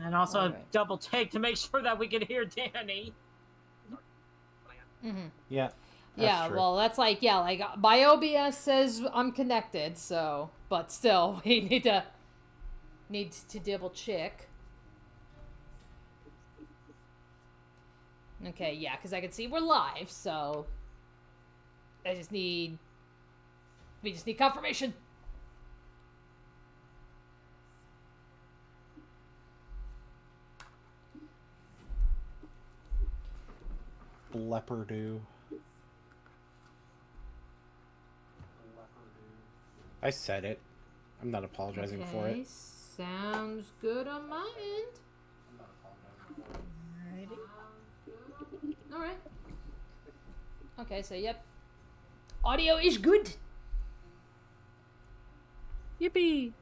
And also right. double take to make sure that we can hear Danny. Mm-hmm. Yeah, that's Yeah, true. well, that's like, yeah, like my OBS says I'm connected, so, but still, we need to double check. Okay, yeah, because I can see we're live, so I just need, we just need confirmation. Leopardoo. I said it. I'm not apologizing for it. Okay, sounds good on my end. Alrighty. All right. Okay, so yep, audio is good. Yippee!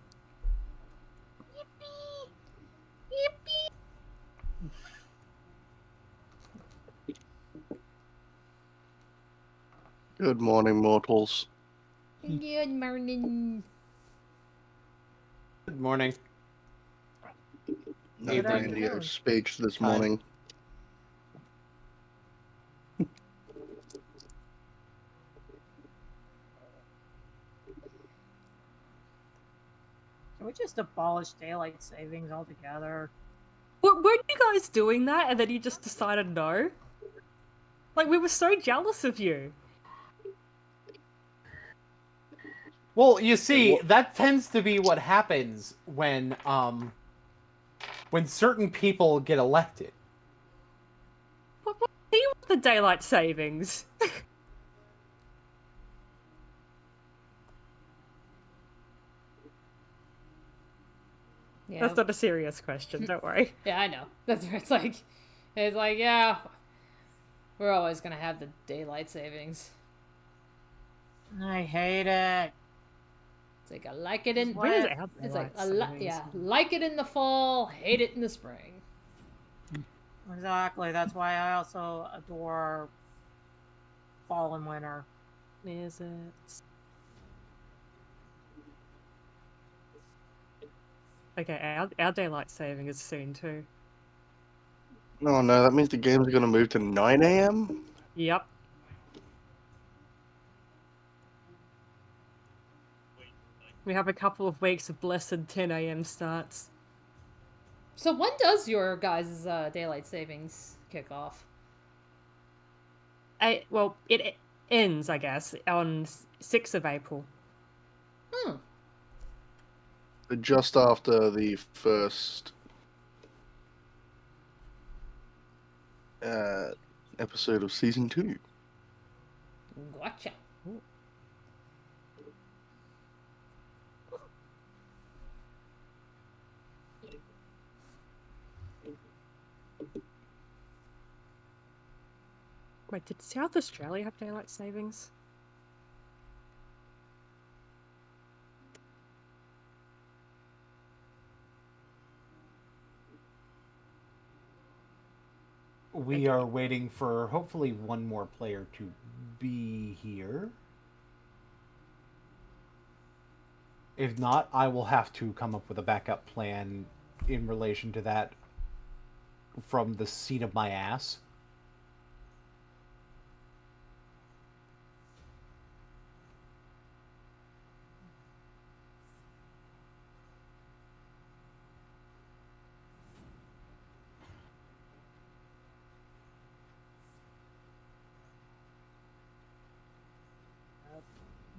Good morning, mortals. Good morning. Good morning. No Good grandiose afternoon. speech this Hi. morning. Can we just abolish daylight savings altogether? Weren't you guys doing that and then you just decided no? Like, we were so jealous of you. Well, you see, that tends to be what happens when certain people get elected. What do you want the daylight savings? Yeah, That's not a serious question, don't worry. yeah, I know. That's it's like, yeah, we're always gonna have the daylight savings. I hate it. It's like I like it in. When is it out It's like daylight yeah, savings? like it in the fall, hate it in the spring. Exactly. That's why I also adore fall and winter. Is it? Okay, our daylight saving is soon too. Oh no, that means the game's gonna move to 9 a.m.? Yep. We have a couple of weeks of blessed 10 a.m. starts. So when does your guys' daylight savings kick off? Well, it ends, I guess, on 6th of April. Hmm. Just after the first episode of season 2. Gotcha. Wait, did South Australia have daylight savings? We are waiting for hopefully one more player to be here. If not, I will have to come up with a backup plan in relation to that from the seat of my ass.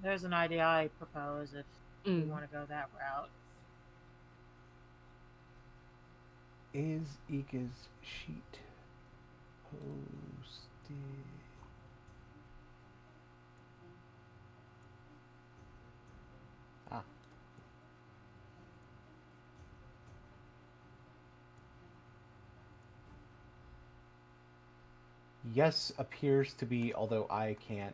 There's an idea I propose if we want to go that route. Is Ika's sheet posted? Ah. Yes, appears to be, although I can't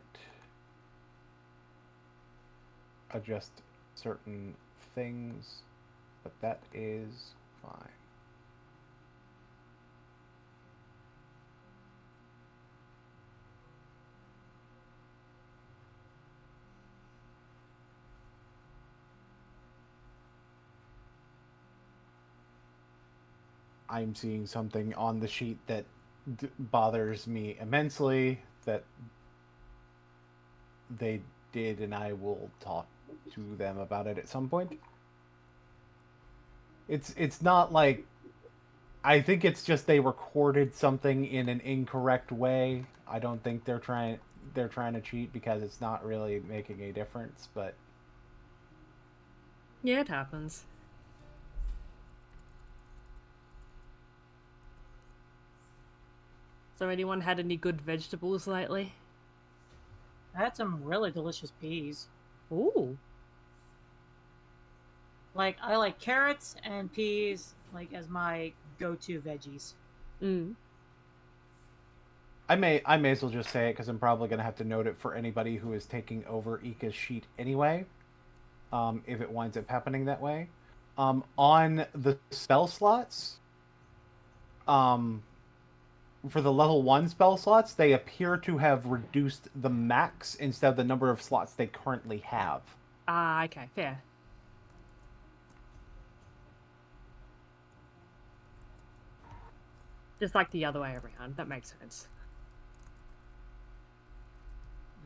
adjust certain things, but that is fine. I'm seeing something on the sheet that bothers me immensely that they did, and I will talk to them about it at some point. It's not like, I think it's just they recorded something in an incorrect way. I don't think they're trying to cheat because it's not really making a difference, but Yeah, it happens. So anyone had any good vegetables lately? I had some really delicious peas. Ooh. Like, I like carrots and peas, like, as my go-to veggies. Mm. I may as well just say it because I'm probably going to have to note it for anybody who is taking over Ika's sheet anyway, if it winds up happening that way. On the spell slots, for the level 1 spell slots, they appear to have reduced the max instead of the number of slots they currently have. Ah, okay, fair. Just like the other way around. That makes sense.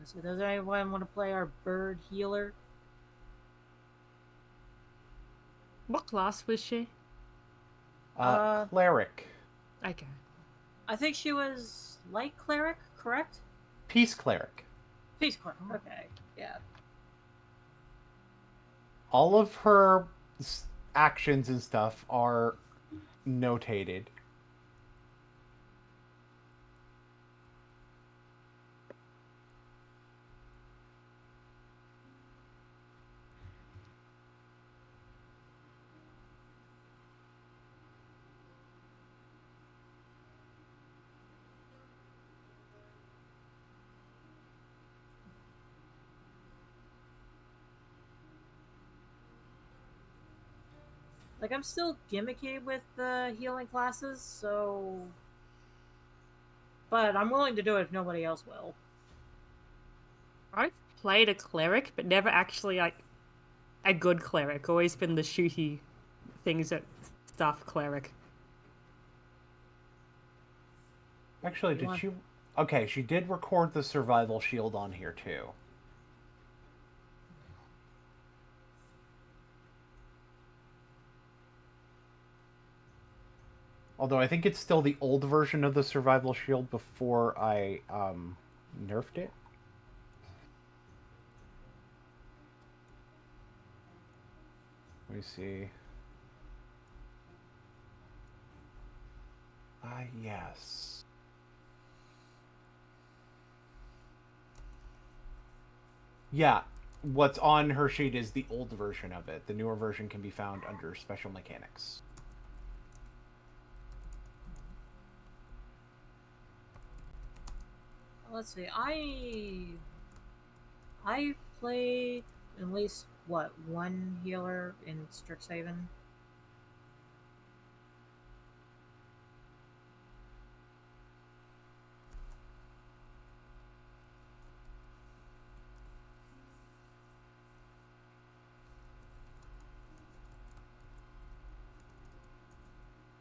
So does anyone want to play our bird healer? What class was she? Cleric. Okay. I think she was light cleric, correct? Peace cleric. Peace cleric. Okay, yeah. All of her actions and stuff are notated. Like, I'm still gimmicky with the healing classes, so... But I'm willing to do it if nobody else will. I've played a cleric, but never actually, like, a good cleric. Always been the shooty things at stuff cleric. Actually, did she... Okay, she did record the survival shield on here, too. Although I think it's still the old version of the survival shield before I nerfed it. Let me see. Yes. Yeah, what's on her sheet is the old version of it. The newer version can be found under special mechanics. Let's see, I played at least, what, one healer in Strixhaven?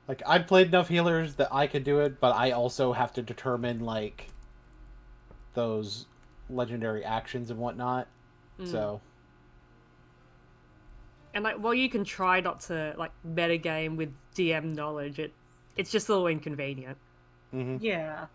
Like, I've played enough healers that I could do it, but I also have to determine, like, those legendary actions and whatnot. So... And, like, while you can try not to, like, metagame with DM knowledge, it's just a little inconvenient. Mm-hmm. Yeah.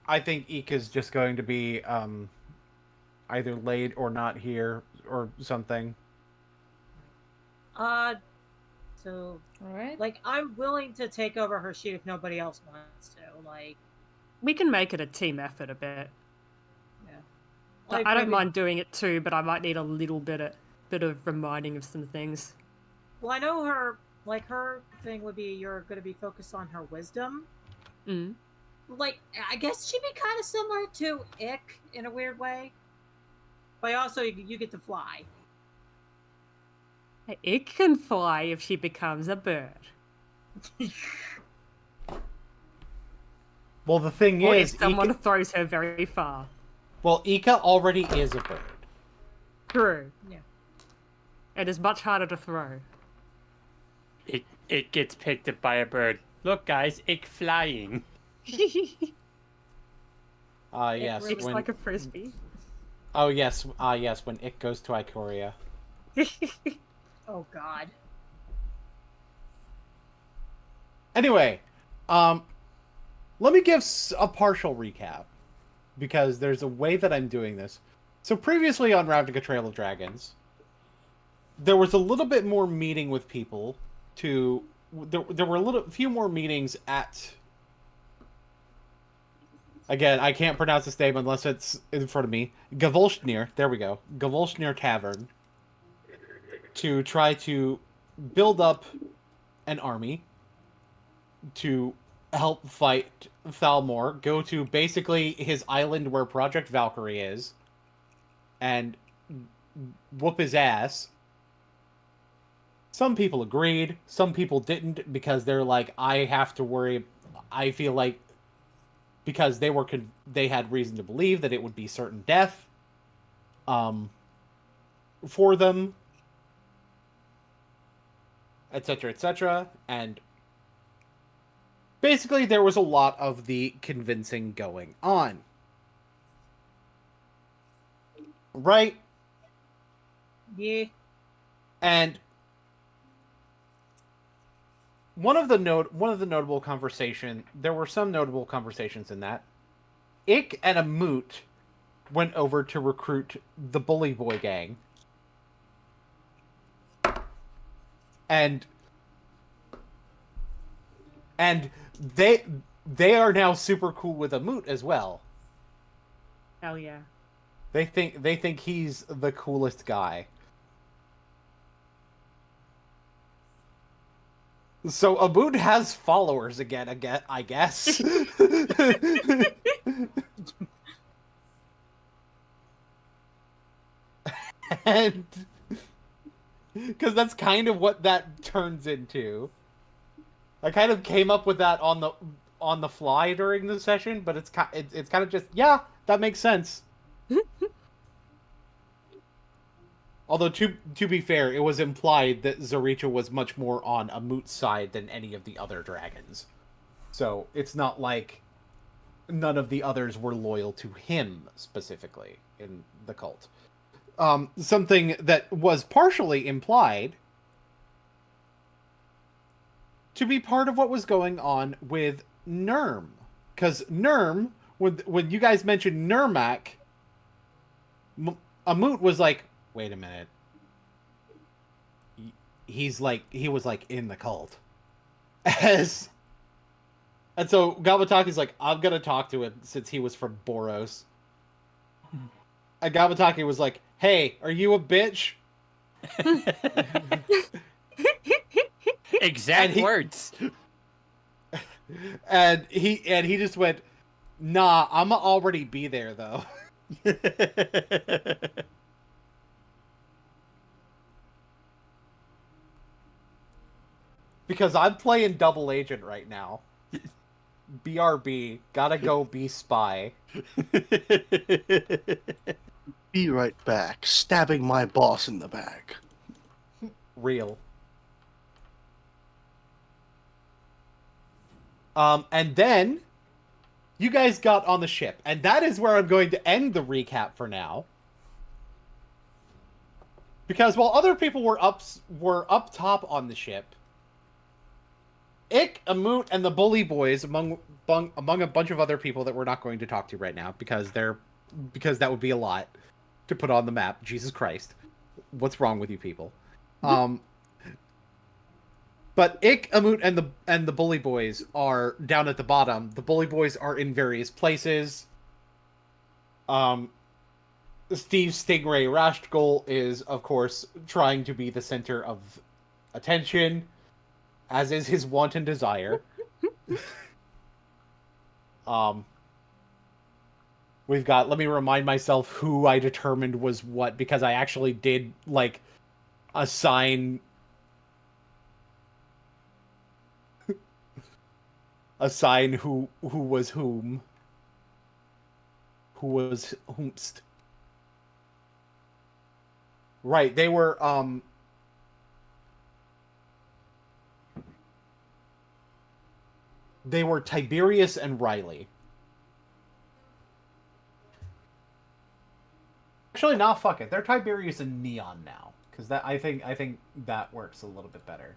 I think Ika's just going to be either late or not here or something. So, Alright. like, I'm willing to take over her sheet if nobody else wants to, like... We can make it a team effort a bit. Yeah. Like, I don't maybe- mind doing it too, but I might need a little bit of reminding of some things. Well, I know her thing would be you're going to be focused on her wisdom. Mm. Like, I guess she'd be kind of similar to Ick in a weird way. But also, you get to fly. It can fly if she becomes a bird. Well, the thing Or is, if someone throws her very far. Ika already is a bird. True. Yeah. It is much harder to throw. It gets picked up by a bird. Look, guys, it flying. Yes. It's when, like a frisbee. Oh yes. Yes. When Ick goes to Ikoria. Oh, God. Anyway, let me give a partial recap because there's a way that I'm doing this. So previously on Ravnica Trail of Dragons, there was a little bit more meeting with people. There were a few more meetings at. Again, I can't pronounce this name unless it's in front of me. Gavolshnir, there we go. Gavolshnir Tavern. To try to build up an army to help fight Thalmor, go to basically his island where Project Valkyrie is, and whoop his ass. Some people agreed, some people didn't, because they're like, I have to worry. I feel like because they had reason to believe that it would be certain death for them, etc., etc., and basically there was a lot of the convincing going on. Right? Yeah. And one of the notable conversation, there were some notable conversations in that. Ick and a moot went over to recruit the Bully Boy gang. And they are now super cool with a moot as well. Hell yeah. They think he's the coolest guy. So Abood has followers again, I guess. And because that's kind of what that turns into. I kind of came up with that on the fly during the session, but it's kind of just, yeah, that makes sense. Although, to be fair, it was implied that Zaricha was much more on Amut's side than any of the other dragons. So, it's not like none of the others were loyal to him, specifically, in the cult. Something that was partially implied to be part of what was going on with Nurm. Because Nurm, when you guys mentioned Nurmak, Amut was like, wait a minute. He was like in the cult. And so Gavataki's like, I'm gonna talk to him since he was from Boros. And Gavataki was like, hey, are you a bitch? Exact words. And he just went, nah, I'ma already be there though. Because I'm playing double agent right now. BRB, gotta go be spy. Be right back, stabbing my boss in the back. Real. And then you guys got on the ship, and that is where I'm going to end the recap for now. Because while other people were up top on the ship, Ick, Amut, and the Bully Boys, among a bunch of other people that we're not going to talk to right now, because that would be a lot to put on the map. Jesus Christ, what's wrong with you people? But Ick, Amut, and the Bully Boys are down at the bottom. The Bully Boys are in various places. Steve Stingray Rashtgul is, of course, trying to be the center of attention, as is his wanton desire. We've got, let me remind myself who I determined was what, because I actually did, like, assign who was whom. Who was whomst. Right, they were, they were Tiberius and Riley. Actually, nah, fuck it. They're Tiberius and Neon now, because that I think that works a little bit better.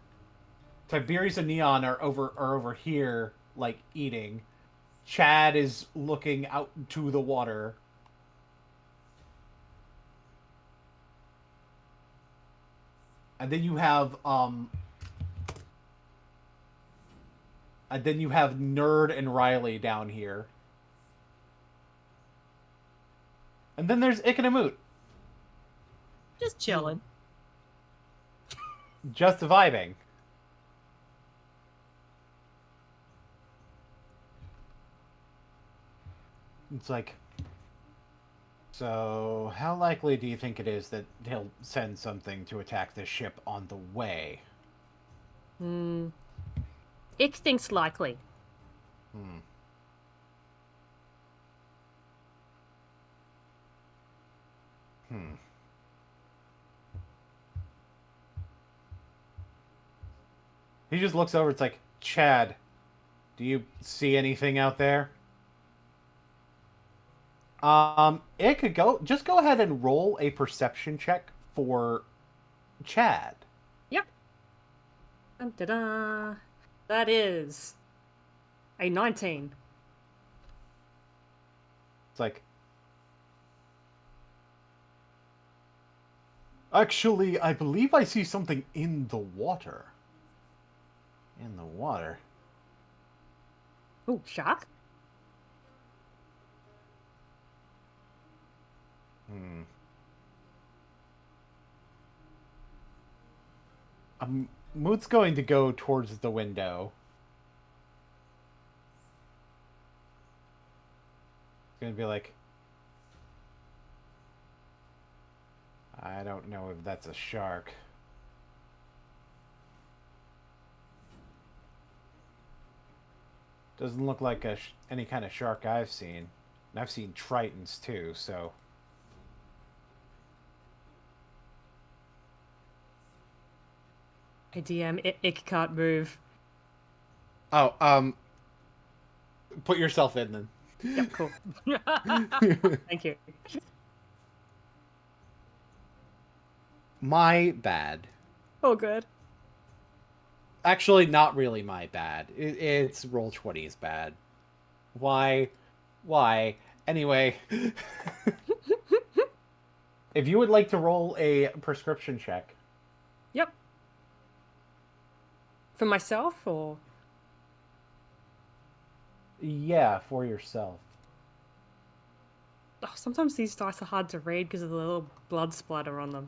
Tiberius and Neon are over here, like, eating. Chad is looking out to the water. And then you have Nerd and Riley down here. And then there's Ick and Amoot. Just chilling. Just vibing. It's like, so how likely do you think it is that he'll send something to attack this ship on the way? Ick thinks likely. He just looks over, it's like, Chad, do you see anything out there? It could just go ahead and roll a perception check for Chad. Yep. Dun-da-da. That is a 19. It's like, actually, I believe I see something in the water. In the water. Ooh, shark? Moot's going to go towards the window. It's going to be like, I don't know if that's a shark. Doesn't look like any kind of shark I've seen. And I've seen tritons too, so... A DM, Ick can't move. Oh, put yourself in then. Yep, cool. Thank you. My bad. Oh, good. Actually, not really my bad. It's Roll20's bad. Why? Anyway. If you would like to roll a prescription check. Yep. For myself, or? Yeah, for yourself. Oh, sometimes these dice are hard to read because of the little blood splatter on them.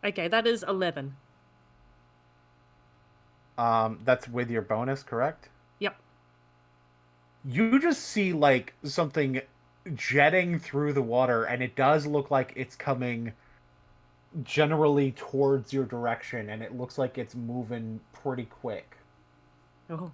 Okay, that is 11. That's with your bonus, correct? Yep. You just see, like, something jetting through the water, and it does look like it's coming generally towards your direction, and it looks like it's moving pretty quick. Oh.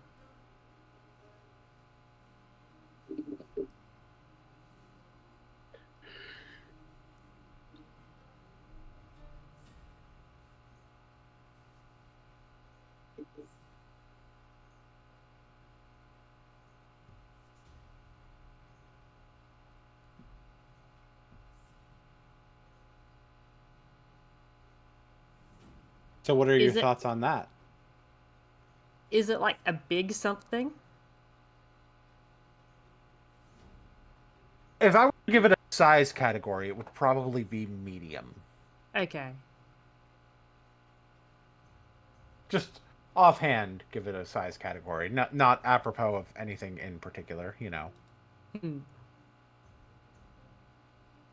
So what are your Is it- thoughts on that? Is it like a big something? If I were to give it a size category, it would probably be medium. Okay. Just offhand, give it a size category. Not apropos of anything in particular, you know.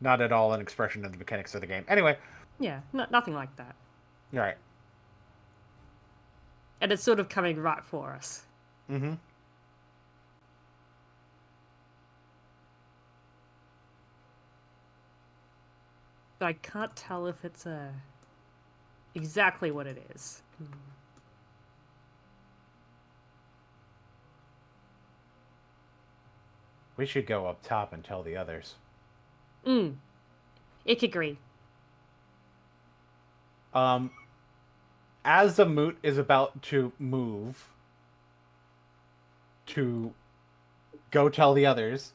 not at all an expression of the mechanics of the game. Anyway, Yeah, nothing like that. all right. And it's sort of coming right for us. Mm-hmm. But I can't tell if it's exactly what it is. We should go up top and tell the others. Ick agree. As the moot is about to move to go tell the others,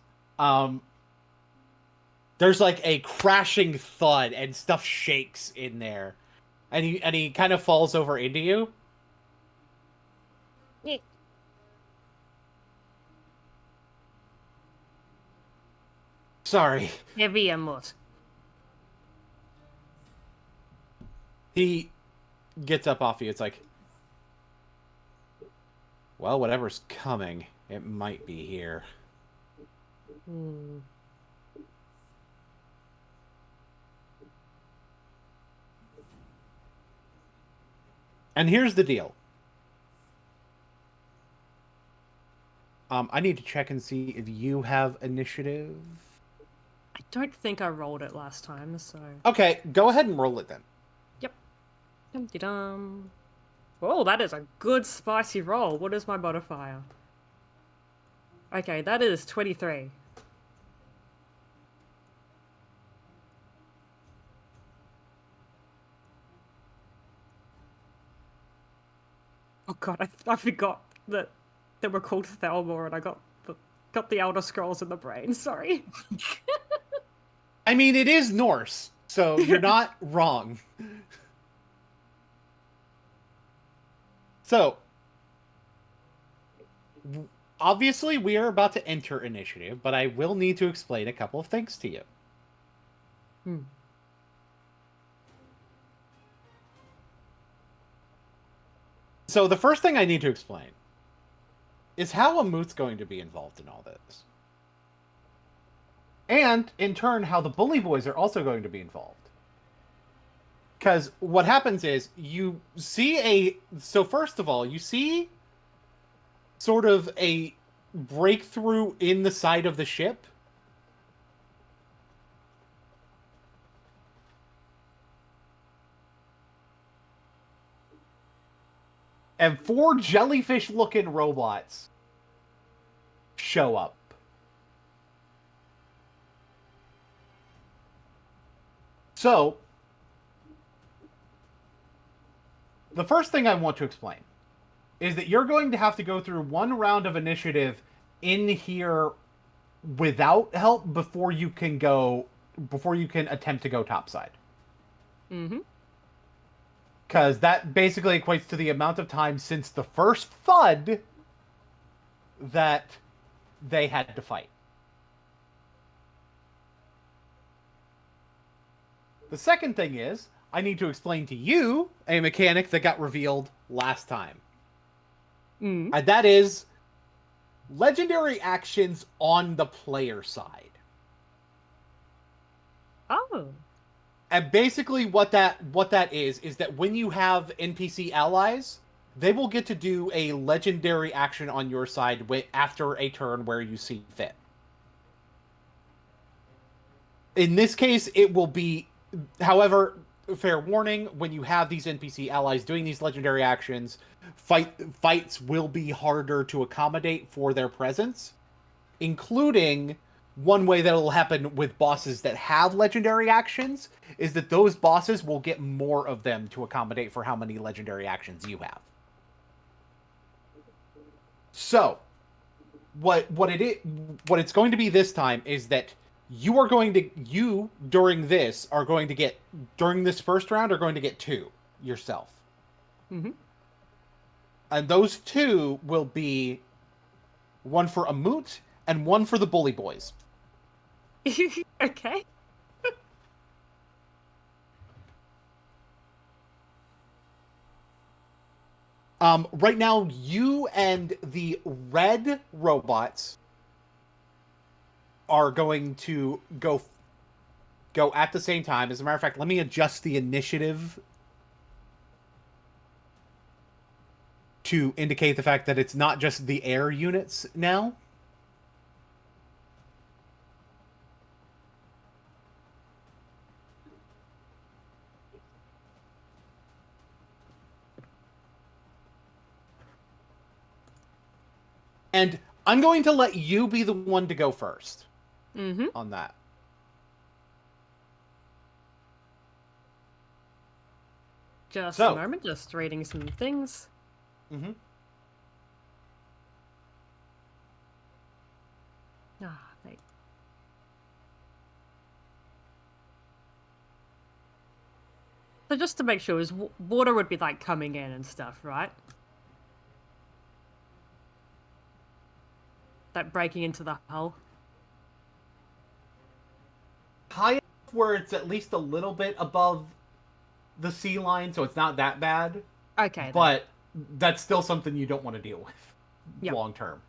there's like a crashing thud and stuff shakes in there, and he kind of falls over into you. Sorry. Heavy and mutt. He gets up off you. It's like, well, whatever's coming, it might be here. And here's the deal. I need to check and see if you have initiative. I don't think I rolled it last time, so... Okay, go ahead and roll it then. Yep. Dum-de-dum. Oh, that is a good spicy roll. What is my modifier? Okay, that is 23. Oh god, I forgot that they were called Thelmor and I got the Elder Scrolls in the brain, sorry. I mean, it is Norse, so you're not wrong. So, obviously we are about to enter initiative, but I will need to explain a couple of things to you. So the first thing I need to explain is how a moot's going to be involved in all this. And, in turn, how the bully boys are also going to be involved. Because what happens is, you see so first of all, you see sort of a breakthrough in the side of the ship. And 4 jellyfish-looking robots show up. So, the first thing I want to explain is that you're going to have to go through one round of initiative in here without help before you can attempt to go topside. Because that basically equates to the amount of time since the first thud that they had to fight. The second thing is, I need to explain to you a mechanic that got revealed last time. And that is legendary actions on the player side. Oh. And basically what that is that when you have NPC allies, they will get to do a legendary action on your side after a turn where you see fit. In this case, it will be, however, fair warning, when you have these NPC allies doing these legendary actions, fights will be harder to accommodate for their presence, including one way that will happen with bosses that have legendary actions is that those bosses will get more of them to accommodate for how many legendary actions you have. So, what it's going to be this time is that during this first round are going to get 2 yourself. And those 2 will be one for a moot and one for the bully boys. Okay. Right now, you and the red robots are going to go go at the same time. As a matter of fact, let me adjust the initiative to indicate the fact that it's not just the air units now. And I'm going to let you be the one to go first on that. Just a moment, just reading some things. Mm-hmm. Right. So just to make sure, water would be like coming in and stuff, right? Like breaking into the hull. High enough where it's at least a little bit above the sea line, so it's not that bad. Okay. Then. But that's still something you don't want to deal with long term.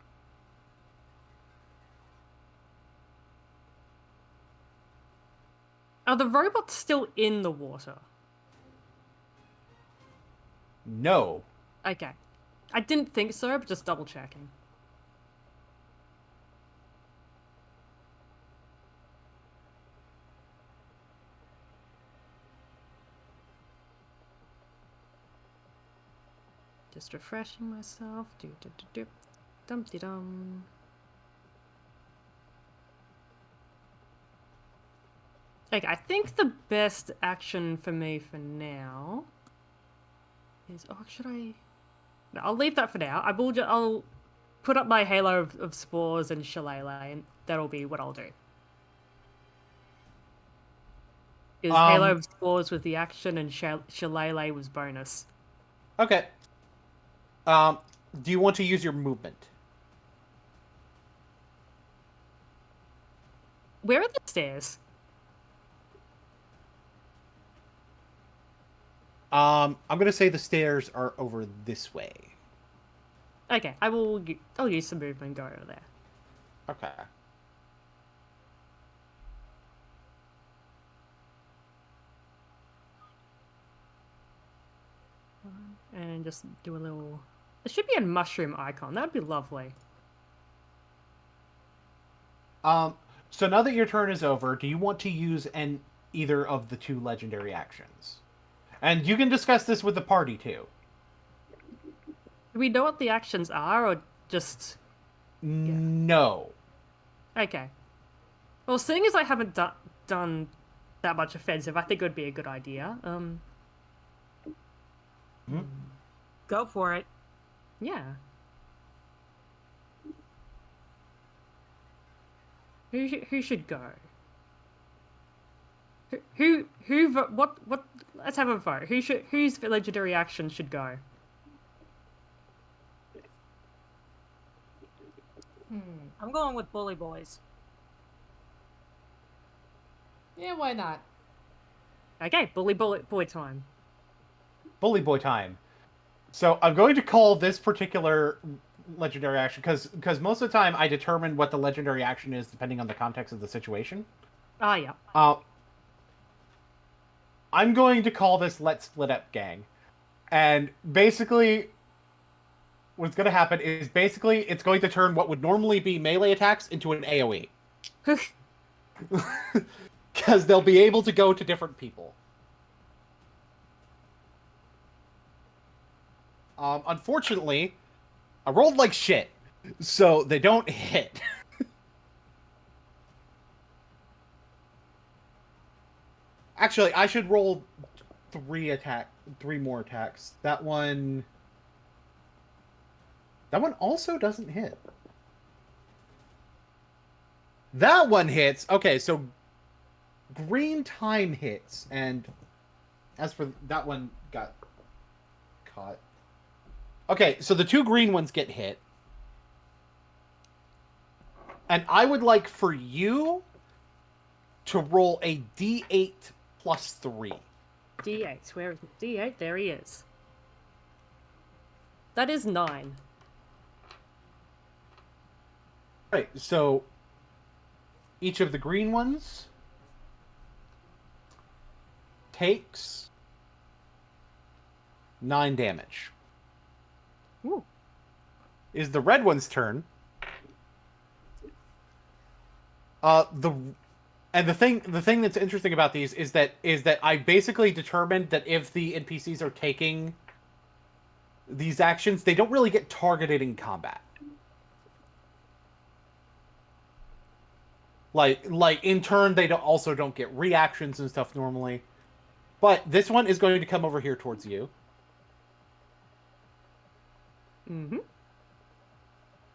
Are the robots still in the water? No. Okay. I didn't think so, but just double checking. Just refreshing myself. Dum-de-dum. Okay, I think the best action for me for now is... Oh, should I... No, I'll leave that for now. I'll put up my Halo of Spores and Shillelagh, and that'll be what I'll do. Because Halo of Spores was the action, and Shillelagh was bonus. Okay. Do you want to use your movement? Where are the stairs? I'm gonna say the stairs are over this way. Okay, I'll use some movement and go over there. Okay. And just do a little... There should be a mushroom icon. That'd be lovely. So now that your turn is over, do you want to use either of the two legendary actions? And you can discuss this with the party too. Do we know what the actions are, or just... No. Okay. Well, seeing as I haven't done that much offensive, I think it would be a good idea. Go for it. Yeah. Who should go? What? Let's have a vote. Whose legendary action should go? I'm going with Bully Boys. Yeah, why not? Okay, boy time. Bully boy time. So I'm going to call this particular legendary action because most of the time I determine what the legendary action is depending on the context of the situation. Ah, yeah. I'm going to call this Let's Split Up Gang. And basically, what's going to happen is it's going to turn what would normally be melee attacks into an AoE. Because they'll be able to go to different people. Unfortunately, I rolled like shit, so they don't hit. Actually, I should roll 3 more attacks. That one also doesn't hit. That one hits. Okay, so green time hits, and as for that one got caught. Okay, so the 2 green ones get hit. And I would like for you to roll a D8 plus 3. D8. Where is it? D8? There he is. That is 9. Right, so each of the green ones takes 9 damage. Ooh. Is the red one's turn. The thing that's interesting about these is that I basically determined that if the NPCs are taking these actions, they don't really get targeted in combat. Like in turn, they also don't get reactions and stuff normally. But this one is going to come over here towards you. Mm-hmm.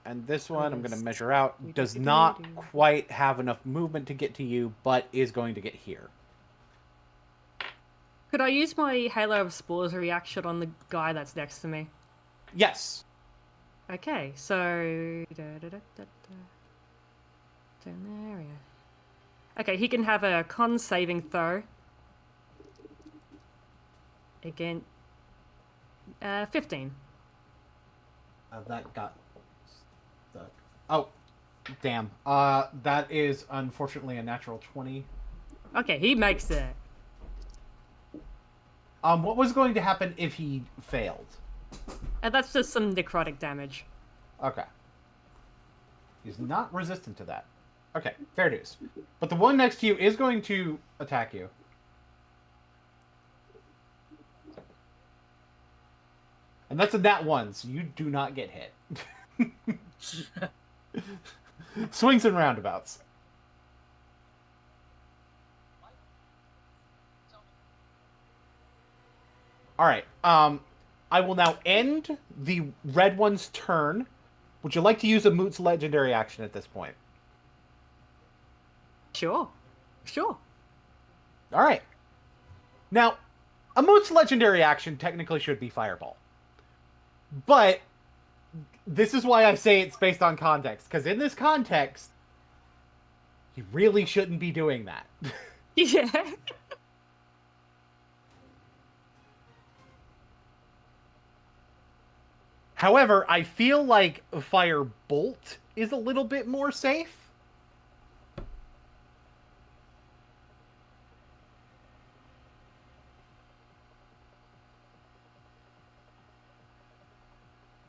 And this one, I'm going to measure out, does not quite have enough movement to get to you, but is going to get here. Could I use my Halo of Spores reaction on the guy that's next to me? Yes. Okay, so... Turn the area. Okay, he can have a con saving throw. Again... 15. That got stuck. Oh, damn. That is unfortunately a natural 20. Okay, he makes it. What was going to happen if he failed? And that's just some necrotic damage. Okay. He's not resistant to that. Okay, fair dues. But the one next to you is going to attack you. And that's a nat 1, so you do not get hit. Swings and roundabouts. Alright, I will now end the red one's turn. Would you like to use a Moot's legendary action at this point? Sure. Sure. Alright. Now, a Moot's legendary action technically should be Fireball. But this is why I say it's based on context, because in this context, you really shouldn't be doing that. Yeah. However, I feel like Firebolt is a little bit more safe.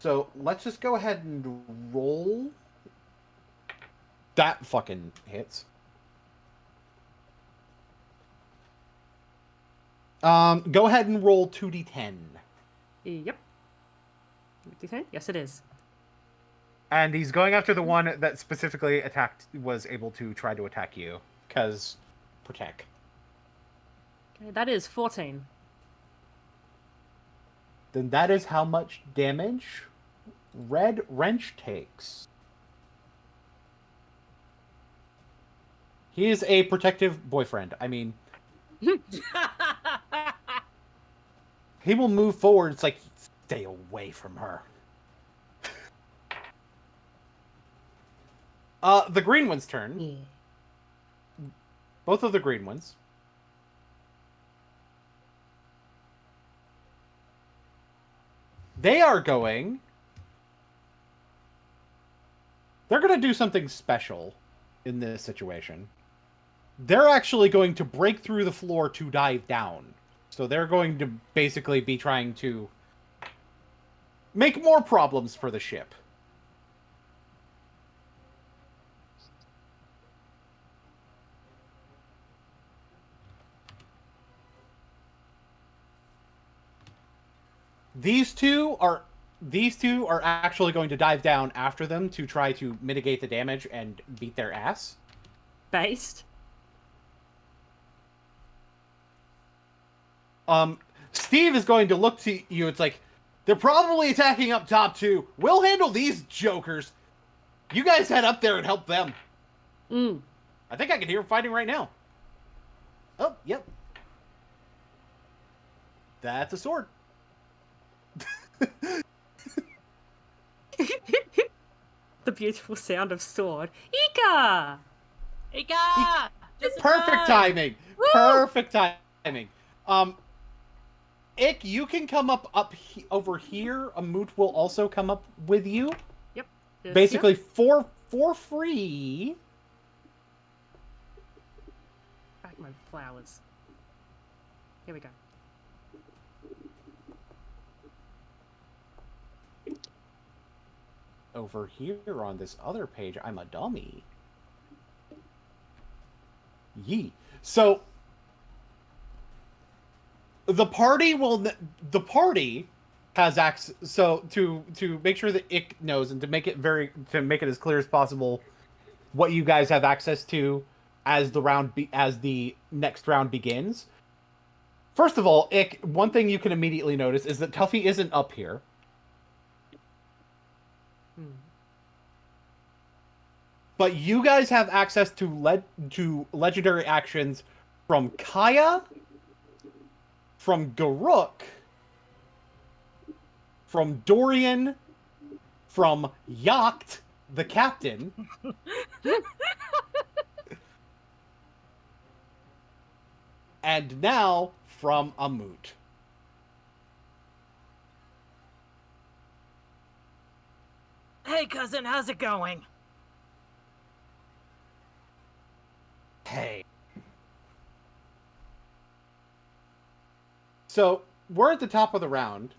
So let's just go ahead and roll. That fucking hits. Go ahead and roll 2d10. Yep. D10? Yes, it is. And he's going after the one that specifically was able to try to attack you. Because, protect. Okay, that is 14. Then that is how much damage Red Wrench takes. He is a protective boyfriend. I mean... he will move forward. It's like, stay away from her. The green one's turn. Yeah. Both of the green ones. They are going... They're going to do something special in this situation. They're actually going to break through the floor to dive down. So they're going to basically be trying to make more problems for the ship. These two are actually going to dive down after them to try to mitigate the damage and beat their ass. Based? Steve is going to look to you. It's like, they're probably attacking up top too. We'll handle these jokers. You guys head up there and help them. I think I can hear them fighting right now. Oh, yep. That's a sword. The beautiful sound of sword. Ika! Ika! Perfect timing. Woo! Perfect timing. Ick, you can come up over here. A Moot will also come up with you. Yep. Basically, for free. Back my flowers. Here we go. Over here on this other page, I'm a dummy. Yee. So the party has access. So to make sure that Ick knows and to make it as clear as possible what you guys have access to as the next round begins. First of all, Ick, one thing you can immediately notice is that Tuffy isn't up here. But you guys have access to legendary actions from Kaya, from Garuk, from Dorian, from Yacht, the captain, and now from Amut. Hey, cousin, how's it going? Hey. So, we're at the top of the round.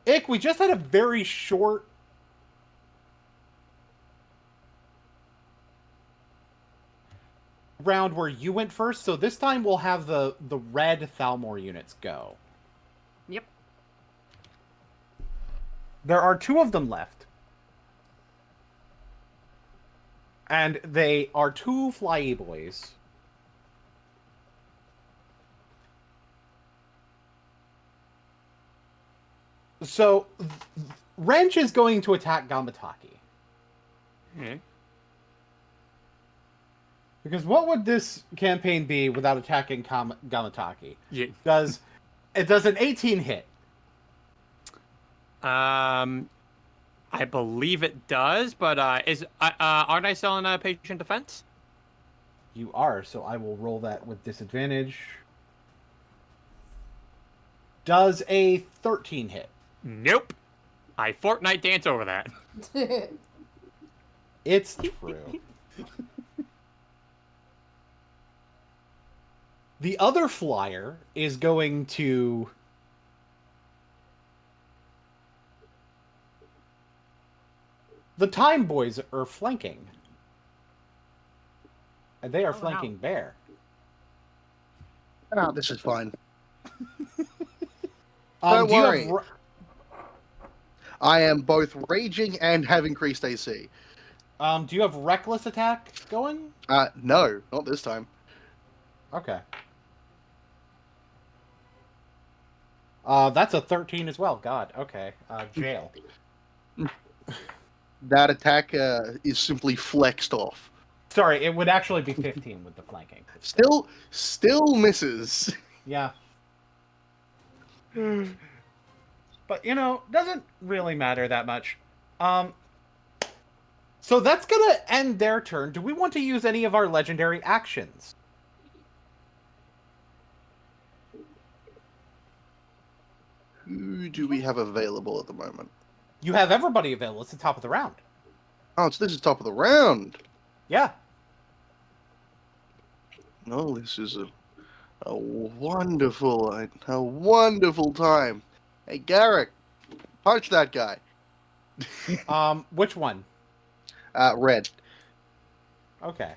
Ick, we just had a very short round where you went first, so this time we'll have the red Thalmor units go. Yep. There are 2 of them left. And they are 2 flyy boys. So, Wrench is going to attack Gamataki. Hmm. Because what would this campaign be without attacking Gamataki? Yeah. Does an 18 hit? I believe it does, but aren't I still in a patient defense? You are, so I will roll that with disadvantage. Does a 13 hit? Nope. I Fortnite dance over that. It's true. The other flyer is going to... The Time Boys are flanking. And they are flanking Bear. Oh, this is fine. Don't worry. I am both raging and have increased AC. Do you have Reckless Attack going? No, not this time. Okay. That's a 13 as well. God, okay. Jail. That attack is simply flexed off. Sorry, it would actually be 15 with the flanking. Still misses. Yeah. But, doesn't really matter that much. So that's gonna end their turn. Do we want to use any of our legendary actions? Who do we have available at the moment? You have everybody available. It's the top of the round. Oh, so this is top of the round. Yeah. No, this is a wonderful time. Hey, Garrick, punch that guy. Which one? Red. Okay.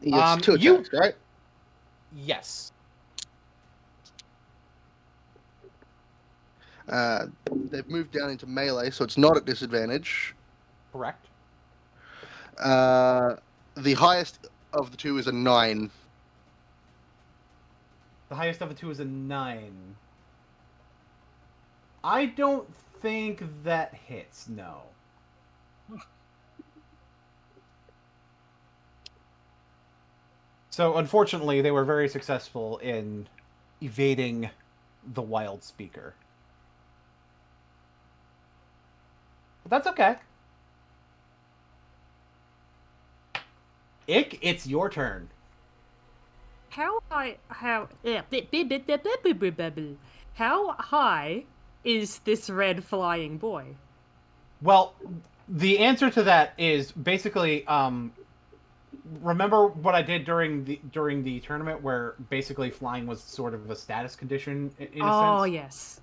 He gets 2 attacks, right? Yes. They've moved down into melee, so it's not at disadvantage. Correct. The highest of the 2 is a 9. The highest of the 2 is a 9. I don't think that hits, no. So, unfortunately, they were very successful in evading the wild speaker. But that's okay. Ick, it's your turn. How high is this red flying boy? Well, the answer to that is basically, remember what I did during the tournament, where basically flying was sort of a status condition in a sense. Oh yes.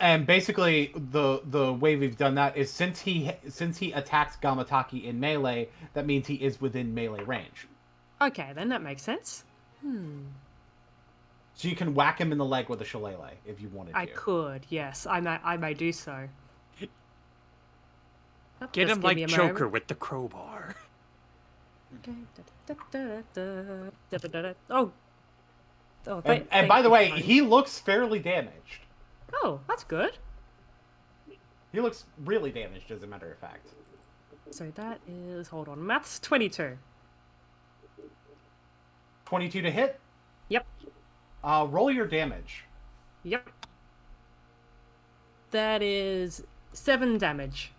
And basically, the way we've done that is since he attacks Gamataki in melee, that means he is within melee range. Okay, then that makes sense. So you can whack him in the leg with a shillelagh if you wanted to. I could, yes. I may do so. Oh, Get just him give like me a Joker moment. with the crowbar. Oh. And by the way, he looks fairly damaged. Oh, that's good. He looks really damaged, as a matter of fact. So that is, hold on, maths 22. 22 to hit. Yep. Roll your damage. Yep. That is 7 damage.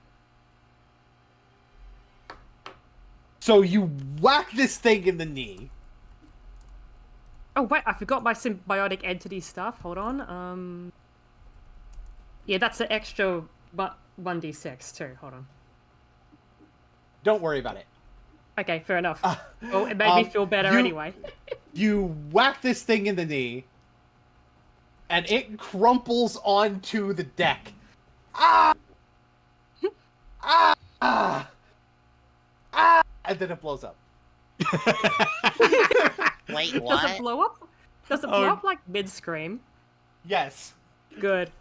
So you whack this thing in the knee. Oh wait, I forgot my symbiotic entity stuff. Hold on. Yeah, that's an extra 1d6 too. Hold on. Don't worry about it. Okay, fair enough. Oh, it made me feel better anyway. You whack this thing in the knee, and it crumples onto the deck. Ah! Ah! Ah! And then it blows up. Wait, Does what? it blow up? Does it blow up like mid-scream? Yes. Good.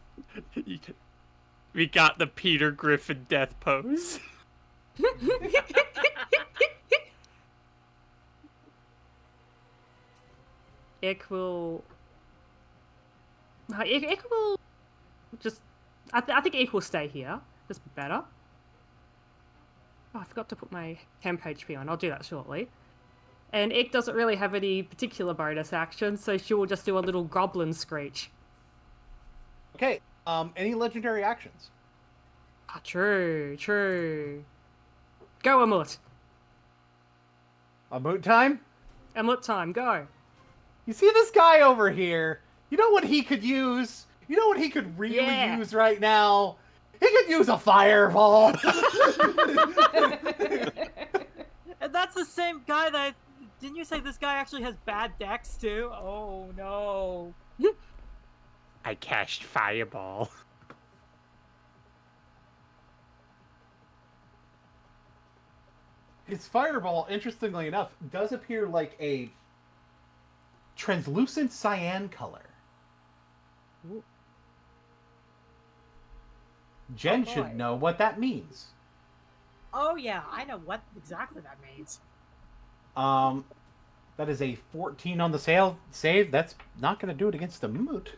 We got the Peter Griffin death pose. Ick will just. I think Ick will stay here. Just better. Oh, I forgot to put my temp HP on. I'll do that shortly. And Ick doesn't really have any particular bonus action, so she will just do a little goblin screech. Okay. Any legendary actions? Ah, true. Go, Amut. A moot time? Amut time, go. You see this guy over here? You know what he could use? You know what he could really Yeah. use right now? He could use a fireball. And that's the same guy that... Didn't you say this guy actually has bad decks, too? Oh, no. I cast Fireball. His fireball, interestingly enough, does appear like a translucent cyan color. Ooh. Jen Oh, boy. should know what that means. Oh, yeah, I know what exactly that means. That is a 14 on the save. That's not going to do it against the moot.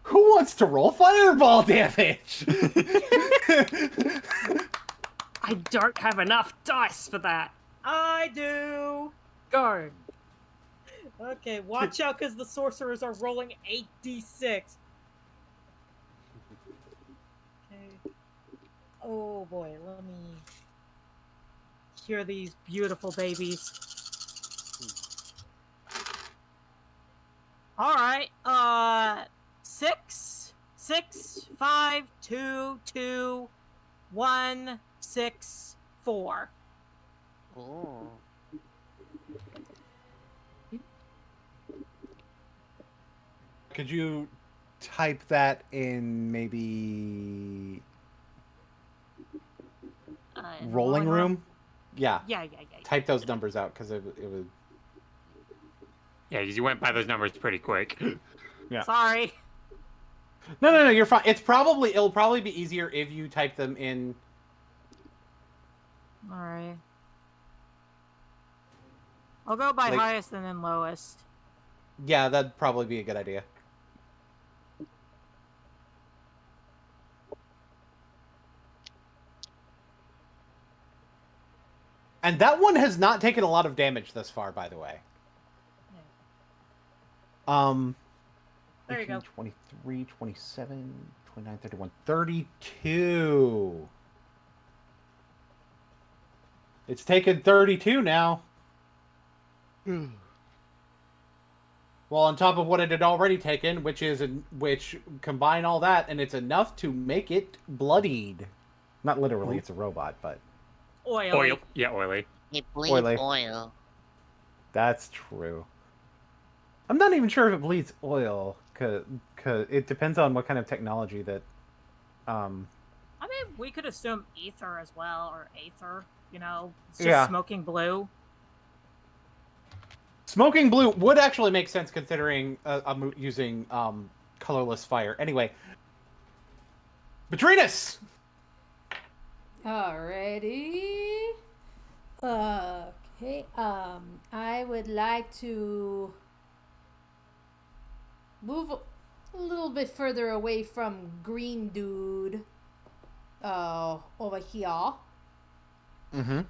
Who wants to roll fireball damage? I don't have enough dice for that. I do! Go. Okay, watch out because the sorcerers are rolling 8d6. Okay. Oh boy, let me hear these beautiful babies. Alright, 6, 5, 2, 2, 1, 6, 4. Ooh. Could you type that in maybe In rolling room? Yeah. Yeah. Type those numbers out because it was. Yeah, you went by those numbers pretty quick. Yeah. Sorry. No, you're fine. It'll probably be easier if you type them in. Alright. I'll go by Like- highest and then lowest. Yeah, that'd probably be a good idea. And that one has not taken a lot of damage thus far, by the way. There you 18, go. 23, 27, 29, 31, 32. It's taken 32 now. Well, on top of what it had already taken, which combine all that, and it's enough to make it bloodied. Not literally, it's a robot, but Oil. Oil. Yeah, oily. It bleeds Oily. oil. That's true. I'm not even sure if it bleeds oil, cause it depends on what kind of technology that. I mean, we could assume ether as well, or aether. You know, it's just Yeah. smoking blue. Smoking blue would actually make sense considering I'm using colorless fire. Anyway, Petrinus! Alrighty. Okay. I would like to move a little bit further away from Green Dude. Over here. Mm-hmm.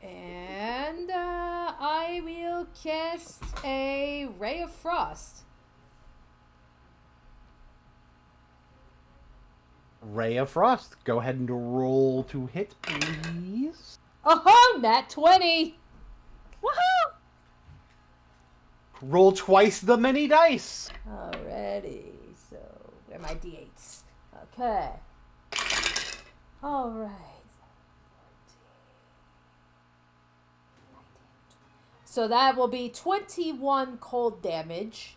And I will cast a Ray of Frost. Ray of Frost. Go ahead and roll to hit, please. Oh, nat 20! Woohoo! Roll twice the many dice. Alrighty, so where are my d8s? Okay. Alright. So that will be 21 cold damage,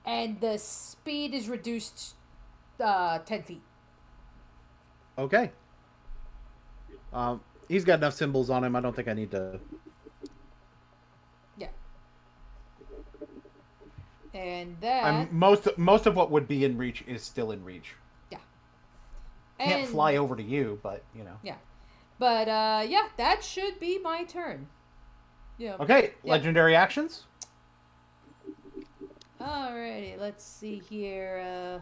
and the speed is reduced 10 feet. Okay. He's got enough symbols on him. I don't think I need to. Yeah. And that... Most of what would be in reach is still in reach. Yeah. Can't And- fly over to you, but you know. Yeah. But, yeah, that should be my turn. Yeah. Okay, Yeah. legendary actions. Alrighty, let's see here.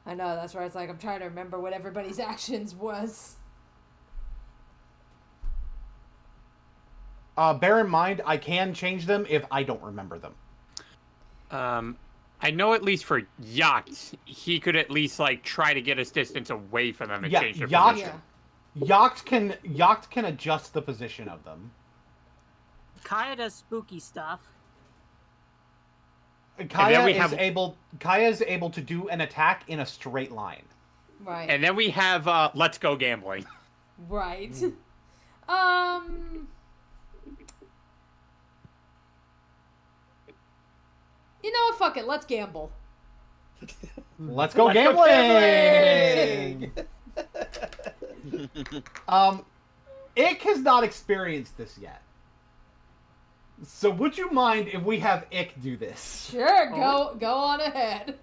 I know, that's right. It's like I'm trying to remember what everybody's actions was. Bear in mind, I can change them if I don't remember them. I know at least for Yacht, he could at least like try to get his distance away from them and Yeah, change their Yacht- position. Yacht can adjust the position of them. Kaya does spooky stuff. Kaya we is have- able to do an attack in a straight line. Right. And then we have Let's Go Gambling. Right. You know what? Fuck it. Let's gamble. Let's go Let's go gambling! Ick has not experienced this yet. So would you mind if we have Ick do this? Sure, go on ahead.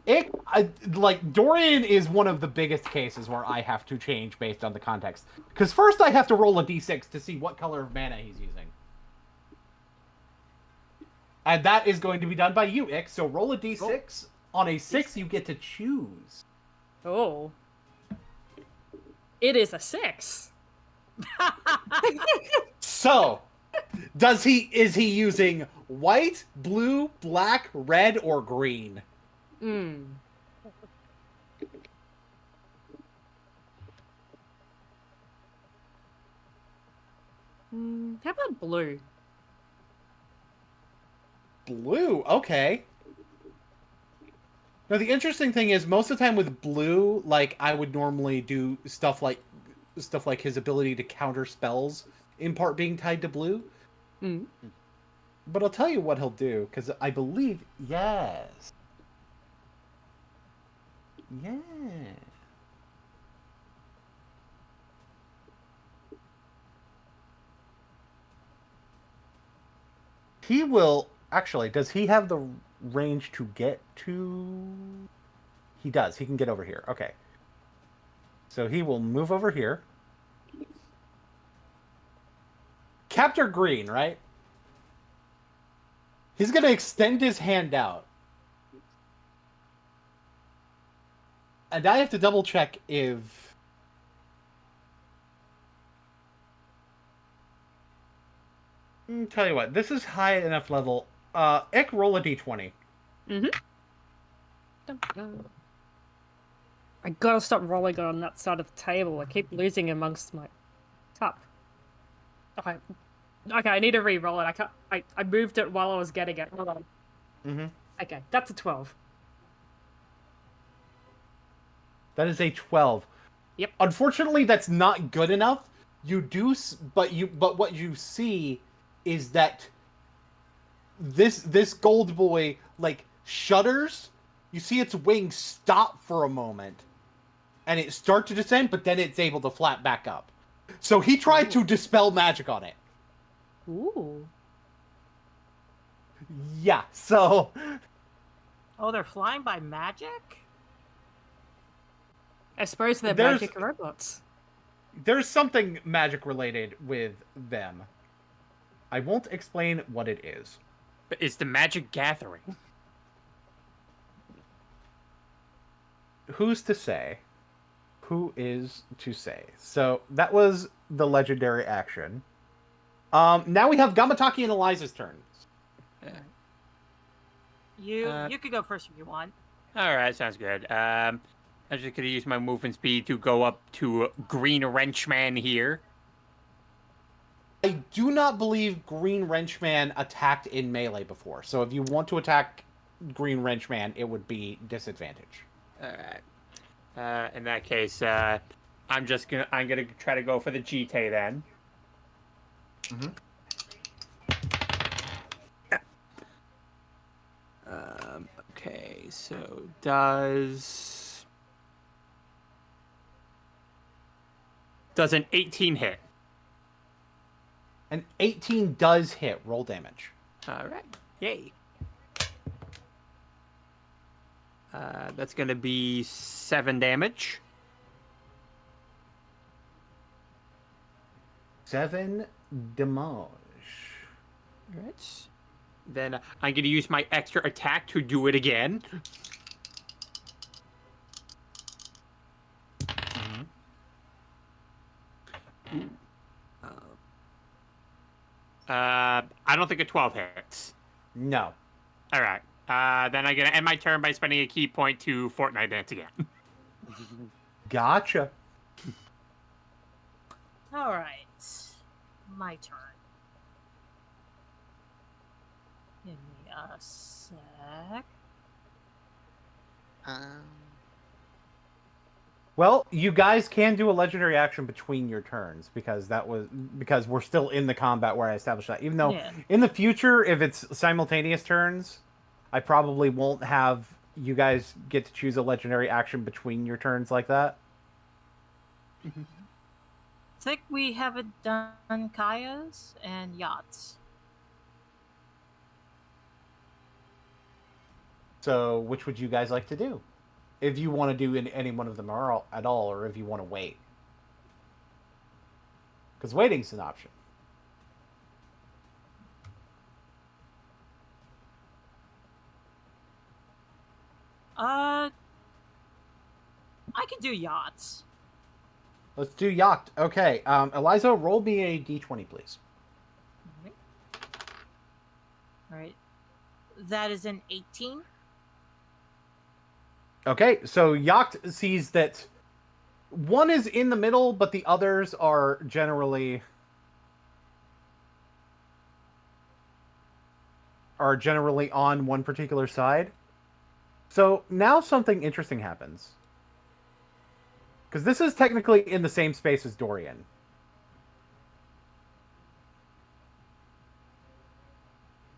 Ick, like, Dorian is one of the biggest cases where I have to change based on the context. Because first I have to roll a d6 to see what color of mana he's using. And that is going to be done by you, Ick. So roll a d6. On a 6, you get to choose. Oh. It is a 6. So, is he using white, blue, black, red, or green? How about blue? Blue, okay. Now the interesting thing is, most of the time with blue, like I would normally do stuff like his ability to counter spells, in part being tied to blue. But I'll tell you what he'll do, because I believe yes. Yeah. He will actually. Does he have the range to get to? He does. He can get over here. Okay. So he will move over here. Capture green, right? He's going to extend his hand out. And I have to double check if... Tell you what, this is high enough level. Ick, roll a d20. I gotta stop rolling on that side of the table. I keep losing amongst my top. Okay. Okay, I need to re-roll it. I moved it while I was getting it. Hold on. Okay, that's a 12. That is a 12. Yep. Unfortunately, that's not good enough. But what you see is that this gold boy like shudders. You see its wings stop for a moment, and it start to descend, but then it's able to flap back up. So he tried to dispel magic on it. Ooh. Yeah. So. Oh, they're flying by magic? I suppose they're There's- magic robots. There's something magic related with them. I won't explain what it is. But it's the magic gathering. Who's to say? Who is to say? So that was the legendary action. Now we have Gamataki and Eliza's turns. You could go first if you want. All right, sounds good. I'm just gonna use my movement speed to go up to Green Wrenchman here. I do not believe Green Wrenchman attacked in melee before. So if you want to attack Green Wrenchman, it would be disadvantage. All right. In that case, I'm gonna try to go for the Jite then. Okay, so does an 18 hit? An 18 does hit. Roll damage. All right. Yay. That's going to be 7 damage. 7 damage. All right. Then I'm going to use my extra attack to do it again. I don't think a 12 hits. No. All right. Then I'm going to end my turn by spending a key point to Fortnite Dance again. Gotcha. All right. My turn. Give me a sec. Well, you guys can do a legendary action between your turns because we're still in the combat where I established that. Even though Yeah. in the future, if it's simultaneous turns, I probably won't have you guys get to choose a legendary action between your turns like that. I think we haven't done Kaya's and Yachts. So, which would you guys like to do? If you want to do any one of them at all, or if you want to wait. Because waiting's an option. I could do Yachts. Let's do yacht. Okay, Eliza, roll me a d20, please. All right. That is an 18. Okay, so yacht sees that one is in the middle, but the others are generally on one particular side. So now something interesting happens. Because this is technically in the same space as Dorian.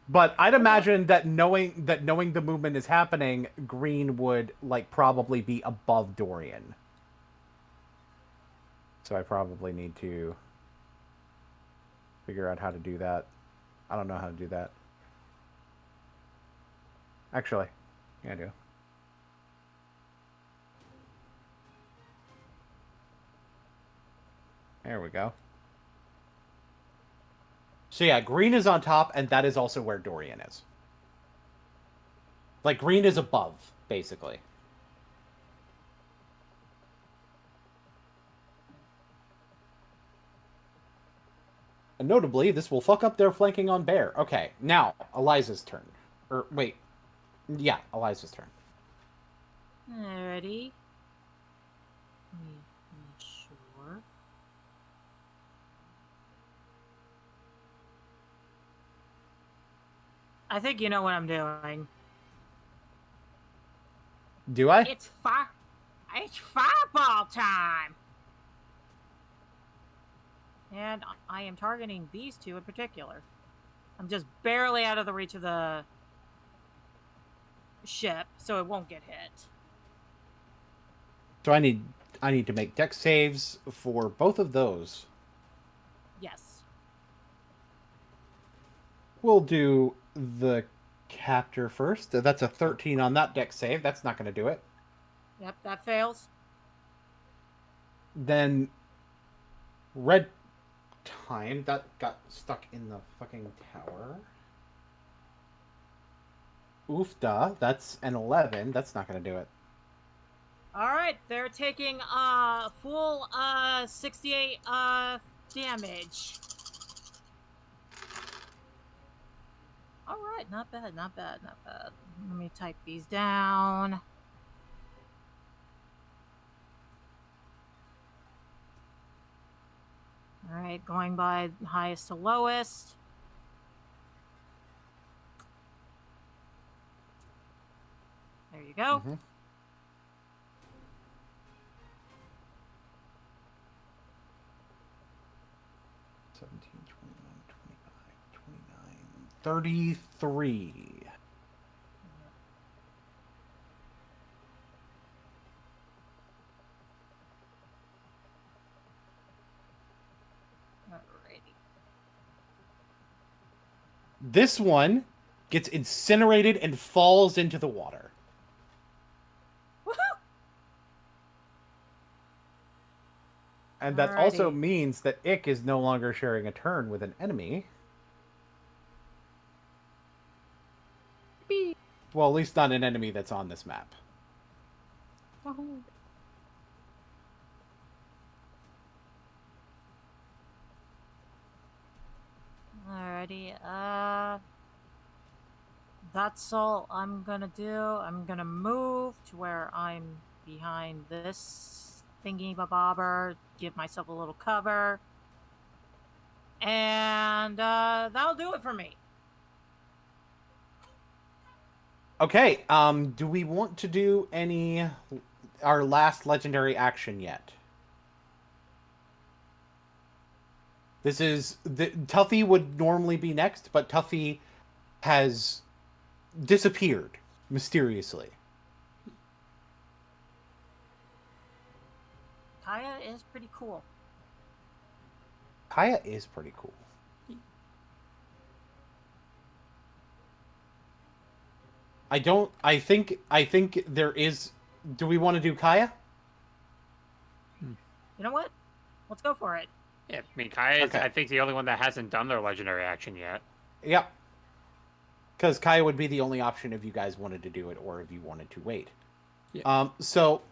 But I'd imagine that knowing the movement is happening, Green would probably be above Dorian. So I probably need to figure out how to do that. I don't know how to do that. Actually, yeah, I do. There we go. So yeah, Green is on top, and that is also where Dorian is. Green is above, basically. And notably, this will fuck up their flanking on Bear. Okay, now, Eliza's turn. Or, wait. Yeah, Eliza's turn. Alrighty. Let me make sure. I think you know what I'm doing. Do I? It's fire. It's fireball time! And I am targeting these two in particular. I'm just barely out of the reach of the ship, so it won't get hit. So I need to make dex saves for both of those. Yes. We'll do the captor first. That's a 13 on that dex save. That's not going to do it. Yep, that fails. Then red time, that got stuck in the fucking tower. Oofda, that's an 11. That's not going to do it. Alright, they're taking full 68 damage. Alright, not bad, not bad, not bad. Let me type these down. Alright, going by highest to lowest. There you go. Mhm. Seventeen, 21, 25, 29, 33. Alrighty. This one gets incinerated and falls into the water. Woohoo! And that also Alrighty. means that Ick is no longer sharing a turn with an enemy. Beep. Well, at least not an enemy that's on this map. Wahoo. Alrighty, that's all I'm gonna do. I'm gonna move to where I'm behind this thingy bobber, give myself a little cover, and that'll do it for me. Okay, do we want to do our last legendary action yet? This is, Tuffy would normally be next, but Tuffy has disappeared mysteriously. Kaya is pretty cool. Kaya is pretty cool. I think there is, do we want to do Kaya? You know what? Let's go for it. Yeah, I mean, Kaya is, Okay. I think, the only one that hasn't done their legendary action yet. Yep. Because Kaya would be the only option if you guys wanted to do it or if you wanted to wait. Yeah. So,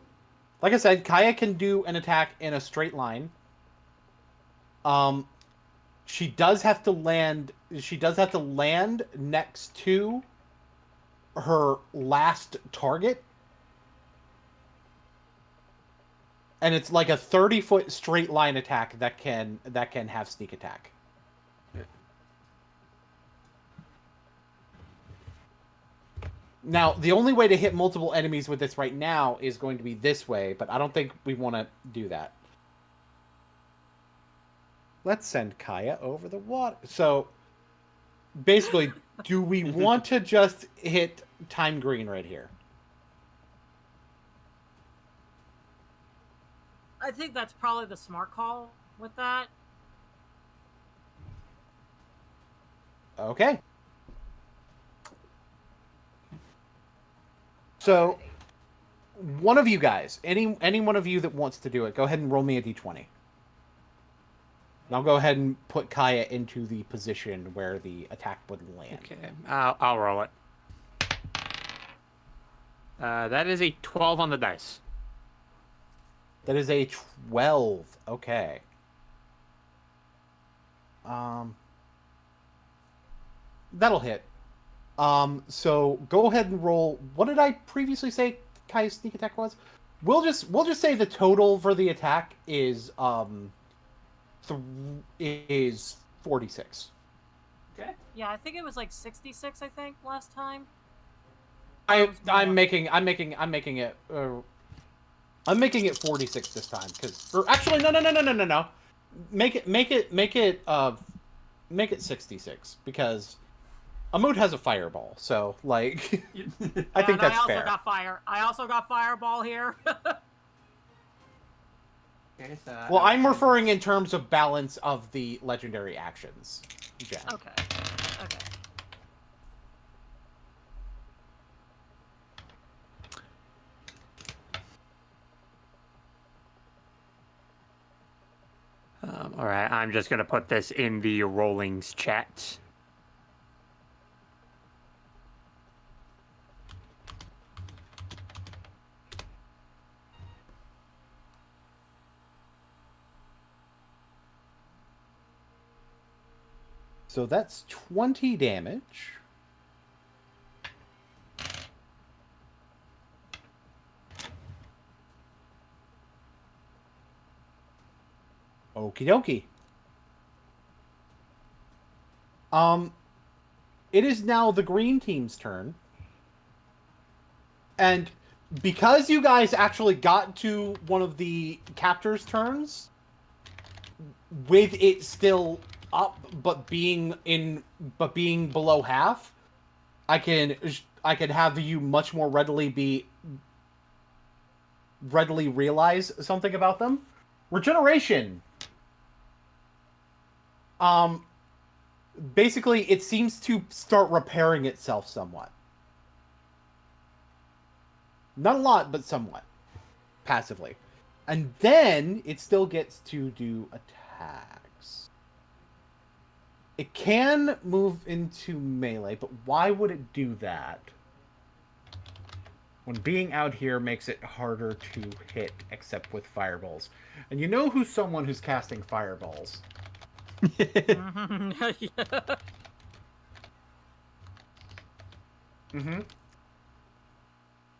like I said, Kaya can do an attack in a straight line. She does have to land next to her last target. And it's like a 30-foot straight line attack that can have sneak attack. Now, the only way to hit multiple enemies with this right now is going to be this way, but I don't think we want to do that. Let's send Kaya over the water. So, basically, do we want to just hit time green right here? I think that's probably the smart call with that. Okay. So, one of you guys, any one of you that wants to do it, go ahead and roll me a d20. And I'll go ahead and put Kaya into the position where the attack would land. Okay, I'll roll it. That is a 12 on the dice. That is a 12. Okay. That'll hit. So go ahead and roll. What did I previously say Kaya's sneak attack was? We'll just say the total for the attack is 46. Okay. Yeah, I think it was like 66. I think last time. I'm making it I'm making it 46 this time or actually no. Make it 66 because Amud has a fireball. So like I think that's fair. I also got fireball here. Okay, so Well, I'm referring in terms of balance of the legendary actions, Jen. Okay. All right, I'm just gonna put this in the Rollings chat. So that's 20 damage. Okie dokie. It is now the green team's turn. And because you guys actually got to one of the captors' turns, with it still up but being below half, I can have you much more readily realize something about them. Regeneration. Basically, it seems to start repairing itself somewhat. Not a lot, but somewhat. Passively. And then it still gets to do attacks. It can move into melee, but why would it do that? When being out here makes it harder to hit, except with fireballs. And you know who's someone who's casting fireballs?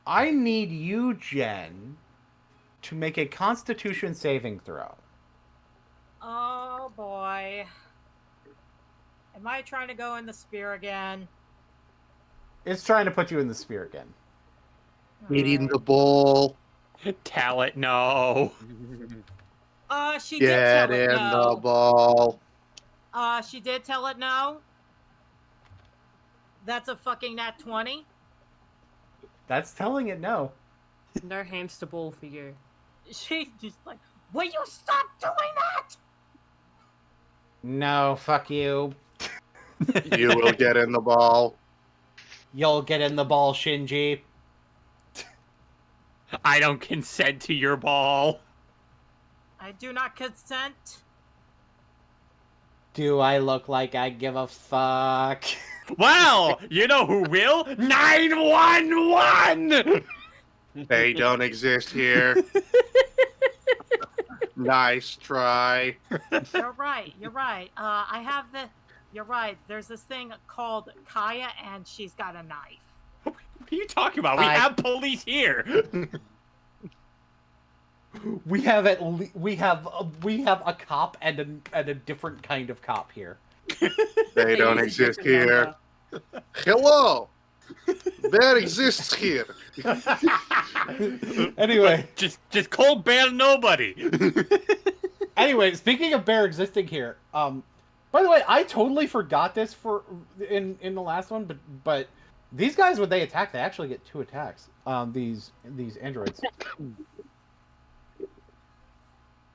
I need you, Jen, to make a Constitution saving throw. Oh boy. Am I trying to go in the spear again? It's trying to put you in the spear again. Eating the ball. Tell it no. She did Get tell it in no. the ball. She did tell it no. That's a fucking nat 20. That's telling it no. No hamster ball for you. She's just like, will you stop doing that? No, fuck you. You will get in the ball. You'll get in the ball, Shinji. I don't consent to your ball. I do not consent. Do I look like I give a fuck? Well, you know who will? 911! They don't exist here. Nice try. You're right. I have the. You're right. There's this thing called Kaya, and she's got a knife. What are you talking about? We have police here. We have a cop and a different kind of cop here. They don't exist here. Hello. Bear exists here. Anyway, just call Bear nobody. Anyway, speaking of bear existing here, by the way, I totally forgot this in the last one, but these guys, when they attack, they actually get 2 attacks. These androids.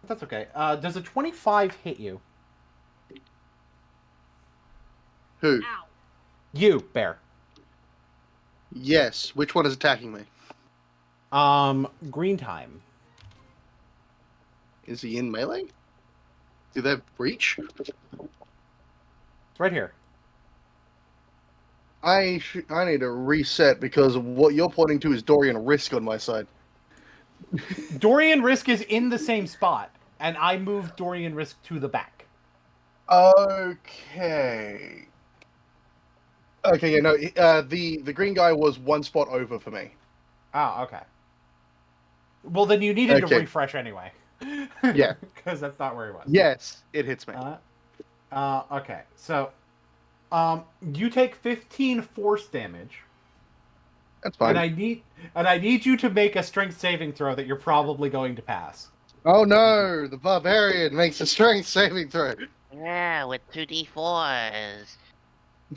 That's okay. Does a 25 hit you? Who? Ow. You, bear. Yes. Which one is attacking me? Green time. Is he in melee? Do they have reach? It's right here. I need to reset because what you're pointing to is Dorian Risk on my side. Dorian Risk is in the same spot, and I moved Dorian Risk to the back. Okay. Okay, yeah, no, the green guy was 1 spot over for me. Oh, okay. Well, then you needed to Okay. refresh anyway. Yeah. Because that's not where he was. Yes, it hits me. Okay. So, you take 15 force damage. That's fine. And I need you to make a strength saving throw that you're probably going to pass. Oh no, the barbarian makes a strength saving throw. Yeah, with 2d4s.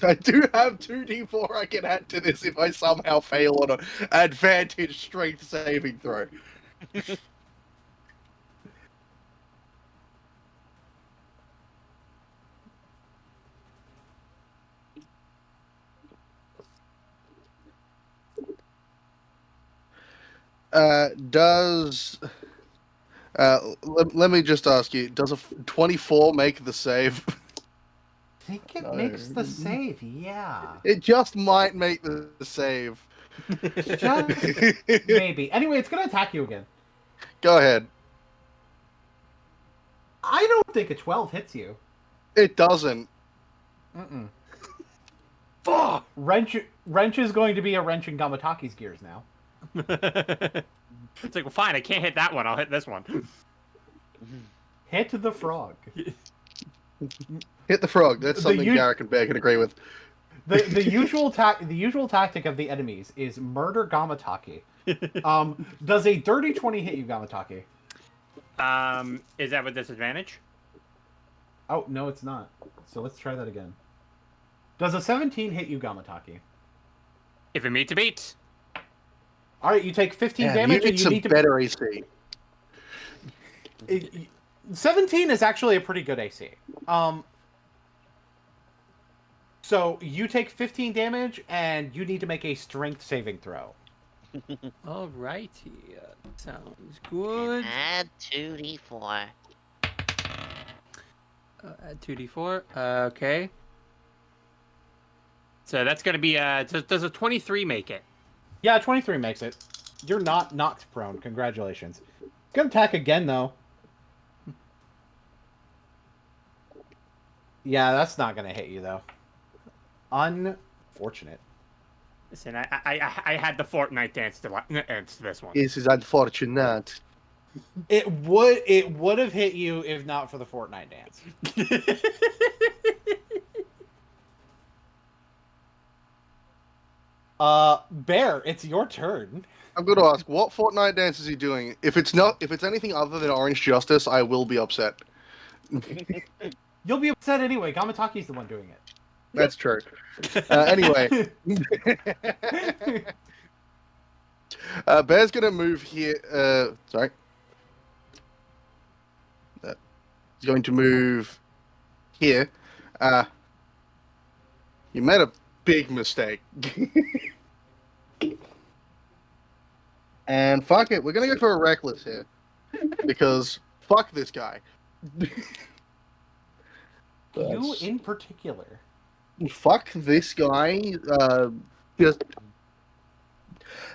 I do have 2d4 I can add to this if I somehow fail on an advantage strength saving throw. Let me just ask you, does a 24 make the save? I think it No. makes the save, yeah. It just might make the save. Just maybe. Anyway, it's going to attack you again. Go ahead. I don't think a 12 hits you. It doesn't. Mm-mm. Fuck! Wrench is going to be a wrench in Gamataki's gears now. It's like, well, fine, I can't hit that one. I'll hit this one. Hit the frog. Hit the frog. That's something Garrick and Bear can agree with. The usual tactic of the enemies is murder Gamataki. Does a dirty 20 hit you, Gamataki? Is that with disadvantage? Oh, no, it's not. So let's try that again. Does a 17 hit you, Gamataki? If it meets, it beats. All right, you take 15 Yeah, damage, you and you some need to. better AC. 17 is actually a pretty good AC. So you take 15 damage, and you need to make a strength saving throw. Alrighty, sounds good. Add 2d4. Add 2d4. Okay. So that's gonna be does a 23 make it? Yeah, 23 makes it. You're not knocked prone. Congratulations. Gonna attack again, though. Yeah, that's not gonna hit you, though. Unfortunate. Listen, I had the Fortnite dance to this one. This is unfortunate. It would have hit you if not for the Fortnite dance. Bear, it's your turn. I'm going to ask, what Fortnite dance is he doing? If it's anything other than Orange Justice, I will be upset. You'll be upset anyway. Gamataki's the one doing it. That's true. Anyway. Bear's going to move here. Sorry. He's going to move here. You made a big mistake. And fuck it, we're going to go for a reckless here. Because fuck this guy. You in particular. Fuck this guy. Just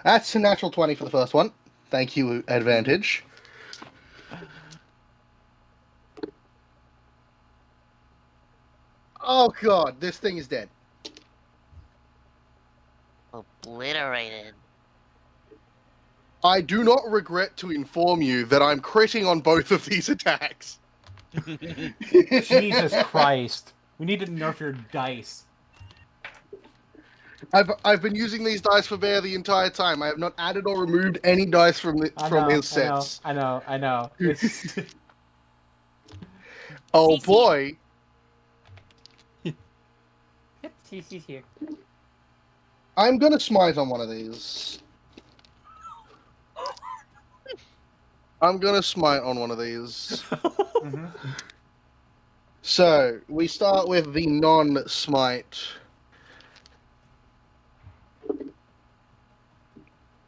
that's a natural 20 for the first one. Thank you, advantage. Oh god, this thing is dead. Obliterated. I do not regret to inform you that I'm critting on both of these attacks. Jesus Christ. We need to nerf your dice. I've been using these dice for Bear the entire time. I have not added or removed any dice from his sets. I know. Oh CC. boy. Yep, CC's here. I'm gonna smite on one of these. Mm-hmm. So, we start with the non-smite.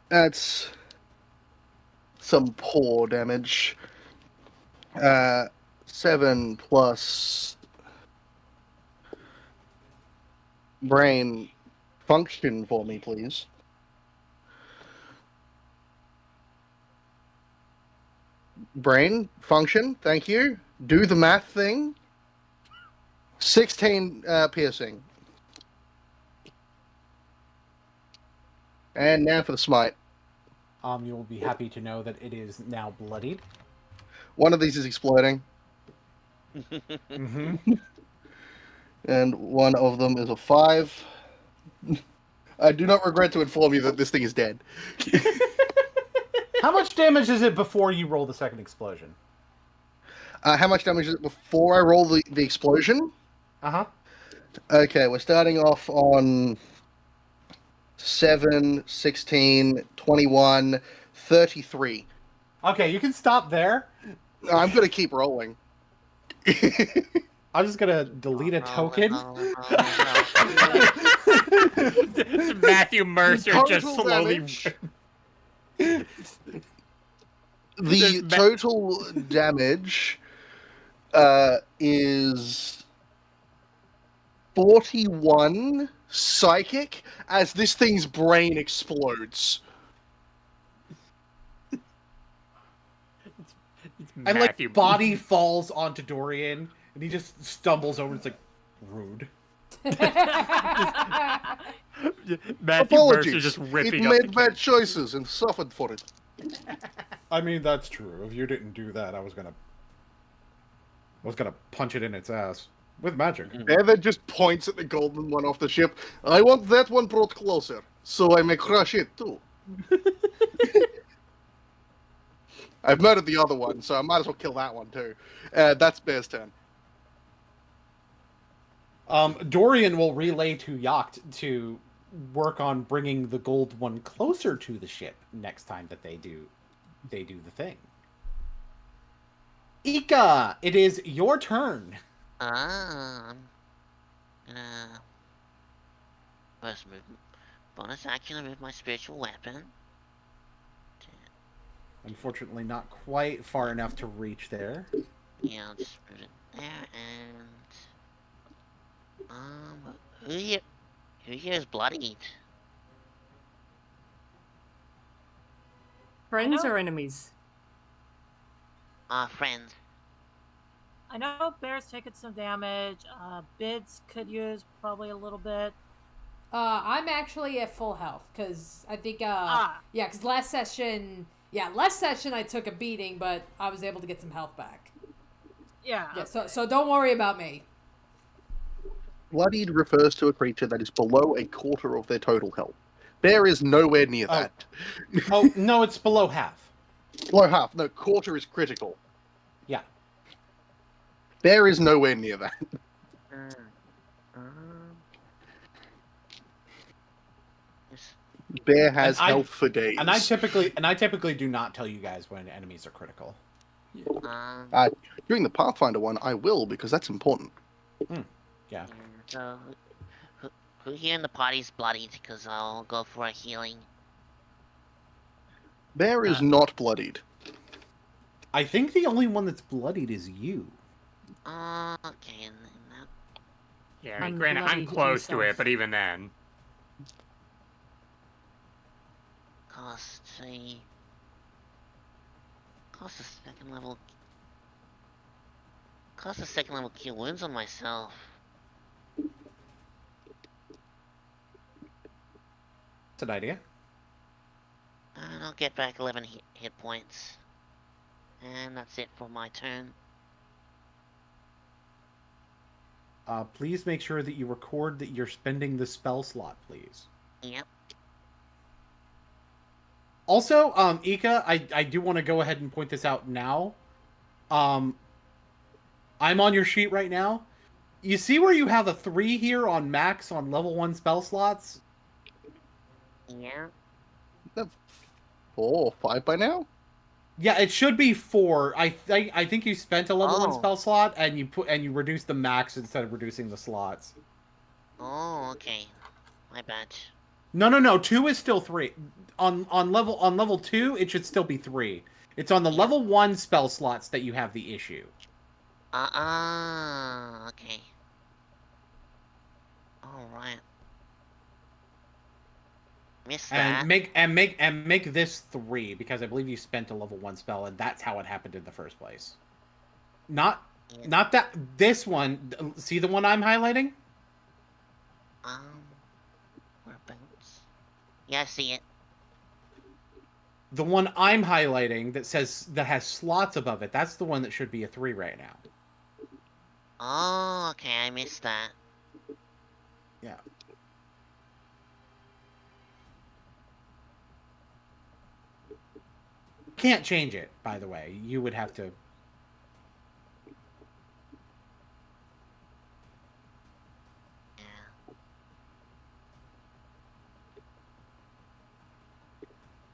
That's some poor damage. 7 plus brain function for me, please. Brain function, thank you. Do the math thing. 16 piercing. And now for the smite. You will be happy to know that it is now bloodied. One of these is exploding. Mm-hmm. And one of them is a 5. I do not regret to inform you that this thing is dead. How much damage is it before you roll the second explosion? How much damage is it before I roll the explosion? Uh-huh. Okay, we're starting off on 7, 16, 21, 33. Okay, you can stop there. I'm going to keep rolling. I'm just gonna delete a token. Matthew Mercer just Total slowly. damage. The total damage is 41 psychic as this thing's brain explodes. And Matthew. like body falls onto Dorian, and he just stumbles over. It's like rude. Matthew Apologies. Mercer just It ripping up. made bad choices and suffered for it. I mean, that's true. If you didn't do that, I was gonna punch it in its ass with magic. Evan just points at the golden one off the ship. I want that one brought closer, so I may crush it too. I've murdered the other one, so I might as well kill that one too. That's Bear's turn. Dorian will relay to Yacht to work on bringing the gold one closer to the ship next time that they do the thing. Ika, it is your turn. First move, bonus action, I move my spiritual weapon. Unfortunately, not quite far enough to reach there. Yeah, I'll just move it there, and who here is bloodied? Friends or enemies? Friends. I know Bear's taking some damage. Bids could use probably a little bit. I'm actually at full health because I think because last session I took a beating, but I was able to get some health back. Yeah. Yeah. So don't worry about me. Bloodied refers to a creature that is below a quarter of their total health. Bear is nowhere near that. Oh, no, it's below half. Below half. No, quarter is critical. Yeah. Bear is nowhere near that. Bear has health for days. And I typically do not tell you guys when enemies are critical. During the Pathfinder one, I will, because that's important. Yeah. So, who here in the party's bloodied? Because I'll go for a healing. Bear is not bloodied. I think the only one that's bloodied is you. Okay. Yeah, I mean, granted, I'm close to it, but even then. Cost a second level. Cost a second level cure wounds on myself. That's an idea. And I'll get back 11 hit points. And that's it for my turn. Please make sure that you record that you're spending the spell slot, please. Yep. Also, Ika, I do want to go ahead and point this out now. I'm on your sheet right now. You see where you have a 3 here on max on level 1 spell slots? Yeah. 4 or 5 by now? Yeah, it should be 4. I think you spent a level 1 Oh. spell slot and you reduced the max instead of reducing the slots. Oh, okay. My bad. No. 2 is still 3. On level 2, it should still be 3. It's on the level 1 spell slots that you have the issue. Okay. Alright. Missed that. And make this 3 because I believe you spent a level 1 spell and that's how it happened in the first place. Not that this one. See the one I'm highlighting? Whereabouts? Yeah, I see it. The one I'm highlighting that has slots above it. That's the one that should be a 3 right now. Oh, okay, I missed that. Yeah. Can't change it, by the way. You would have to.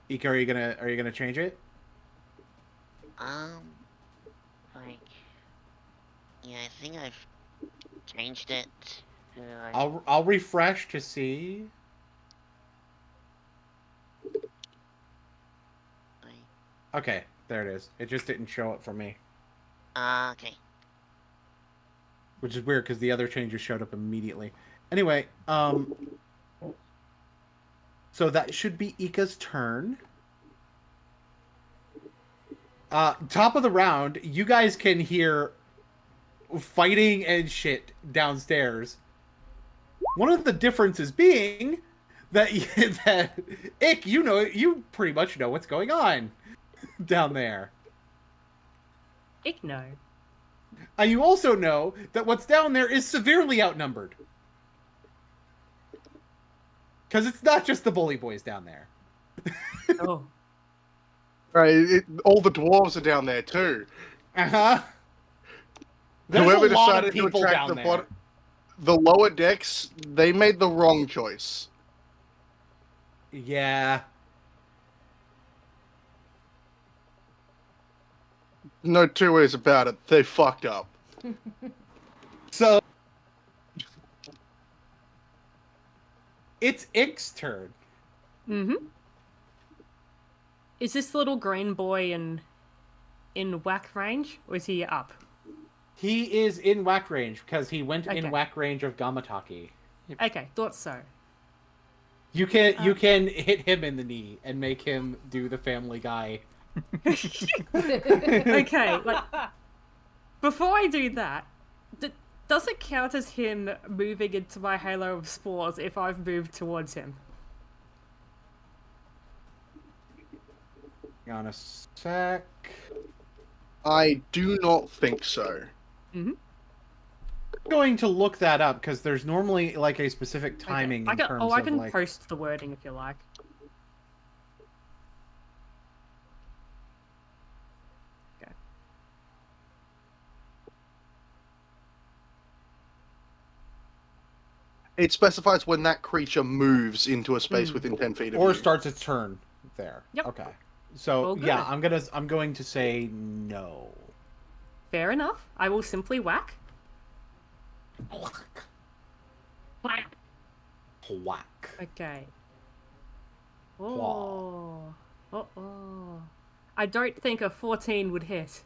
Ika, are you gonna change it? Like, yeah, I think I've changed it. I'll refresh to see. Okay, there it is. It just didn't show up for me. Okay. Which is weird because the other changes showed up immediately. Anyway, so that should be Ika's turn. Top of the round, you guys can hear fighting and shit downstairs. One of the differences being that that Ick, you pretty much know what's going on down there. Ick, no. And you also know that what's down there is severely outnumbered. Because it's not just the bully boys down there. Oh. Right, all the dwarves are down there too. Uh-huh. Whoever decided to attack the lower decks, they made the wrong choice. Yeah. No two ways about it. They fucked up. So it's Ick's turn. Mm-hmm. Is this little green boy in whack range, or is he up? He is in whack range because he went in Okay. whack range of Gamataki. Okay, thought so. You can hit him in the knee and make him do the Family Guy. Okay, like before I do that, does it count as him moving into my halo of spores if I've moved towards him? Hang on a sec. I do not think so. Mm-hmm. I'm going to look that up because there's normally like a specific timing in terms I of can like. post the wording if you like. Okay. It specifies when that creature moves into a space within 10 feet of Or you. starts its turn there. Yep. Okay. So Well, good. yeah, I'm going to say no. Fair enough. I will simply whack. Whack. Okay. Claw. Oh. I don't think a 14 would hit.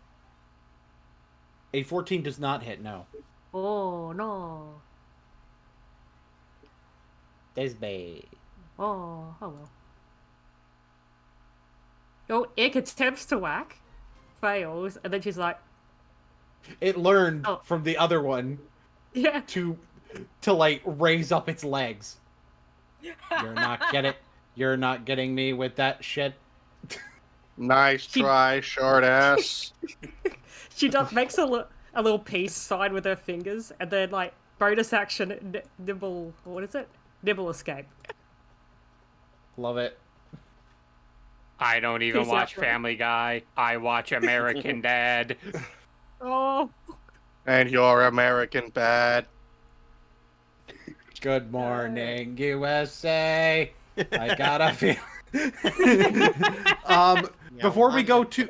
A 14 does not hit, no. Oh, no. That's bad. Oh well. Oh, Ick attempts to whack, fails, and then she's like, It learned Oh. from the other one yeah. to like raise up its legs. You're not getting me with that shit. Nice try, short ass. She makes a little peace sign with her fingers, and then like bonus action nibble. What is it? Nibble escape. Love it. I don't even Peace watch out, bro. Family Guy. I watch American Dad. Oh. And you're American bad. Good morning, USA. I gotta feel. Before we go to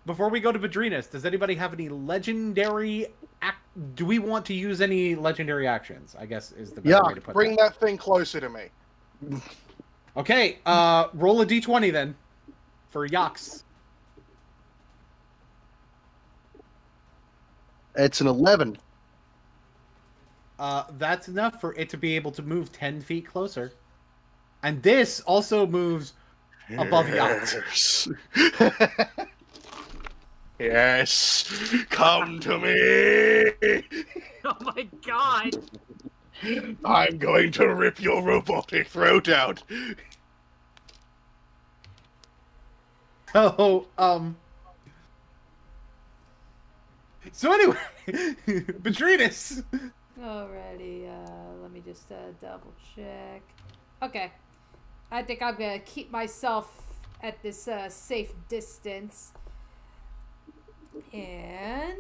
Bedrinas, does anybody have any legendary? Do we want to use any legendary actions? I guess is the better way to put bring that thing closer to me. Okay, roll a d20 then for Yax. It's an 11. That's enough for it to be able to move 10 feet closer. And this also moves above Yacht. Yes. Come to me. Oh my god! I'm going to rip your robotic throat out. So anyway, Bedrinas. Alrighty, let me just double check. Okay. I think I'm gonna keep myself at this safe distance. And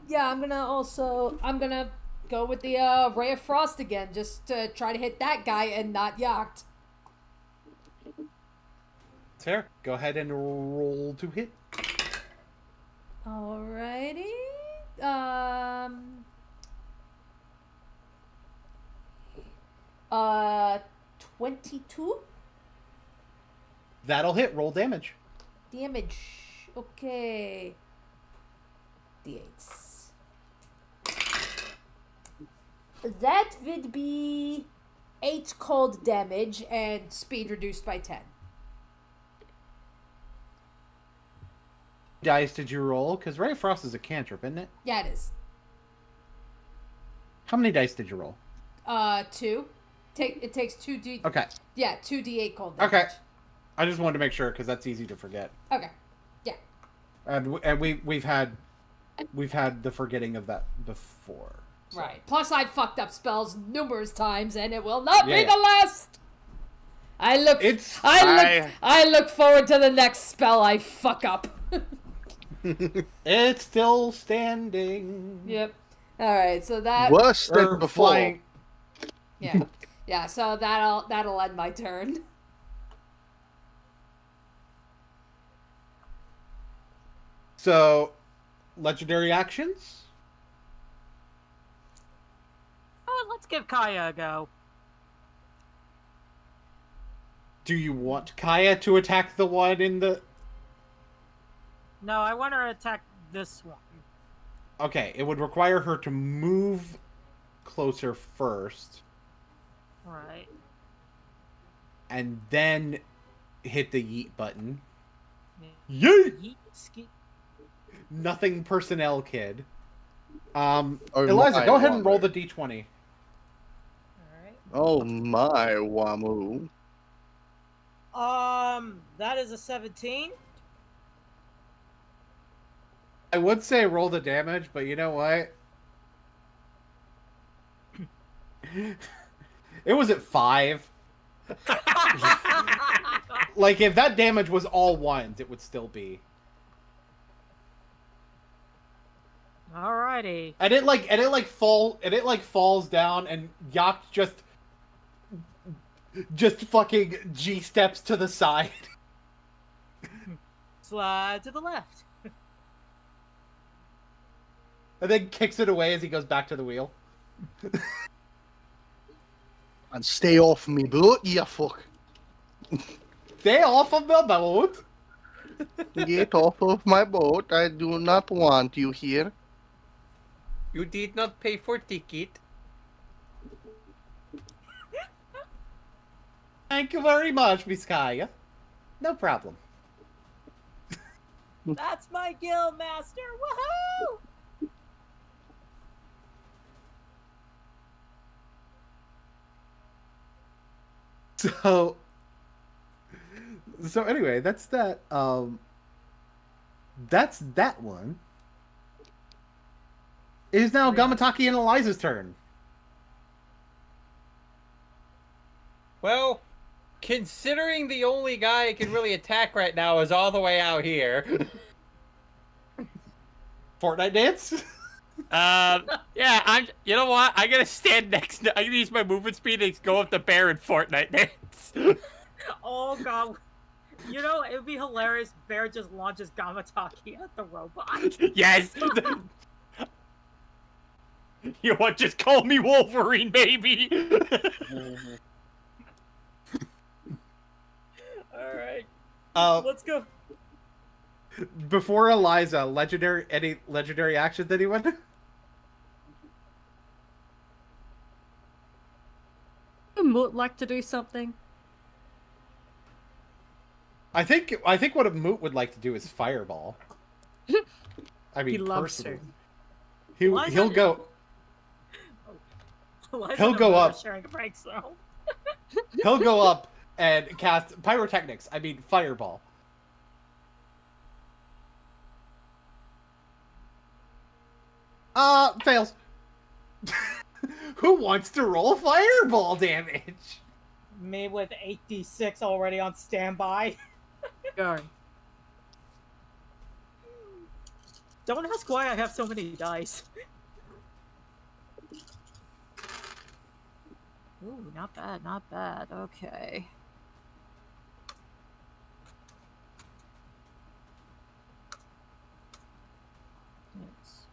yeah, I'm gonna go with the Ray of Frost again, just to try to hit that guy and not Yacht. Fair. Go ahead and roll to hit. Alrighty. 22 That'll hit. Roll damage. damage. Okay. D8s. That would be 8 cold damage and speed reduced by 10. Dice did you roll? Because Ray of Frost is a cantrip, isn't it? Yeah, it is. How many dice did you roll? 2. It takes 2d. Okay. Yeah, 2d8 cold damage. Okay. I just wanted to make sure because that's easy to forget. Okay. Yeah. And we've had the forgetting of that before. So. Right. Plus, I've fucked up spells numerous times, and it will not be Yeah. the last. I look forward to the next spell I fuck up. It's still standing. Yep. All right. So that. Worse than Or before. flying. Yeah. Yeah. So that'll end my turn. So, legendary actions. Oh, let's give Kaya a go. Do you want Kaya to attack the one in the? No, I want her to attack this one. Okay, it would require her to move closer first, Right. and then hit the yeet button. Yeet. Yeet! Nothing personnel, kid. Oh Eliza, my go ahead and roll wonder. the d20. Alright. Oh my Wamu. That is a 17. I would say roll the damage, but you know what? It was at 5. Like, if that damage was all ones, it would still be. Alrighty. And it falls down, and Yak just fucking G steps to the side. Slide to the left. And then kicks it away as he goes back to the wheel. And stay off me boat, you fuck. Stay off of the boat! Get off of my boat. I do not want you here. You did not pay for ticket. Thank you very much, Miss Kaya. No problem. That's my guild master. Woohoo! So anyway, that's that. That's that one. It is now Gamataki and Eliza's turn. Well, considering the only guy I can really attack right now is all the way out here. Fortnite dance. Yeah, you know what? I'm gonna stand next. I'm gonna use my movement speed and go up the bear and Fortnite dance. Oh god. You know, it would be hilarious. Bear just launches Gamataki at the robot. Yes. You want just call me Wolverine, baby. All right, Uh, let's go. before Eliza, any legendary actions, anyone? Would Moot like to do something? I think what a Moot would like to do is fireball. I mean, He loves personally. her. Why is He'll it- go. Why is He'll it go Amanda up. sharing breaks though? He'll go up and cast pyrotechnics. I mean, fireball. Fails. Who wants to roll fireball damage? Me with 8d6 already on standby. Go. Don't ask why I have so many dice. Ooh, not bad, not bad. Okay. Yes.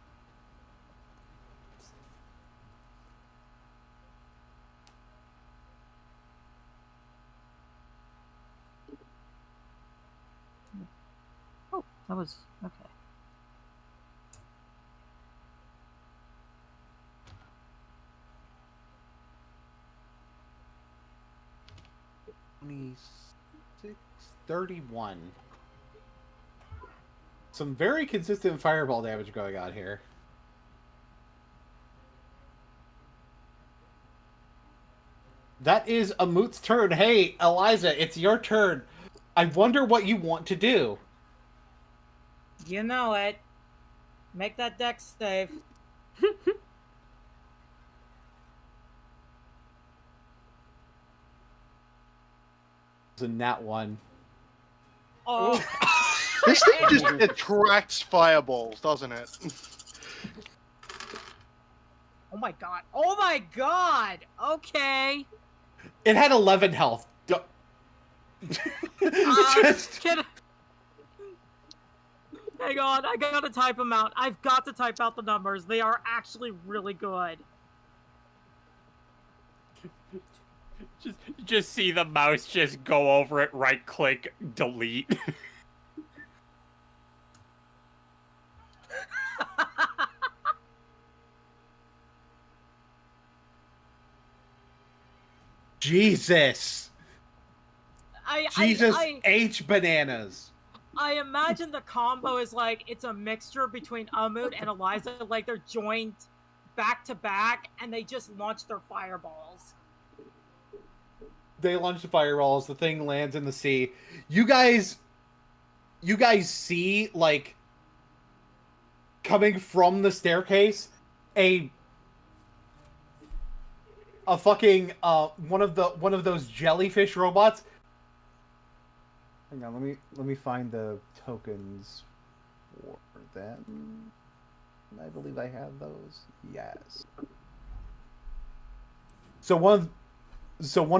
Oh, that was okay. Six 31. Some very consistent fireball damage going on here. That is a Moot's turn. Hey, Eliza, it's your turn. I wonder what you want to do. You know it. Make that dex save. It's a nat 1. Oh. This thing just attracts fireballs, doesn't it? Oh my god. Oh my god. Okay. It had 11 health. Just... Hang on, I gotta type them out. I've got to type out the numbers. They are actually really good. Just see the mouse just go over it, right click, delete. Jesus. Jesus H bananas. I imagine the combo is like, it's a mixture between Amut and Eliza, like they're joined back to back, and they just launch their fireballs. They launch the fireballs, the thing lands in the sea. You guys see, like, coming from the staircase, a fucking, one of those jellyfish robots. Hang on, let me find the tokens for them. I believe I have those. Yes. So one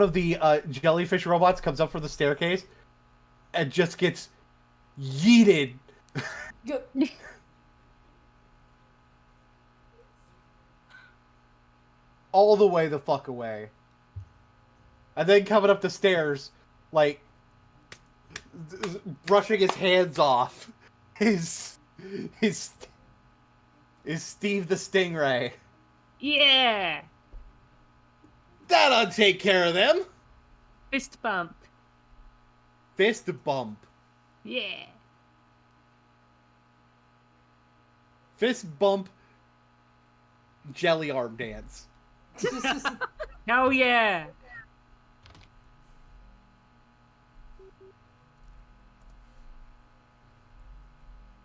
of the jellyfish robots comes up from the staircase and just gets yeeted. All the way the fuck away. And then coming up the stairs, like, brushing his hands off, is Steve the Stingray. Yeah! That'll take care of them. Fist bump. Fist bump. Yeah. Fist bump. Jelly arm dance. Hell yeah!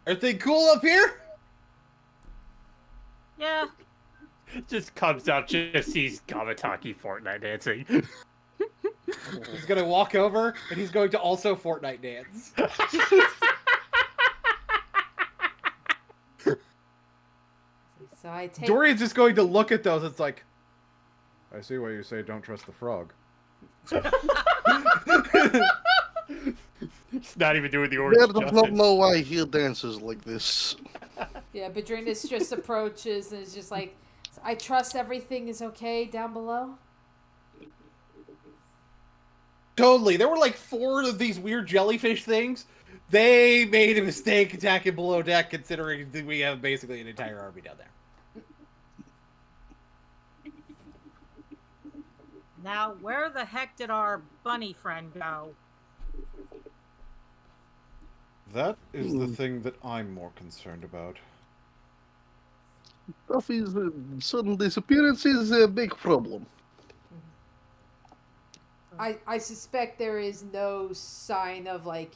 Everything cool up here? Yeah. Just comes out, just sees Gamataki Fortnite dancing. He's gonna walk over, and he's going to also Fortnite dance. So I take... Dorian's just going to look at those. It's like, I see why you say don't trust the frog. He's not even doing the orange There's justice. no why he dances like this. Yeah, Badrinus just approaches and is just like, I trust everything is okay down below. Totally. There were like 4 of these weird jellyfish things. They made a mistake attacking below deck, considering that we have basically an entire army down there. Now, where the heck did our bunny friend go? That is the thing that I'm more concerned about. Duffy's sudden disappearance is a big problem. I suspect there is no sign of, like,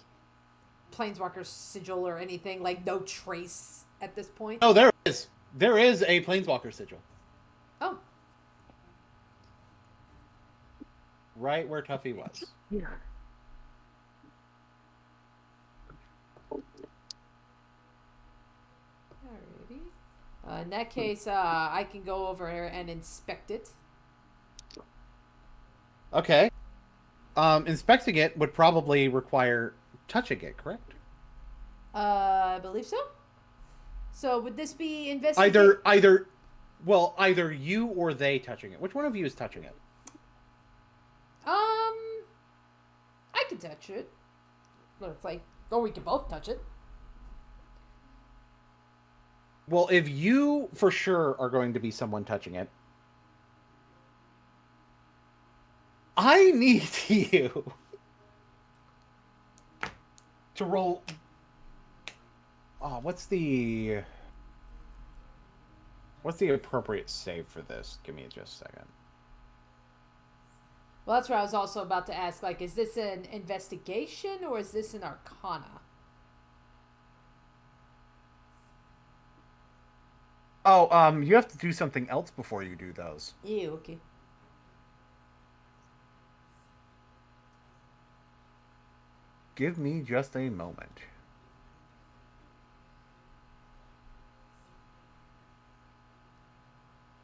Planeswalker sigil or anything, like, no trace at this point. Oh, there is. There is a Planeswalker sigil. Oh. Right where Tuffy was. Yeah. In that case, I can go over and inspect it. Okay. Inspecting it would probably require touching it, correct? I believe so. So would this be investigation? Either you or they touching it. Which one of you is touching it? I can touch it. But it's like, or we can both touch it. Well, if you for sure are going to be someone touching it, I need you to roll. Oh, what's the appropriate save for this? Give me just a second. Well, that's what I was also about to ask. Like, is this an investigation or is this an arcana? Oh, you have to do something else before you do those. Ew, okay. Give me just a moment.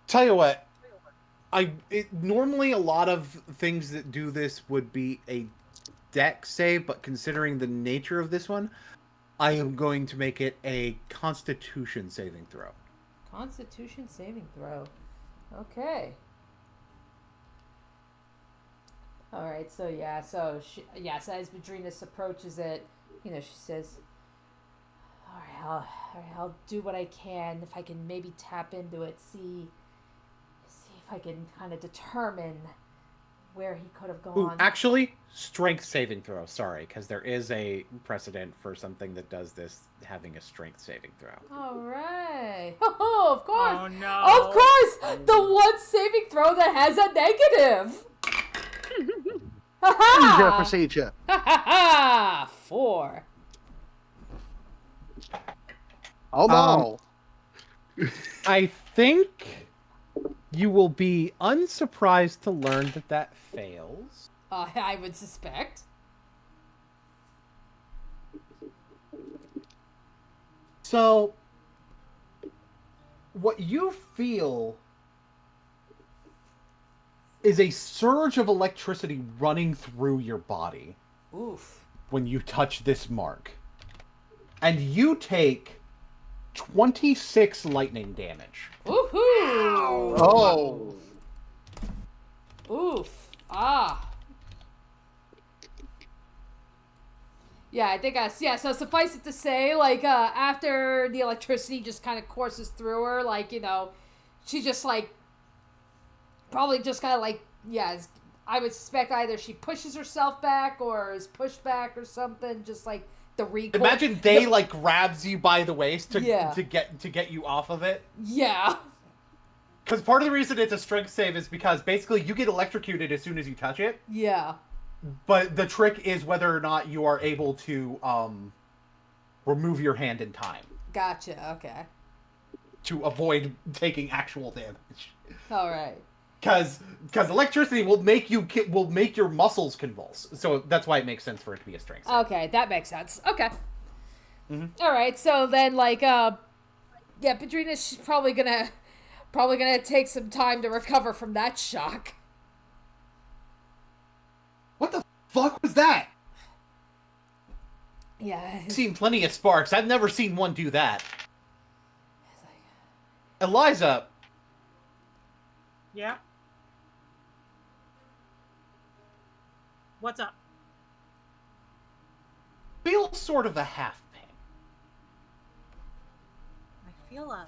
Tell you what, normally a lot of things that do this would be a deck save, but considering the nature of this one, I am going to make it a Constitution saving throw. Constitution saving throw. Okay. All right. So yeah. So as Madrinas approaches it, she says, "All right, I'll do what I can. If I can maybe tap into it, see if I can kind of determine where he could have gone." Ooh, actually, strength saving throw. Sorry, because there is a precedent for something that does this having a strength saving throw. All right. Oh, of course. Oh no. Of course, the one saving throw that has a negative. Procedure, procedure. Ha ha ha! 4. Oh no. I think you will be unsurprised to learn that fails. I would suspect. So, what you feel is a surge of electricity running through your body. Oof. When you touch this mark. And you take 26 lightning damage. Woohoo! Oh. Oof. Ah. Yeah, I think so suffice it to say, like, after the electricity just kind of courses through her, like, she just, like, probably just kind of, like, I would suspect either she pushes herself back or is pushed back or something, just, like, the recoil. Imagine like, grabs you by the waist to get you off of it. Yeah. Because part of the reason it's a strength save is because, basically, you get electrocuted as soon as you touch it. Yeah. But the trick is whether or not you are able to remove your hand in time. Gotcha, okay. To avoid taking actual damage. Alright. Because electricity will make your muscles convulse. So that's why it makes sense for it to be a strength save. Okay, that makes sense. Okay. Mm-hmm. Alright, so then, like, Padrina, she's probably gonna take some time to recover from that shock. What the fuck was that? Yeah. I've seen plenty of sparks. I've never seen one do that. Eliza. Yeah. What's up? Feel sort of a half pain. I feel a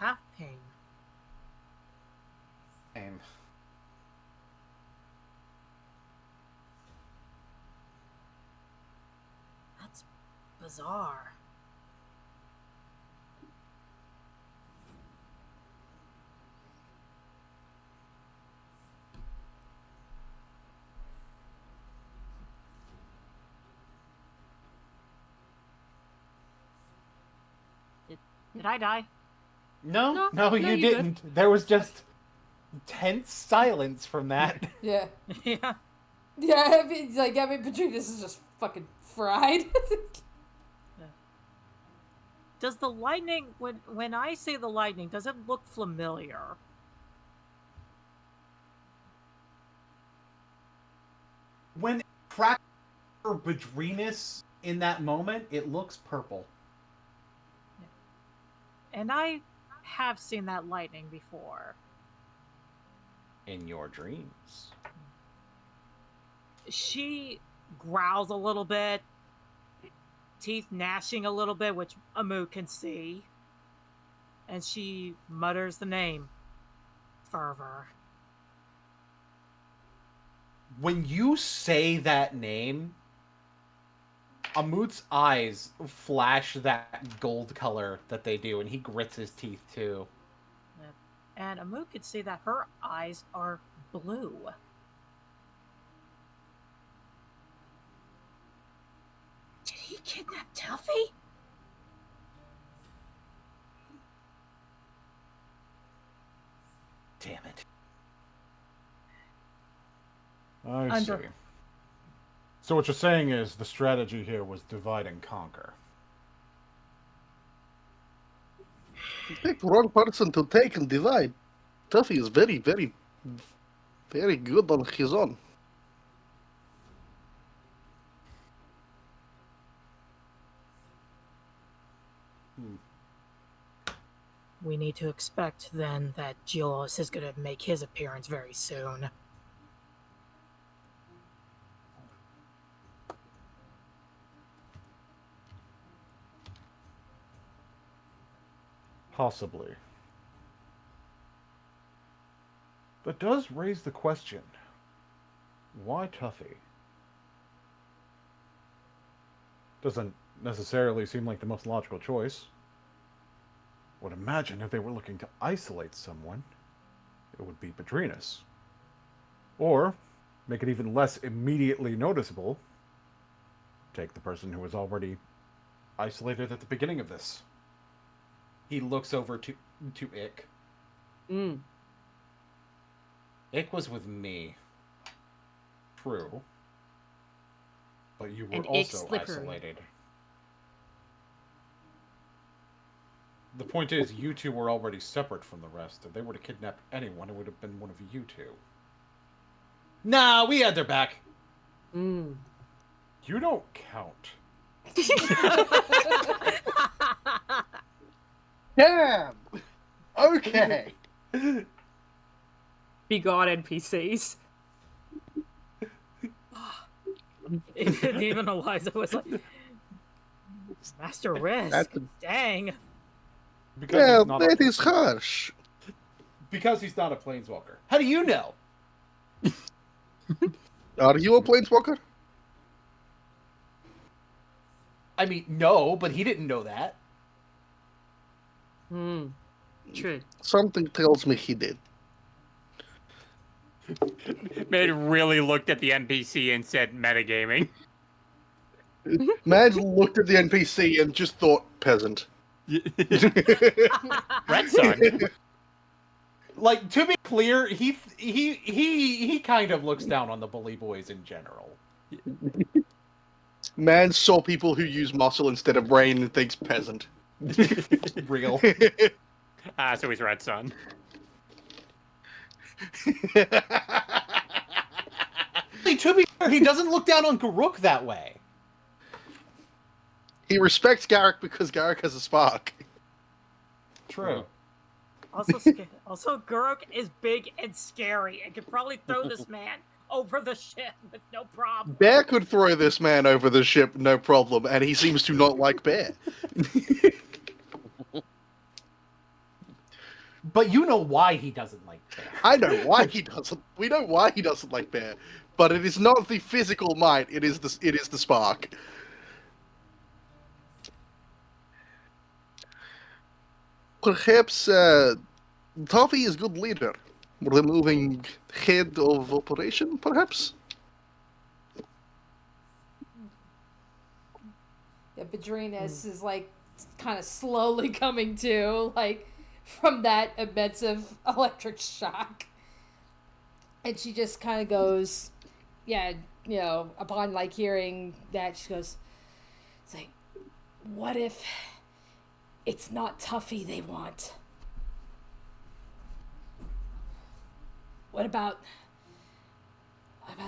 half pain. Same. That's bizarre. Did I die? No, No, you you didn't. There was just tense silence from that. Yeah. Yeah. Yeah, Padrina, this is just fucking fried. Does the lightning, when I say the lightning, does it look familiar? When cracked for Bedrinus in that moment, it looks purple. And I have seen that lightning before. In your dreams. She growls a little bit, teeth gnashing a little bit, which Amu can see. And she mutters the name, Fervor. When you say that name, Amut's eyes flash that gold color that they do, and he grits his teeth too. And Amu could see that her eyes are blue. Did he kidnap Tuffy? Damn it. I see. So what you're saying is the strategy here was divide and conquer. You picked the wrong person to take and divide. Tuffy is very, very, very good on his own. We need to expect, then, that Geolos is going to make his appearance very soon. Possibly. That does raise the question. Why Tuffy? Doesn't necessarily seem like the most logical choice. Would imagine if they were looking to isolate someone, it would be Bedrinus. Or, make it even less immediately noticeable, take the person who was already isolated at the beginning of this. He looks over to Ick. Ick was with me. True. But you were And Ick's also slippery. isolated. The point is, you two were already separate from the rest. If they were to kidnap anyone, it would have been one of you two. Nah, we had their back. You don't count. Damn! Okay. Be God NPCs. Even Eliza was like, Master Risk, That's a- dang. Because Yeah, he's not that is harsh. because he's not a planeswalker. How do you know? Are you a planeswalker? I mean, no, but he didn't know that. True. Something tells me he did. Man really looked at the NPC and said metagaming. Man looked at the NPC and just thought peasant. Red Sun. Like, to be clear, he kind of looks down on the bully boys in general. Man saw people who use muscle instead of brain and thinks peasant. Real. So he's Red Sun. To be fair, he doesn't look down on Garuk that way. He respects Garrick because Garrick has a spark. True. Also, Guruk is big and scary and could probably throw this man over the ship with no problem. Bear could throw this man over the ship, no problem, and he seems to not like Bear. But you know why he doesn't like Bear. I know why he doesn't. We know why he doesn't like Bear, but it is not the physical might. It is the spark. Perhaps Toffee is good leader. Removing head of operation, perhaps. Yeah, Bedrinus is like kind of slowly coming to, like, from that immense electric shock. And she just kind of goes, yeah, you know, upon like hearing that, she goes, it's like, what if It's not Tuffy they want. What about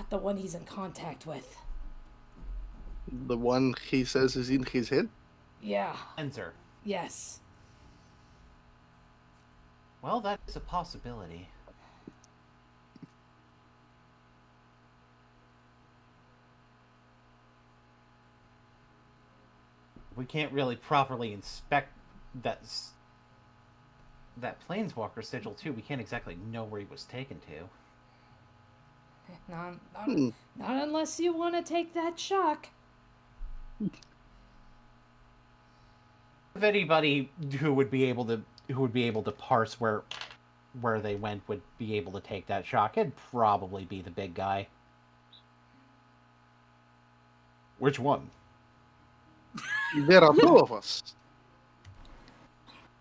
the one he's in contact with? The one he says is in his head? Yeah. Enter. Yes. Well, that is a possibility. We can't really properly inspect that planeswalker sigil too. We can't exactly know where he was taken to. Not unless you want to take that shock. If anybody who would be able to parse where they went would be able to take that shock, it'd probably be the big guy. Which one? There are two of us.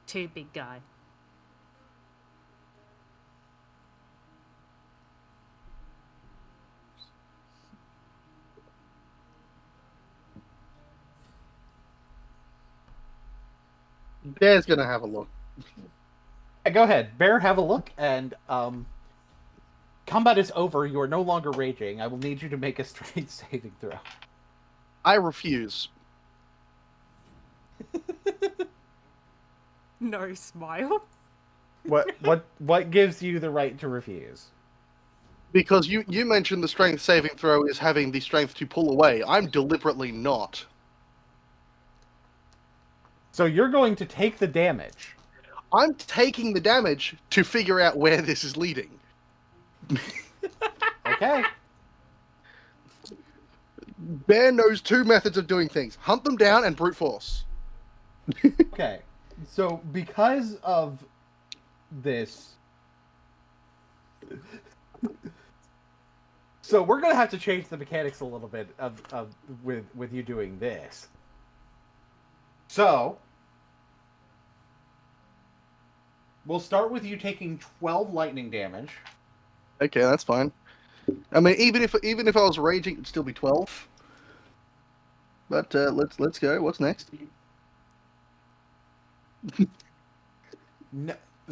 Too big guy. Bear's gonna have a look. Yeah, go ahead, Bear. Have a look, and combat is over. You are no longer raging. I will need you to make a strength saving throw. I refuse. No smile. What gives you the right to refuse? Because you mentioned the strength saving throw is having the strength to pull away. I'm deliberately not. So you're going to take the damage. I'm taking the damage to figure out where this is leading. Okay. Bear knows two methods of doing things. Hunt them down and brute force. Okay. So because of this... So we're going to have to change the mechanics a little bit with you doing this. So... We'll start with you taking 12 lightning damage. Okay, that's fine. I mean, even if I was raging, it'd still be 12. But let's go. What's next?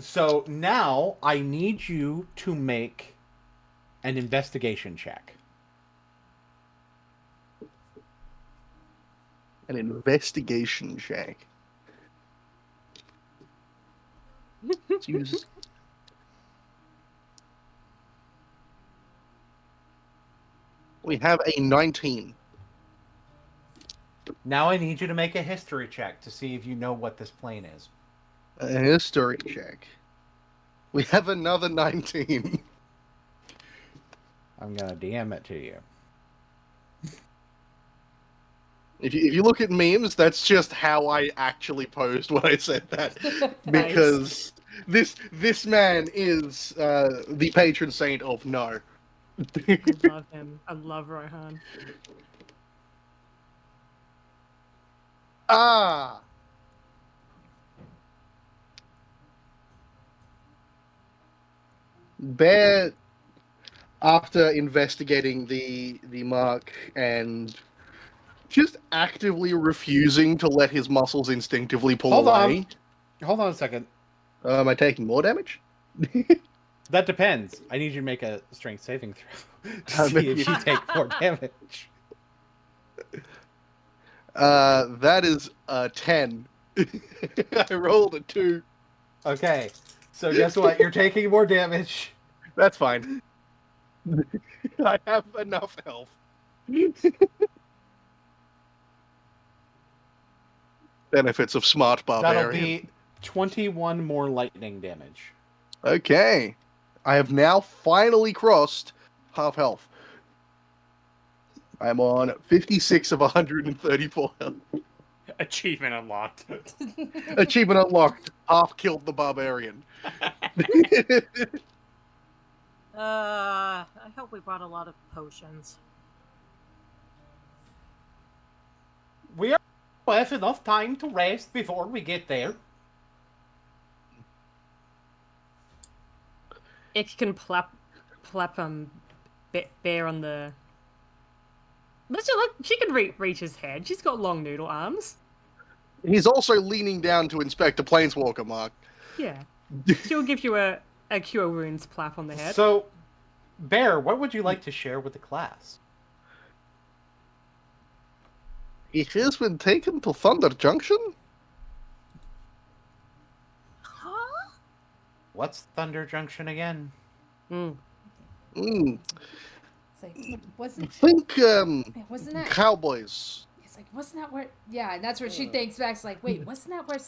So now I need you to make an investigation check. An investigation check. Let's use... We have a 19. Now I need you to make a history check to see if you know what this plane is. A history check. We have another 19. I'm going to DM it to you. If you look at memes, that's just how I actually posed when I said that. Because this man is the patron saint of no. I love him. I love Rohan. Ah! Bear, after investigating the mark and just actively refusing to let his muscles instinctively pull away. Hold on a second. Am I taking more damage? That depends. I need you to make a strength saving throw to see if you take more damage. That is a 10. I rolled a 2. Okay, so guess what? You're taking more damage. That's fine. I have enough health. Benefits of smart barbarian. That'll be 21 more lightning damage. Okay. I have now finally crossed half health. I'm on 56 of 134 health. Achievement unlocked. Achievement unlocked. Half killed the barbarian. I hope we brought a lot of potions. We have enough time to rest before we get there. Ick can plap Bear on the... She can reach his head. She's got long noodle arms. He's also leaning down to inspect a planeswalker, Mark. Yeah. She'll give you a cure wounds clap on the head. So, Bear, what would you like to share with the class? He has been taken to Thunder Junction? Huh? What's Thunder Junction again? Hmm. It's like, I wasn't think, that? Cowboys. It's like, wasn't that where? Yeah, and that's where she thinks back. It's like, wait, wasn't that where?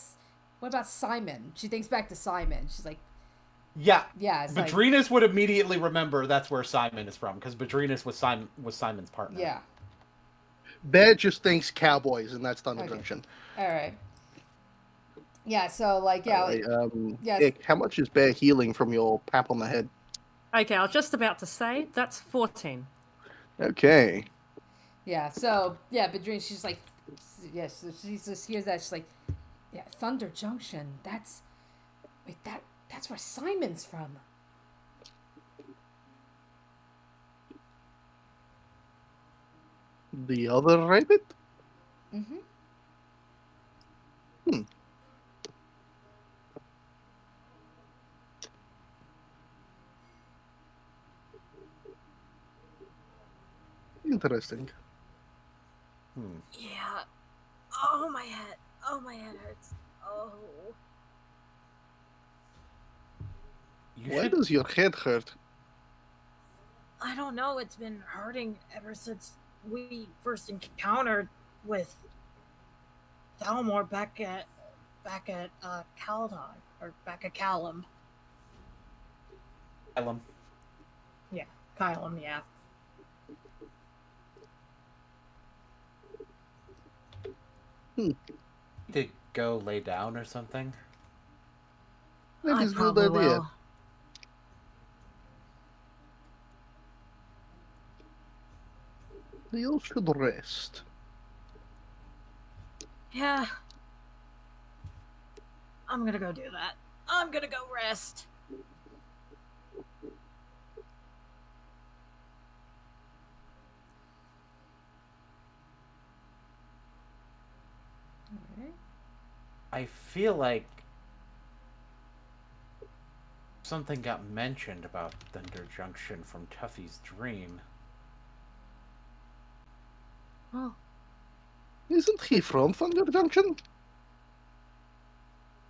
What about Simon? She thinks back to Simon. She's like, Yeah. yeah, it's like, Badrinus would immediately remember that's where Simon is from, because Badrinus was Simon's partner. yeah. Bear just thinks Cowboys, and that's Thunder Okay. Junction. All right. Yeah. So like, yeah, Alright, yeah. Ick, how much is Bear healing from your pap on the head? Okay, I was just about to say that's 14. Okay. Yeah, so yeah, Badrina, she's like, yes, so she just hears that. She's like, yeah, Thunder Junction. That's where Simon's from. The other rabbit? Mm-hmm. Interesting. Yeah. Oh, my head. Oh, my head hurts. Oh. Why does your head hurt? I don't know. It's been hurting ever since we first encountered with Thalmor back at Caledon, or back at Callum. Kylam. Yeah, Kylum, yeah. To go lay down or something? That I is a good probably idea. will. You should rest. Yeah. I'm gonna go do that. I'm gonna go rest. I feel like something got mentioned about Thunder Junction from Tuffy's dream. Oh, Isn't he from Thunder Junction?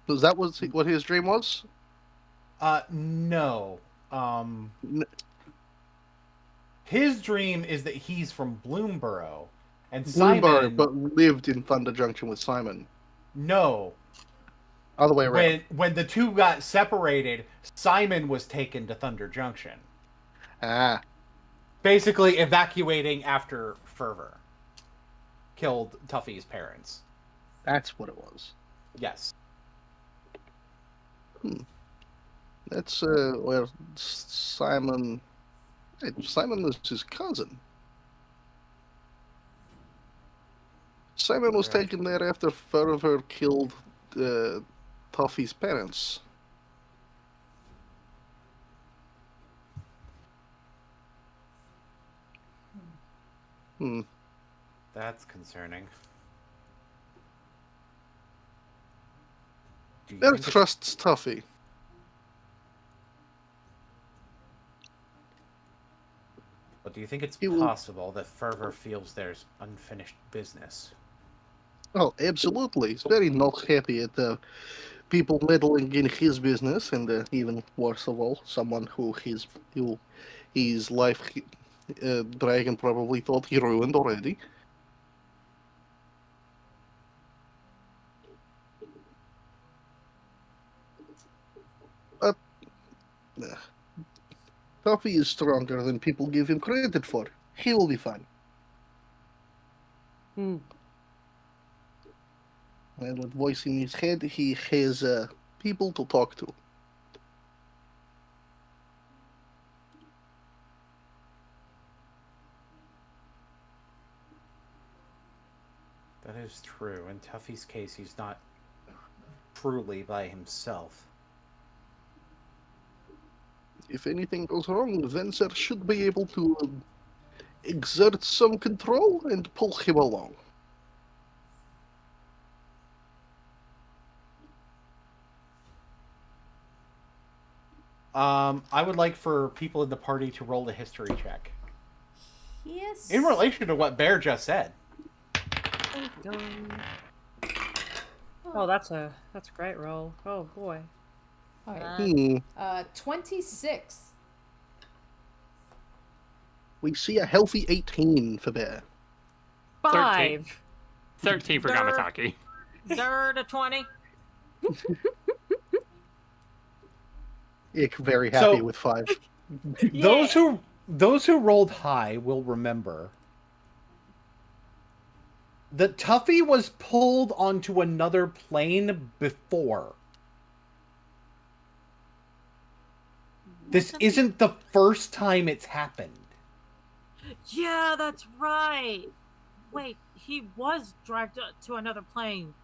Was that what his dream was? No. N- His dream is that he's from Bloomborough, and Bloomberg, Simon. but lived in Thunder Junction with Simon. No. Other way around. When the two got separated, Simon was taken to Thunder Junction, Ah, basically evacuating after Fervor killed Tuffy's parents. that's what it was. Yes. That's where Simon. Hey, Simon was his cousin. Simon was Right. taken there after Fervor killed Toffee's parents. That's concerning. Do you Bear think trusts Toffee. But do you think it's He will- possible that Fervor feels there's unfinished business? Oh, absolutely. He's very not happy at people meddling in his business, and even worse of all, someone who his life Dragon probably thought he ruined already. But Toffee is stronger than people give him credit for. He will be fine. And with voice in his head, he has people to talk to. That is true. In Tuffy's case, he's not truly by himself. If anything goes wrong, Venser should be able to exert some control and pull him along. I would like for people in the party to roll a history check. Yes. In relation to what Bear just said. Oh, that's a great roll. Oh boy. All right. 26. We see a healthy 18 for Bear. 5. 13 for Third. Gamataki. Third of 20. Ick, very happy So- with 5. Those who rolled high will remember that Tuffy was pulled onto another plane before. This isn't the first time it's happened. Yeah, that's right. Wait, he was dragged to another plane.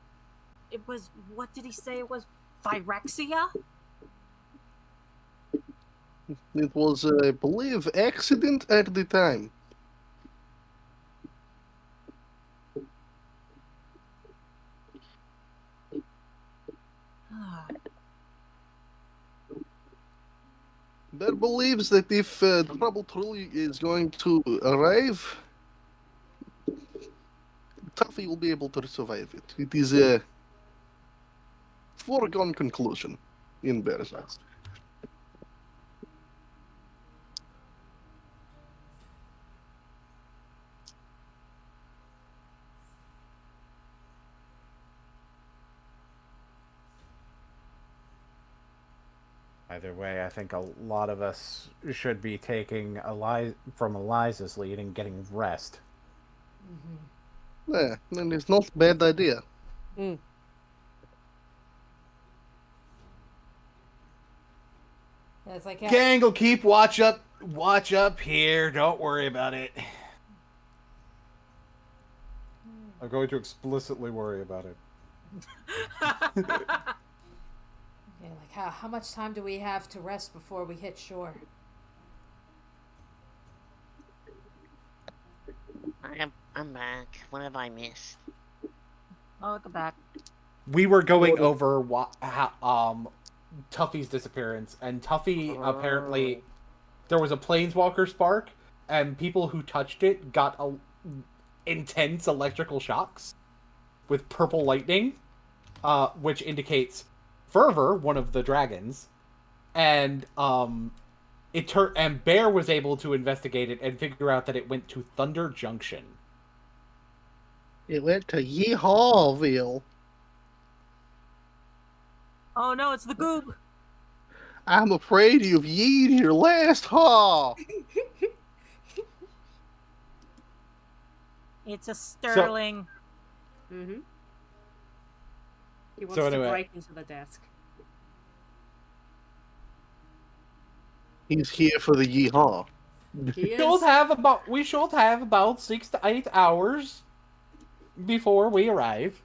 It was, what did he say it was? Phyrexia? It was, I believe, accident at the time. Bear believes that if trouble truly is going to arrive, Tuffy will be able to survive it. It is a foregone conclusion in Bear's eyes. Either way, I think a lot of us should be taking from Eliza's lead and getting rest. Yeah, and it's not a bad idea. Yeah, it's like Gang will keep watch up here. Don't worry about it. I'm going to explicitly worry about it. Yeah, like how much time do we have to rest before we hit shore? I'm back. What have I missed? Oh, look back. We were going over Tuffy's disappearance, and Tuffy apparently there was a planeswalker spark, and people who touched it got intense electrical shocks with purple lightning, which indicates Fervor, one of the dragons, and and Bear was able to investigate it and figure out that it went to Thunder Junction. It went to Yeehawville. Oh no, it's the goob. I'm afraid you've yeed your last haw. It's a sterling. Mm-hmm. He wants So to anyway- break into the desk. He's here for the yeehaw. He We should have about 6 to 8 hours before we arrive.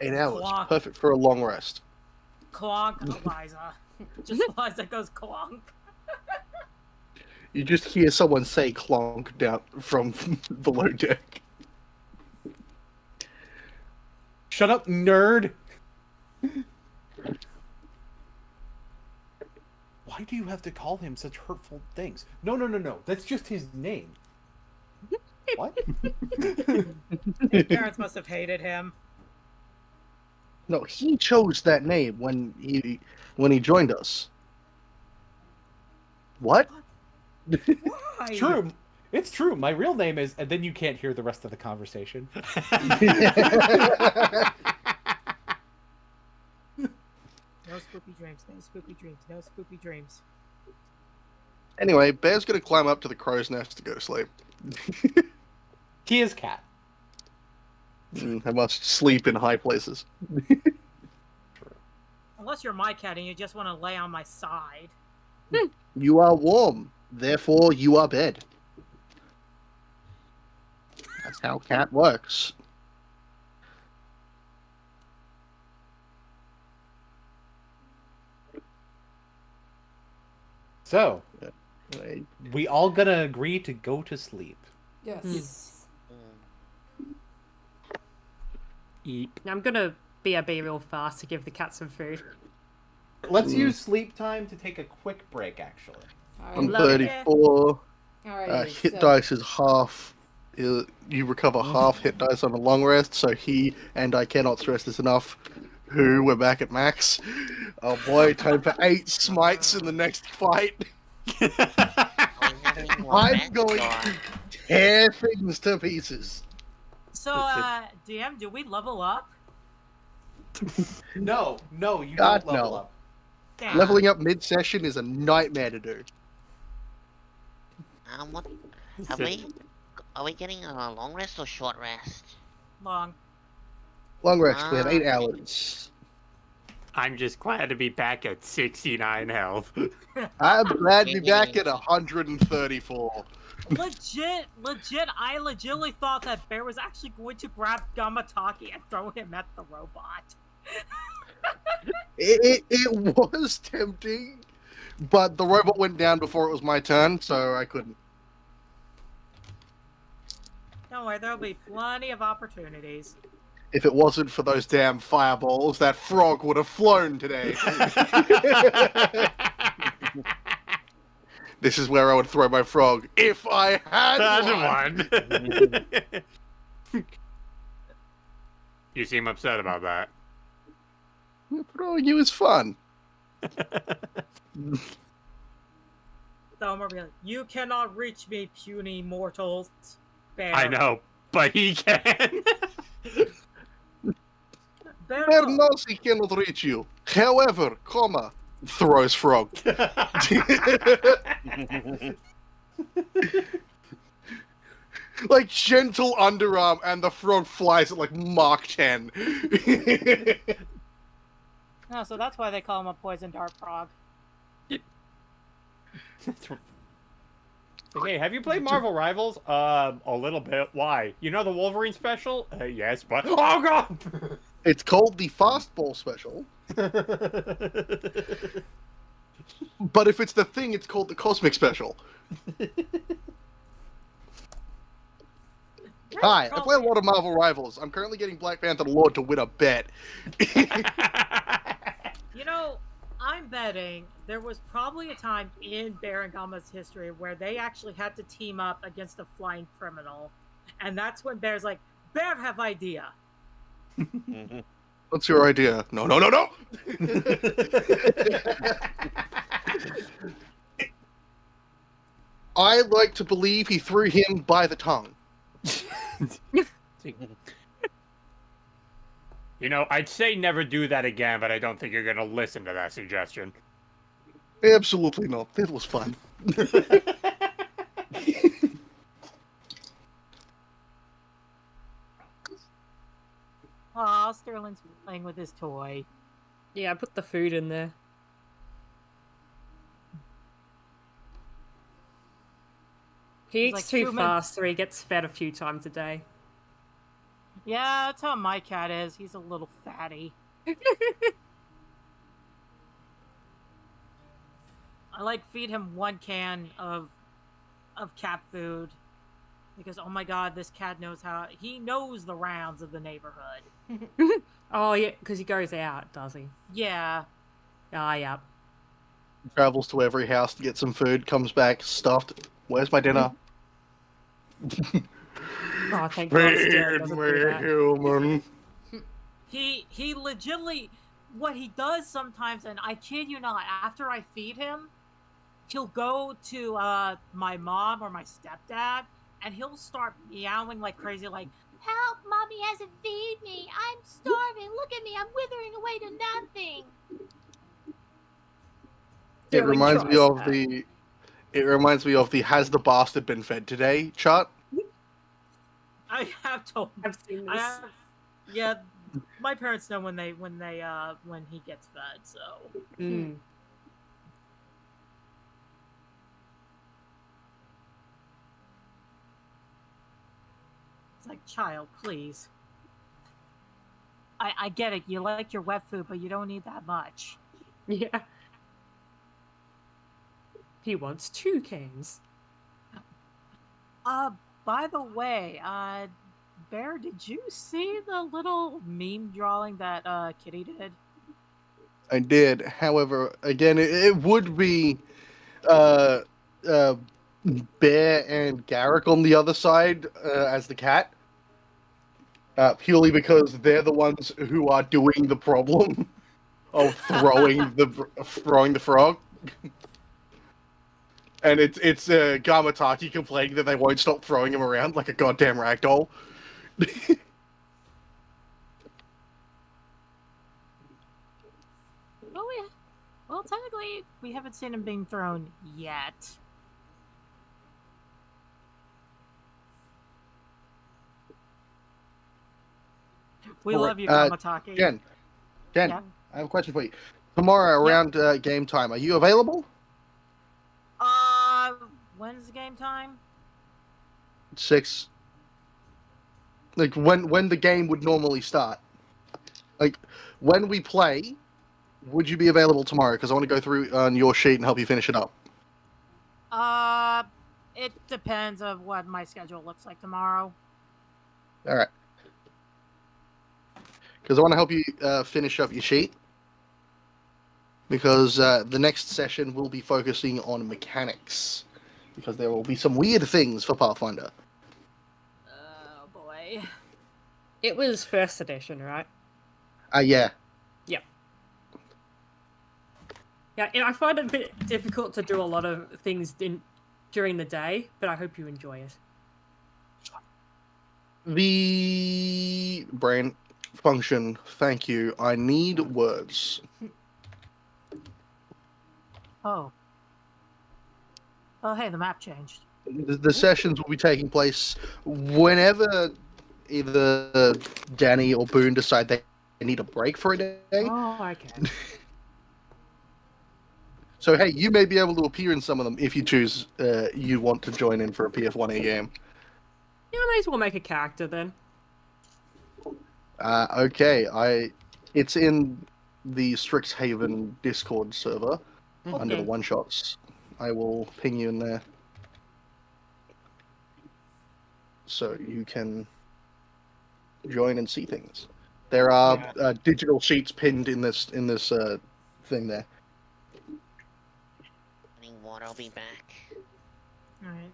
8 hours. Clock. Perfect for a long rest. Clonk, Eliza. Just Eliza goes clonk. You just hear someone say clonk down from below deck. Shut up, nerd! Why do you have to call him such hurtful things? No. That's just his name. What? His parents must have hated him. No, he chose that name when he joined us. What? Why? True. It's true. My real name is, and then you can't hear the rest of the conversation. No spooky dreams, no spooky dreams, no spooky dreams. Anyway, Bear's gonna climb up to the crow's nest to go to sleep. He is cat. I must sleep in high places. Unless you're my cat and you just want to lay on my side. You are warm, therefore you are bed. That's how cat works. So, Right. we all gonna agree to go to sleep. Yes. Now I'm gonna BRB real fast to give the cat some food. Let's use sleep time to take a quick break, actually. I'm Love it. 34. Alrighty, Hit so- dice is half. You recover half hit dice on a long rest, so he and I cannot stress this enough. Who we're back at max. Oh boy, time for 8 smites in the next fight. Are we having more I'm bets, going or- to tear things to pieces. So, DM, do we level up? No, you God, don't level no. up. Damn. Leveling up mid-session is a nightmare to do. What? Are we getting a long rest or short rest? Long. Long rest, we have 8 Ah. hours. I'm just glad to be back at 69 health. I'm glad to be back at 134. Legit, I legitimately thought that Bear was actually going to grab Gamataki and throw him at the robot. It was tempting, but the robot went down before it was my turn, so I couldn't. Don't worry, there'll be plenty of opportunities. If it wasn't for those damn fireballs, that frog would have flown today. This is where I would throw my frog if I had one. You seem upset about that. Throwing you is fun. Thelma will be like, you cannot reach me, puny mortals. Bear. I know, but he can. Bear, Bear no. knows he cannot reach you. However, comma, throws frog. Like gentle underarm, and the frog flies at like Mach 10. No, so that's why they call him a poison dart frog. Hey, have you played Marvel Rivals? A little bit. Why? You know the Wolverine special? Yes, but oh god! It's called the fastball special, but if it's the thing, it's called the cosmic special. Hi, I play a lot of Marvel Rivals. I'm currently getting Black Panther Lord to win a bet. You know, I'm betting there was probably a time in Bear and Gama's history where they actually had to team up against a flying criminal. And that's when Bear's like, Bear have idea. What's your idea? No. I like to believe he threw him by the tongue. You know, I'd say never do that again, but I don't think you're gonna listen to that suggestion. Absolutely not. That was fun. Aw, Sterling's playing with his toy. Yeah, I put the food in there. He He's eats like too human. fast, or he gets fed a few times a day. Yeah, that's how my cat is. He's a little fatty. I like feed him 1 can of cat food because oh my god, this cat knows he knows the rounds of the neighborhood. Oh, yeah, because he goes out, does he? Yeah. Ah, yeah. Travels to every house to get some food, comes back stuffed. Where's my dinner? Oh, thank God Sterling doesn't do that. human. He legitimately what he does sometimes, and I kid you not, after I feed him, he'll go to my mom or my stepdad and he'll start meowing like crazy, like, help, mommy hasn't feed me. I'm starving. Look at me. I'm withering away to nothing. It Sterling reminds me tries of that. the has the bastard been fed today chart. I have told him. I've seen I this. have, yeah, my parents know when he gets fed, so Mm. it's like, child, please. I get it. You like your wet food, but you don't need that much. Yeah. He wants 2 cans. By the way, Bear, did you see the little meme drawing that Kitty did? I did. However, again, it would be uh, uh, Bear and Garrick on the other side as the cat. Purely because they're the ones who are doing the problem of throwing the frog. And it's Gamataki complaining that they won't stop throwing him around like a goddamn ragdoll. Oh yeah. Well, technically, we haven't seen him being thrown yet. We Alright, love you, Gamataki. Jen, Yeah. I have a question for you. Tomorrow around game time, are you available? When's the game time? 6. Like when the game would normally start. Like when we play, would you be available tomorrow? Because I want to go through on your sheet and help you finish it up. It depends on what my schedule looks like tomorrow. All right. Because I want to help you finish up your sheet. Because the next session will be focusing on mechanics. Because there will be some weird things for Pathfinder. Oh boy. It was first edition, right? Yeah. Yeah, and I find it a bit difficult to do a lot of things during the day, but I hope you enjoy it. The brain function, thank you. I need words. Oh. Oh, hey, the map changed. The sessions will be taking place whenever either Danny or Boone decide they need a break for a day. Oh, okay. So hey, you may be able to appear in some of them if you choose you want to join in for a PF1A game. Yeah, I may as well make a character then. Okay, it's in the Strixhaven Discord server under the one shots. I will ping you in there so you can join and see things. There are digital sheets pinned in this thing there. Running water, I'll be back. Alright.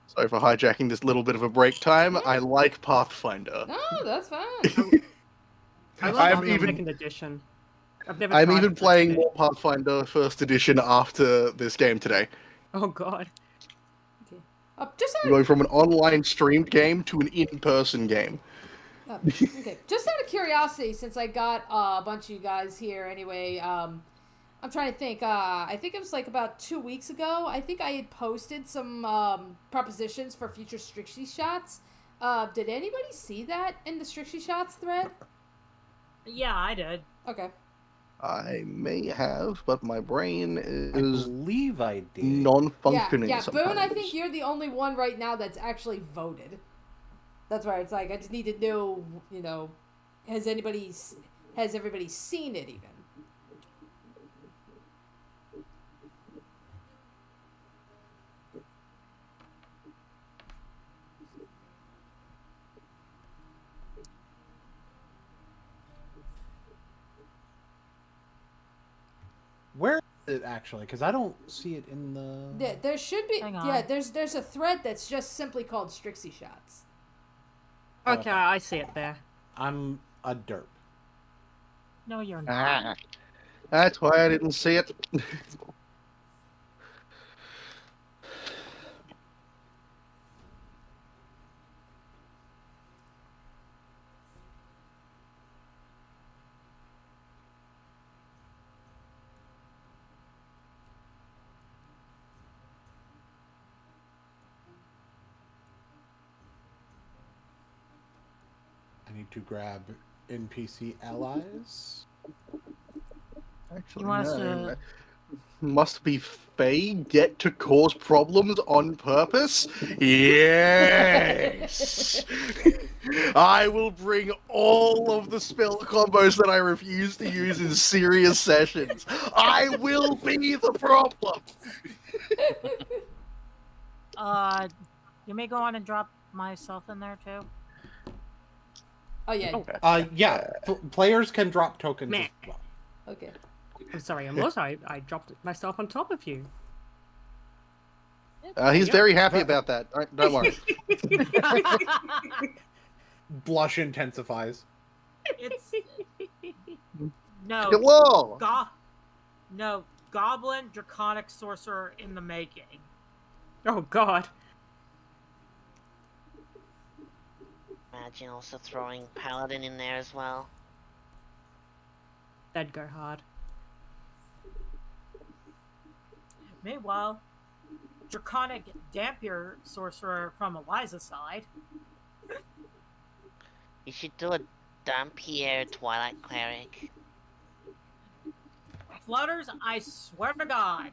Sorry for hijacking this little bit of a break time. I like Pathfinder. No, that's fine. I love I'm the even- second edition. I'm I'm even playing more Pathfinder First Edition after this game today. Oh god. Just I'm going from an online streamed game to an in-person game. okay. Just out of curiosity, since I got a bunch of you guys here anyway, I'm trying to think. I think it was like about 2 weeks ago. I think I had posted some propositions for future Strixie shots. Did anybody see that in the Strixie shots thread? Yeah, I did. Okay. I may have, but my brain I is believe I did. non-functioning Yeah, sometimes. Boone, I think you're the only one right now that's actually voted. That's right. It's like I just need to know, has everybody seen it even? Where is it actually? Because I don't see it in the. Yeah, there should be. Hang on. Yeah, there's a thread that's just simply called Strixie shots. Okay, I see it there. I'm a derp. No, you're not. Ah, that's why I didn't see it. I need to grab NPC allies. Actually, You want us no. to- Must be Faye get to cause problems on purpose? Yes! I will bring all of the spell combos that I refuse to use in serious sessions. I will be the problem! You may go on and drop myself in there too. Oh yeah. Okay. Yeah, players can drop tokens Meh. as well. Okay. I'm sorry, Amos. I dropped myself on top of you. He's Yeah, very happy but- about that. Don't worry. Blush intensifies. It's no Hello. no goblin draconic sorcerer in the making. Oh God. Imagine also throwing paladin in there as well. That'd go hard. Meanwhile, draconic dampier sorcerer from Eliza's side. You should do a Dampier Twilight Cleric. Flutters, I swear to God.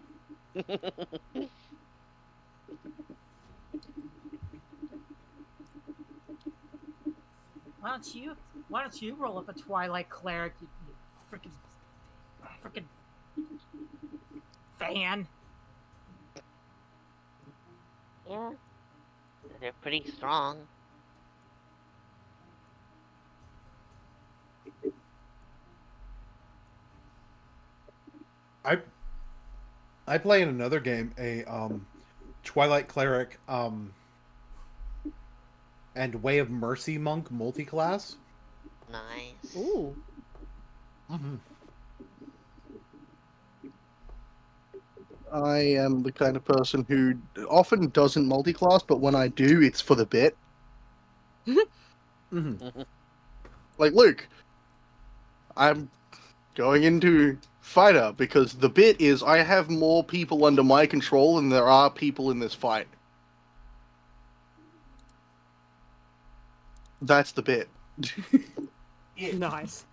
Why don't you roll up a Twilight Cleric, you freaking fan? Yeah. They're pretty strong. I play in another game a Twilight Cleric and Way of Mercy Monk multi-class. Nice. Ooh. Mm-hmm. I am the kind of person who often doesn't multi-class, but when I do, it's for the bit. Mm-hmm. Like Luke, I'm going into fighter because the bit is I have more people under my control than there are people in this fight. That's the bit. Nice.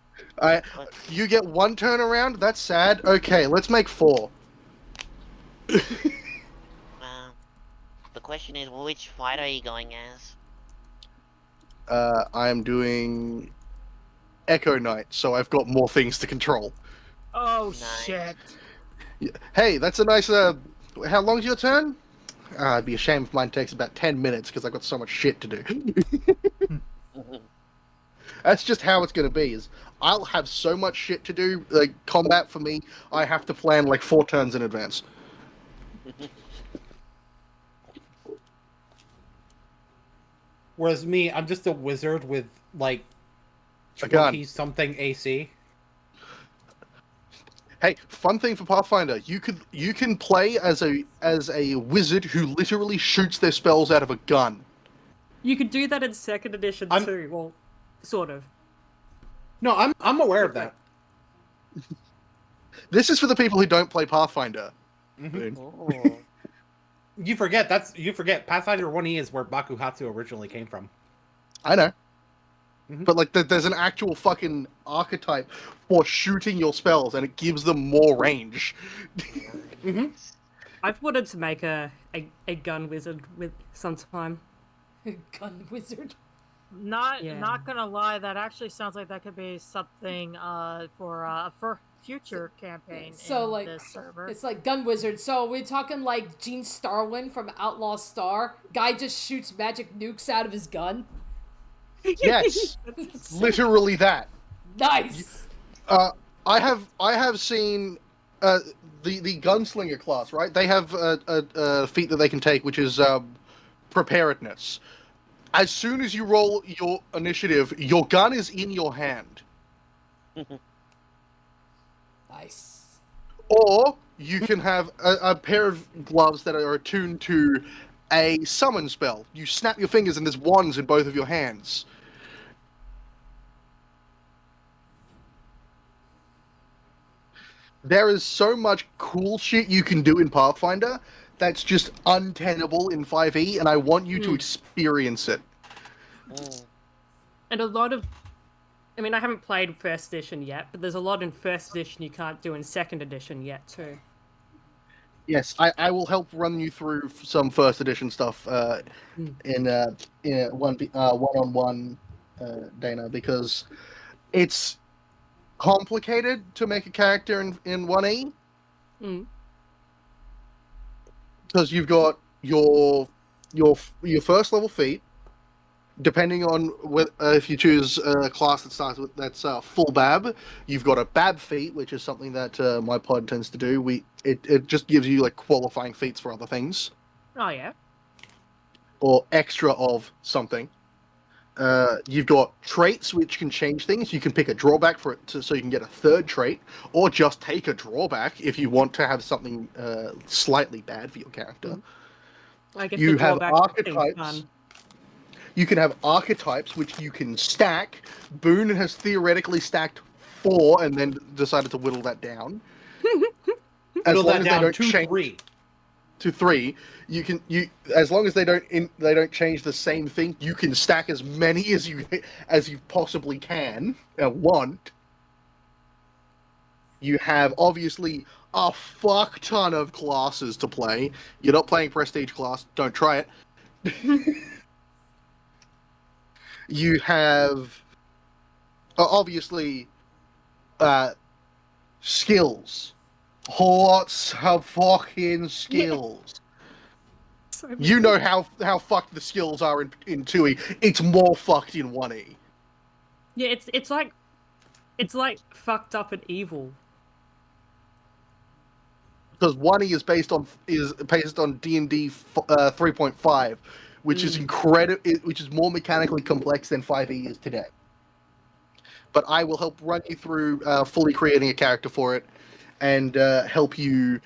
You get one turnaround, that's sad. Okay, let's make 4. The question is, which fighter are you going as? I am doing Echo Knight, so I've got more things to control. Oh Nice. shit. Hey, that's a nice, how long's your turn? It'd be a shame if mine takes about 10 minutes, because I've got so much shit to do. That's just how it's going to be, is I'll have so much shit to do, like, combat for me, I have to plan, like, 4 turns in advance. Whereas me, I'm just a wizard with like A gun. 20 something AC. Hey, fun thing for Pathfinder, you can play as a wizard who literally shoots their spells out of a gun. You could do that in second edition I'm- too. Well, sort of. No, I'm aware of that. This is for the people who don't play Pathfinder. Mhm. Oh. You forget Pathfinder 1E is where Bakuhatsu originally came from. I know. Mhm. But, like, there's an actual fucking archetype for shooting your spells, and it gives them more range. Mm-hmm. I've wanted to make a gun wizard with sometime. Gun wizard. Yeah. Not gonna lie, that actually sounds like that could be something for future campaign So, in like, this server. It's like gun wizard. So we're talking like Gene Starwin from Outlaw Star. Guy just shoots magic nukes out of his gun. Yes, literally that. Nice. I have seen the gunslinger class, right? They have a feat that they can take, which is preparedness. As soon as you roll your initiative, your gun is in your hand. Nice. Or you can have a pair of gloves that are attuned to a summon spell. You snap your fingers and there's wands in both of your hands. There is so much cool shit you can do in Pathfinder that's just untenable in 5e, and I want you to experience it. And a lot of... I mean, I haven't played first edition yet, but there's a lot in first edition you can't do in second edition yet, too. Yes, I will help run you through some first edition stuff in one-on-one, Dana, because it's complicated to make a character in 1e. Mm. Because you've got your first level feat, depending on if you choose a class that starts with that's full Bab, you've got a Bab feat, which is something that my pod tends to do. It just gives you like qualifying feats for other things Oh yeah. or extra of something. You've got traits which can change things. You can pick a drawback for it so you can get a third trait, or just take a drawback if you want to have something slightly bad for your character. I guess You the have drawback is archetypes. fun. You can have archetypes which you can stack. Boone has theoretically stacked 4 and then decided to whittle that down. As Whittle long that as down they don't to change 3. to 3, you as long as they don't change the same thing, you can stack as many as you possibly can and want. You have obviously a fuck ton of classes to play. You're not playing prestige class, don't try it. You have obviously skills. Lots of fucking skills. You know how fucked the skills are in 2E. It's more fucked in 1E. Yeah, it's like fucked up and evil. Because 1E is based on D&D 3.5, which is which is more mechanically complex than 5E is today. But I will help run you through fully creating a character for it, and help you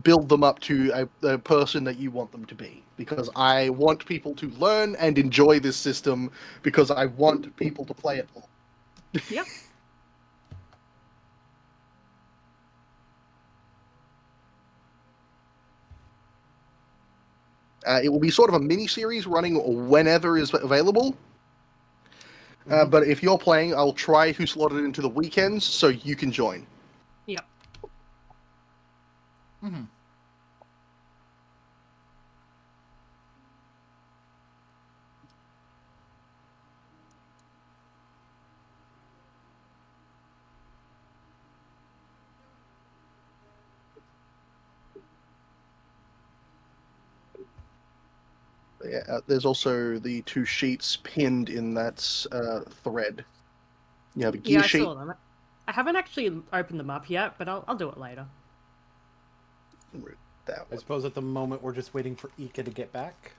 build them up to the person that you want them to be. Because I want people to learn and enjoy this system, because I want people to play it more. Yep. It will be sort of a mini-series running whenever is available. But if you're playing, I'll try who slotted it into the weekends so you can join. Yep. Mm-hmm. Yeah, there's also the 2 sheets pinned in that thread. You have a gear Yeah, I sheet. saw them. I haven't actually opened them up yet, but I'll do it later. That I one. suppose at the moment we're just waiting for Ika to get back.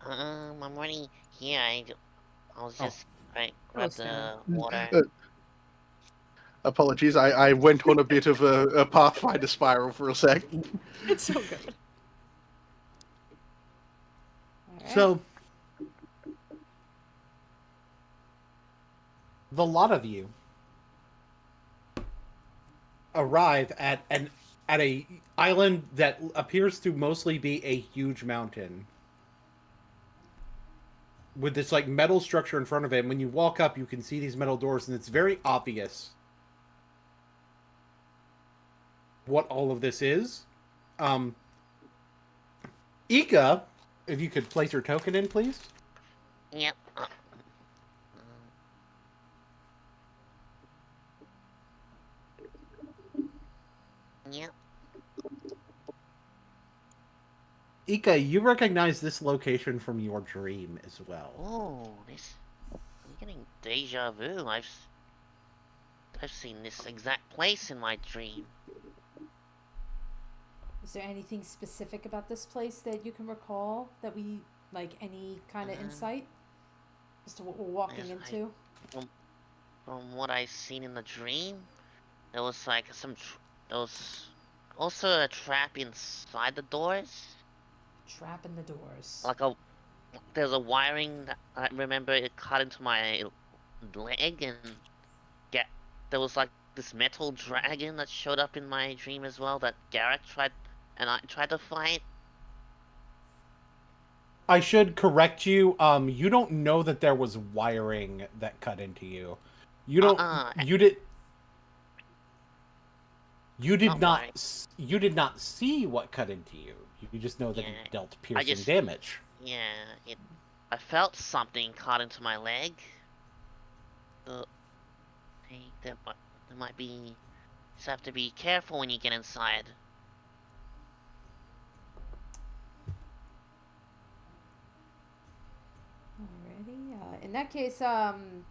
I'm already here. I was Oh. just grab the Scanner. water. Apologies, I went on a bit of a Pathfinder spiral for a sec. It's so good. So, the lot of you arrive at a island that appears to mostly be a huge mountain with this like metal structure in front of it. And when you walk up, you can see these metal doors, and it's very obvious what all of this is. Ika, if you could place your token in, please. Yep. Yep. Ika, you recognize this location from your dream as well. Oh, I'm getting deja vu. I've seen this exact place in my dream. Is there anything specific about this place that you can recall that we like any kind of insight as to what we're walking into? From what I seen in the dream, there was like there was also a trap inside the doors. Trap in the doors. Like there's a wiring that I remember it cut into my leg, and there was like this metal dragon that showed up in my dream as well that Garrick I tried to fight. I should correct you. You don't know that there was wiring that cut into you. You don't. You did. You did not see what cut into you. You just know that it dealt piercing damage. Yeah, I felt something cut into my leg. Hey, there might be. You just have to be careful when you get inside. in that case, can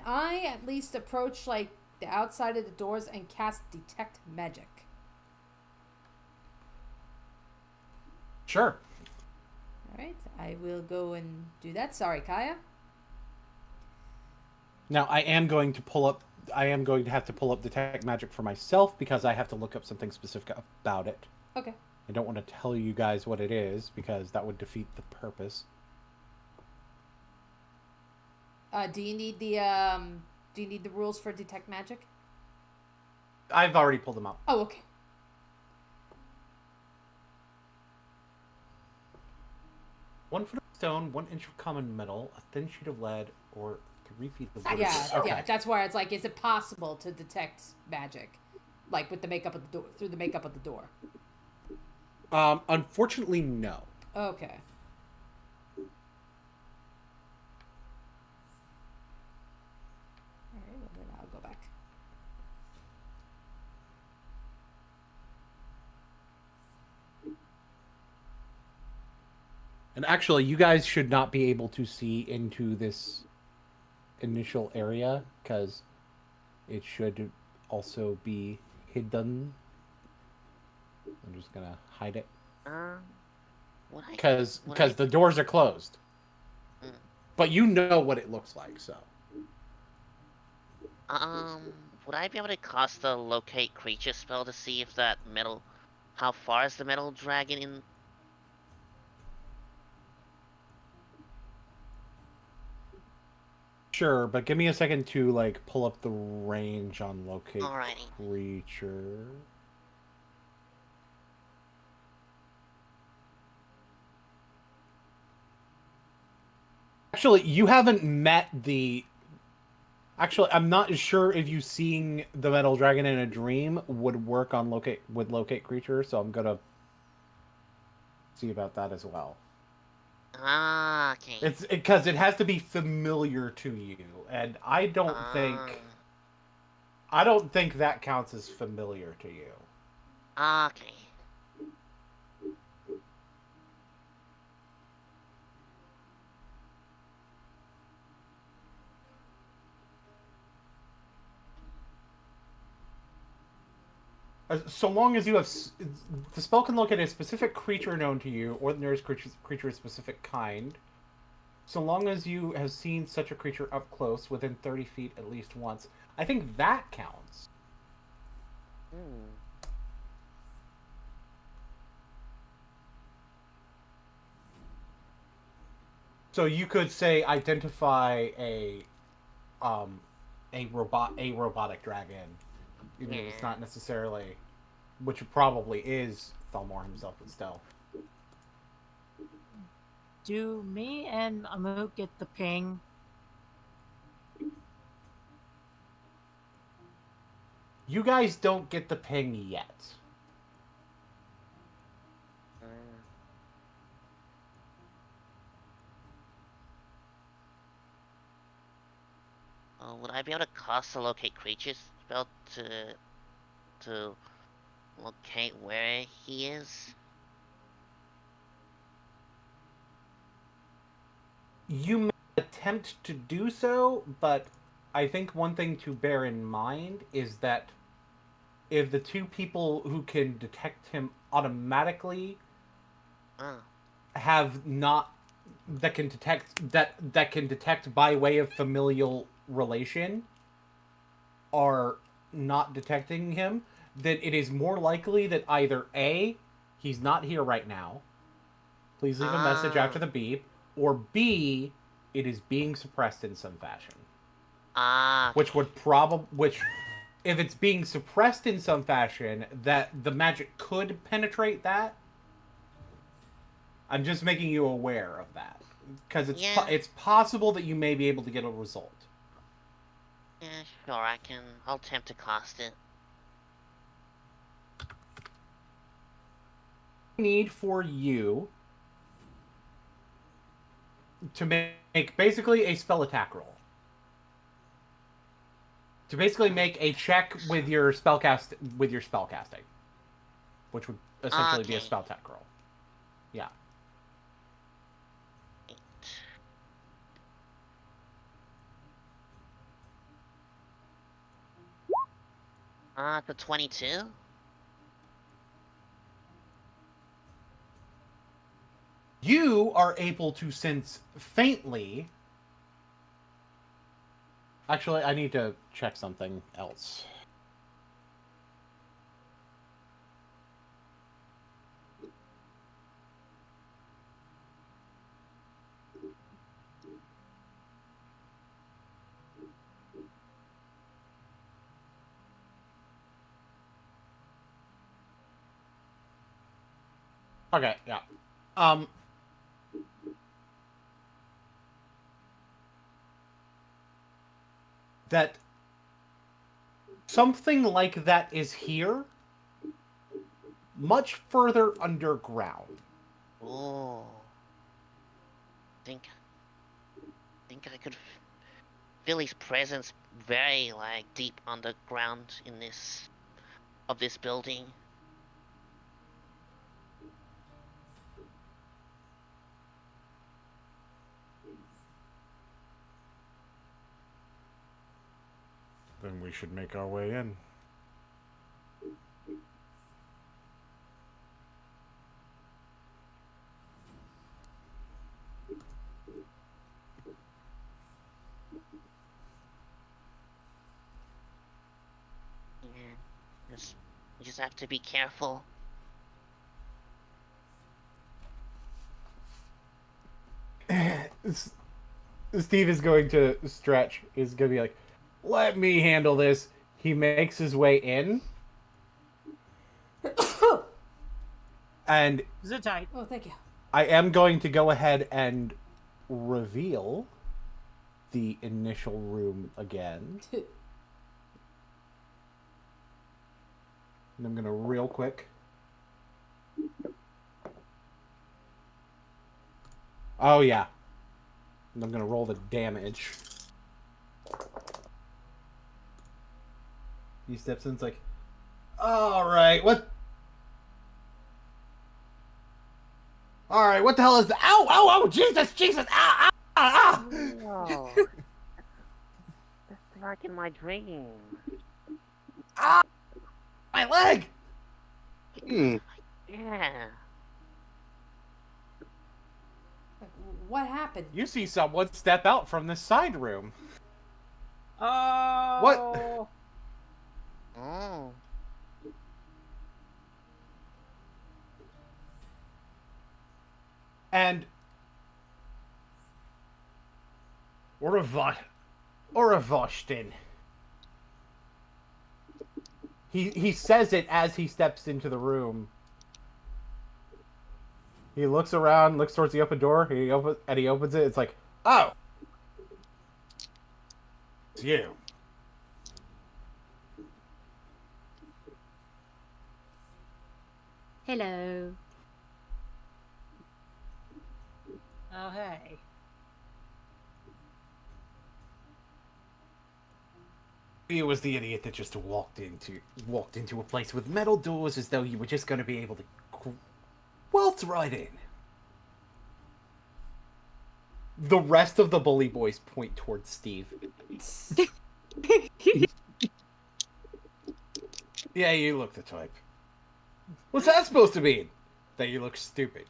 I at least approach like the outside of the doors and cast detect magic? Sure. All right, I will go and do that. Sorry, Kaya. Now I am going to pull up. I am going to have to pull up detect magic for myself because I have to look up something specific about it. Okay. I don't want to tell you guys what it is because that would defeat the purpose. Do you need the rules for detect magic? I've already pulled them up. Oh, okay. One foot of stone, 1 inch of common metal, a thin sheet of lead, or 3 feet of wood. Yeah, Okay. yeah. That's where it's like, is it possible to detect magic, like with the makeup of the door, through the makeup of the door? Unfortunately, no. Okay. All right, well then I'll go back. And actually, you guys should not be able to see into this initial area because it should also be hidden. I'm just gonna hide it because the doors are closed. But you know what it looks like, so. Would I be able to cast the locate creature spell to see if that metal, how far is the metal dragon in? Sure, but give me a second to like pull up the range on locate Alrighty. creature. Actually, you haven't met the. Actually, I'm not sure if you seeing the metal dragon in a dream would work on locate creature, so I'm gonna see about that as well. Ah, okay. It's because it has to be familiar to you, and I don't think that counts as familiar to you. Okay. So long as you have... The spell can locate a specific creature known to you, or the nearest creature of specific kind. So long as you have seen such a creature up close, within 30 feet at least once. I think that counts. So you could say identify a robotic dragon. Even if it's not necessarily, which probably is Thalmor himself, but still. Do me and Amu get the ping? You guys don't get the ping yet. Would I be able to cast the locate creature spell to locate where he is? You may attempt to do so, but I think one thing to bear in mind is that if the two people who can detect him automatically have not that can detect by way of familial relation are not detecting him, then it is more likely that either A, he's not here right now, please leave a message after the beep, or B, it is being suppressed in some fashion. Which if it's being suppressed in some fashion, that the magic could penetrate that. I'm just making you aware of that. Because it's possible that you may be able to get a result. Yeah, sure, I'll attempt to cast it. Need for you to make basically a spell attack roll. To basically make a check with your spellcasting, which would essentially be a spell attack roll. Yeah. The 22. You are able to sense faintly. Actually, I need to check something else. Okay, yeah. That something like that is here, much further underground. Oh. Think I could feel his presence very like deep underground in this building. Then we should make our way in. Yeah. You just have to be careful. Steve is going to stretch. Is going to be like, let me handle this. He makes his way in. And Zip tight. Oh, thank you. I am going to go ahead and reveal the initial room again. And I'm going to real quick. Oh, yeah. And I'm going to roll the damage. He steps in, it's like, alright, what? Alright, what the hell is that? Ow, ow, ow, Jesus, Jesus, ah, ah, ah, Oh. That's like in my dream. ah, my leg! Hmm. Yeah. Like, what happened? You see someone step out from the side room. Oh. What? Oh. And Oravoshtin. He says it as he steps into the room. He looks around, looks towards the open door, he opens it. It's like, oh, it's you. Hello. Oh, hey. He was the idiot that just walked into a place with metal doors as though you were just going to be able to waltz right in. The rest of the bully boys point towards Steve. Yeah, you look the type. What's that supposed to mean? That you look stupid.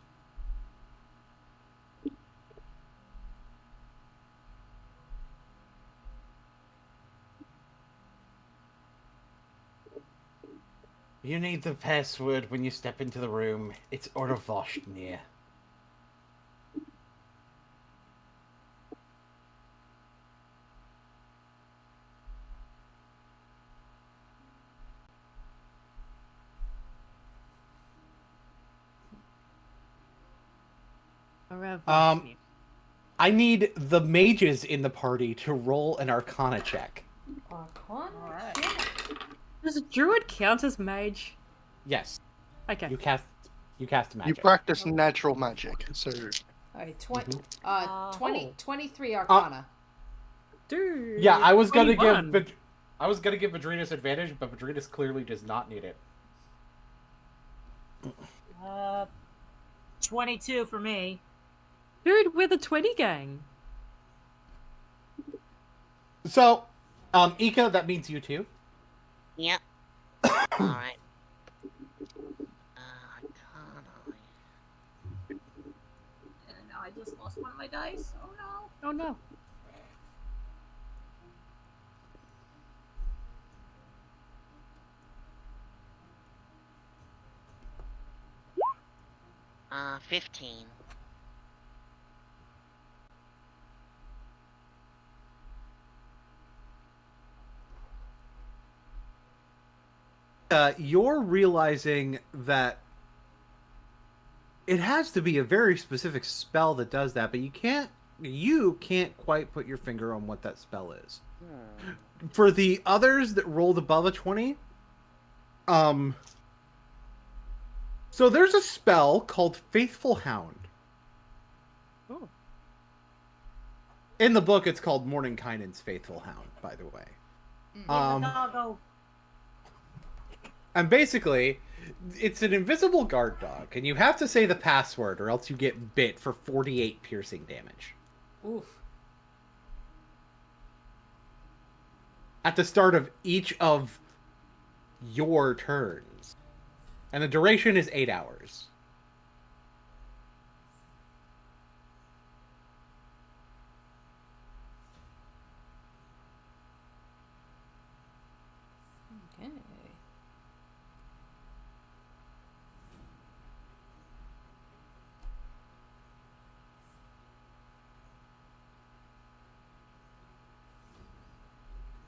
You need the password when you step into the room. It's Oravoshtin. I need the mages in the party to roll an Arcana check. Arcana? Alright. Does a druid count as mage? Yes, Okay. you cast You magic. practice natural magic, so Alright, Oh. 23 Arcana. Dude. Yeah, I was gonna 21. give Madrinas advantage, but Madrinas clearly does not need it. 22 for me. Dude, we're the 20 gang. So, Ika, that means you too. Yeah. Alright. Arcana. And now I just lost one of my dice. Oh no. Oh no. 15. You're realizing that it has to be a very specific spell that does that, but you can't quite put your finger on what that spell is. For the others that rolled above a 20, so there's a spell called Faithful Hound. Oh. In the book, it's called Mordenkainen's Faithful Hound, by the way. Doggo. And basically, it's an invisible guard dog, and you have to say the password or else you get bit for 48 piercing damage. Oof. At the start of each of your turns. And the duration is 8 hours. Okay.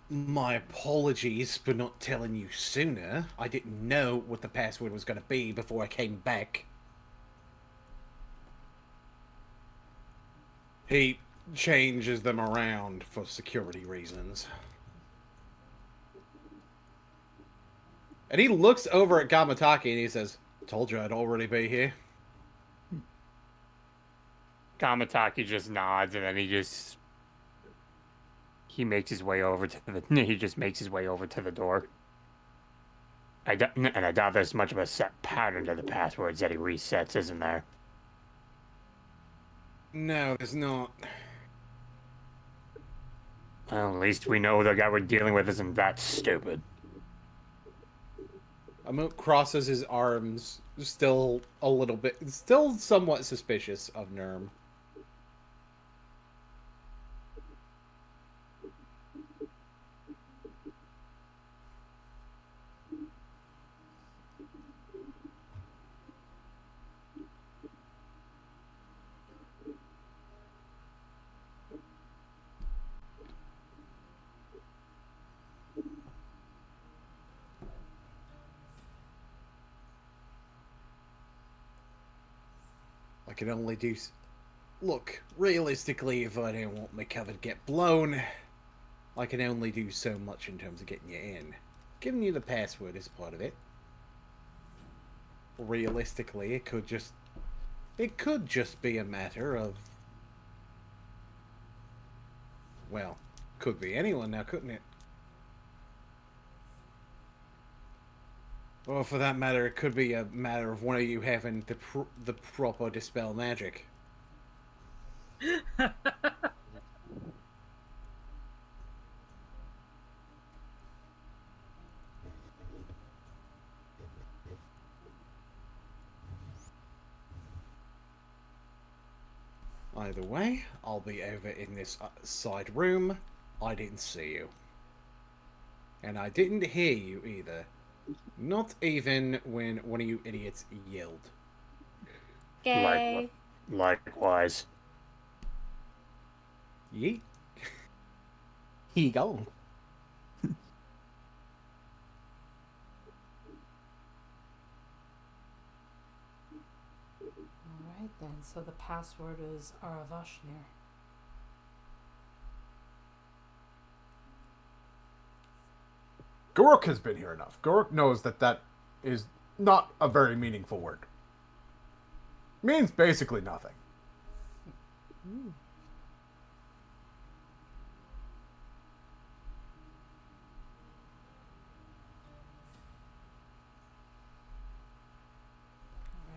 My apologies for not telling you sooner. I didn't know what the password was going to be before I came back. He changes them around for security reasons. And he looks over at Gamataki and he says, "Told you I'd already be here." Kamataki just nods and then he makes his way over to the door. I doubt there's much of a set pattern to the passwords that he resets, isn't there? No, there's not. Well, at least we know the guy we're dealing with isn't that stupid. Amok crosses his arms, still somewhat suspicious of Nurm. I can only do... Look, realistically, if I don't want my cover to get blown, I can only do so much in terms of getting you in. Giving you the password is part of it. Realistically, it could just be a matter of... Well, could be anyone now, couldn't it? Or for that matter, it could be a matter of one of you having the proper dispel magic. Either way, I'll be over in this side room. I didn't see you. And I didn't hear you either. Not even when one of you idiots yelled. Gay. Likewise. Yeet. Here you go. Alright then, so the password is Aravashnir. Gorok has been here enough. Gorok knows that is not a very meaningful word. Means basically nothing.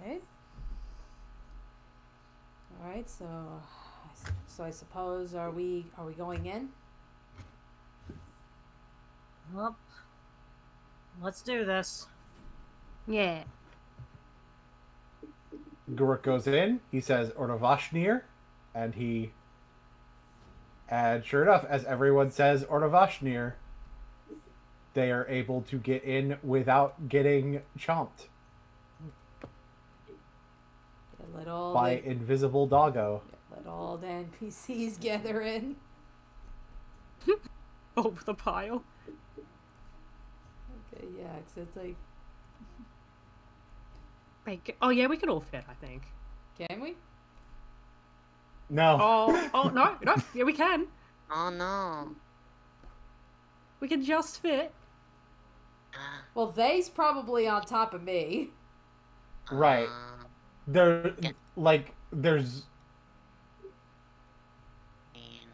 Alright. Alright, so I suppose are we going in? Well, Let's do this. Yeah. Guruk goes in, he says Ordovashnir, and sure enough, as everyone says Ordovashnir, they are able to get in without getting chomped Let all by the, invisible doggo. let all the NPCs gather in. Over the pile. Okay, yeah, 'cause it's like, Wait, oh yeah, we can all fit, I think. can we? No. Oh no, yeah, we can. Oh no. We can just fit. Well, they's probably on top of me. Right. There, Yeah. there's And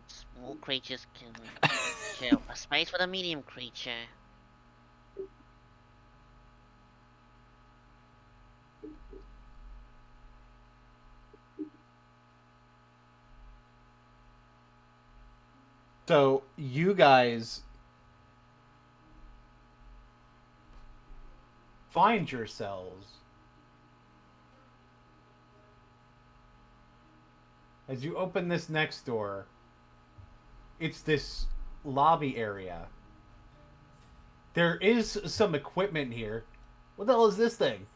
small creatures can share a space with a medium creature. so you guys find yourselves as you open this next door. It's this lobby area. There is some equipment here. What the hell is this thing?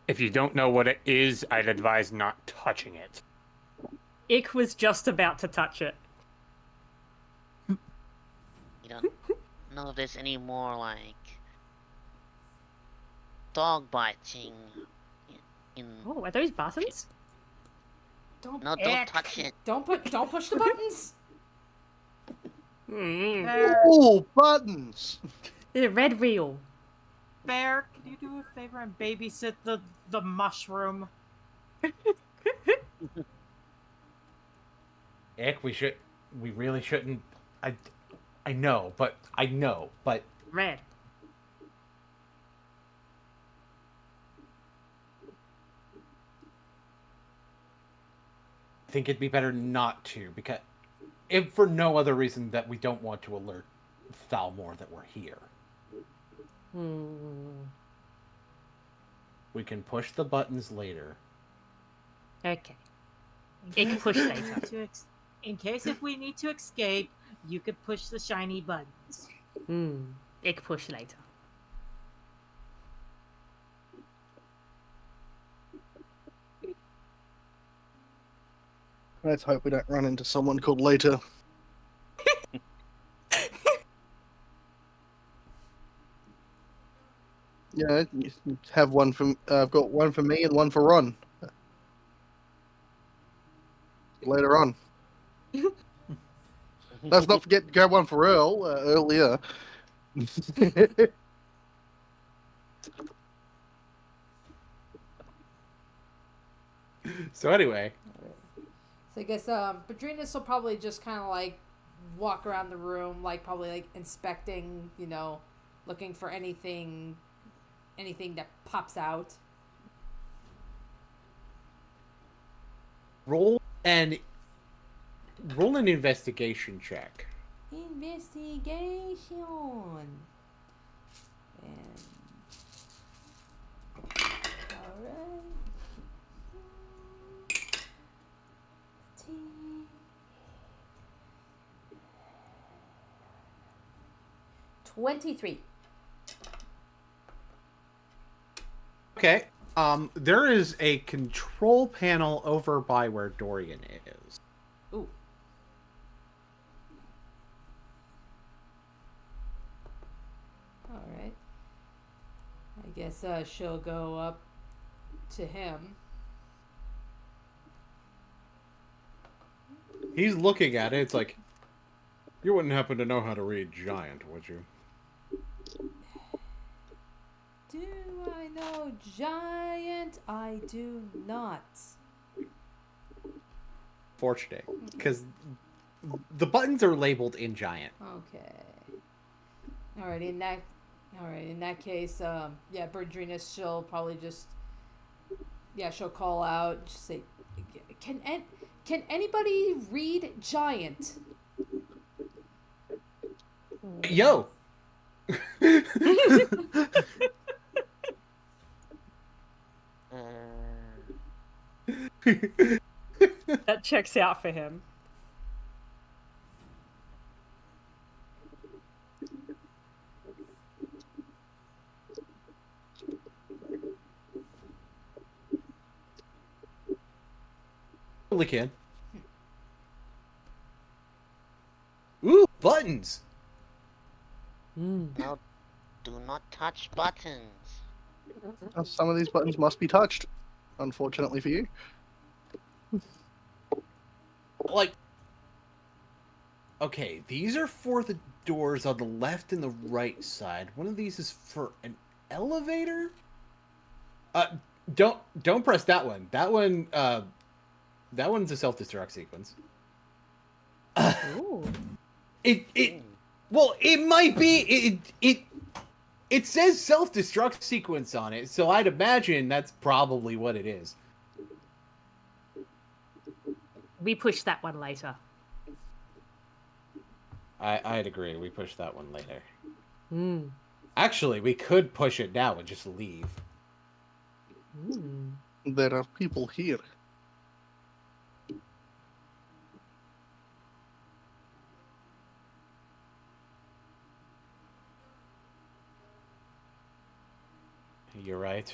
If you don't know what it is, I'd advise not touching it. Ick was just about to touch it. You don't know if there's any more like dog biting in. Oh, are those buttons? Don't No, don't touch it. don't push the buttons. Bear, Oh, buttons! The red wheel. Bear, can you do a favor and babysit the mushroom? Ick, we really shouldn't. I know, but Red. I think it'd be better not to, because if for no other reason that we don't want to alert Thalmor that we're here. We can push the buttons later. Okay. In Ick case push if we later. need to in case if we need to escape, you could push the shiny buttons. Ick push later. Let's hope we don't run into someone called later. Yeah, you have one from. I've got one for me and one for Ron. Later on. Let's not forget to grab one for Earl earlier. So anyway, So I guess Padrinas will probably just kind of like walk around the room, like probably like inspecting, looking for anything that pops out. roll an investigation check. Investigation. And all right. 23. Okay. There is a control panel over by where Dorian is. Ooh. All right. I guess she'll go up to him. He's looking at it. It's like, you wouldn't happen to know how to read giant, would you? Do I know giant? I do not. Fortunate, because the buttons are labeled in giant. Okay. Alright, in that case, Berdrina, she'll probably just, she'll call out, just say, can anybody read giant? Yo. That checks out for him. Totally can. Ooh, buttons. Now, do not touch buttons. Some of these buttons must be touched, unfortunately for you. Like, okay, these are for the doors on the left and the right side. One of these is for an elevator. Don't press that one. That one's a self-destruct sequence. Ooh. Well, it might be. It says self-destruct sequence on it, so I'd imagine that's probably what it is. We push that one later. I'd agree. We push that one later. Mm. Actually, we could push it now and just leave. Mm. There are people here. You're right.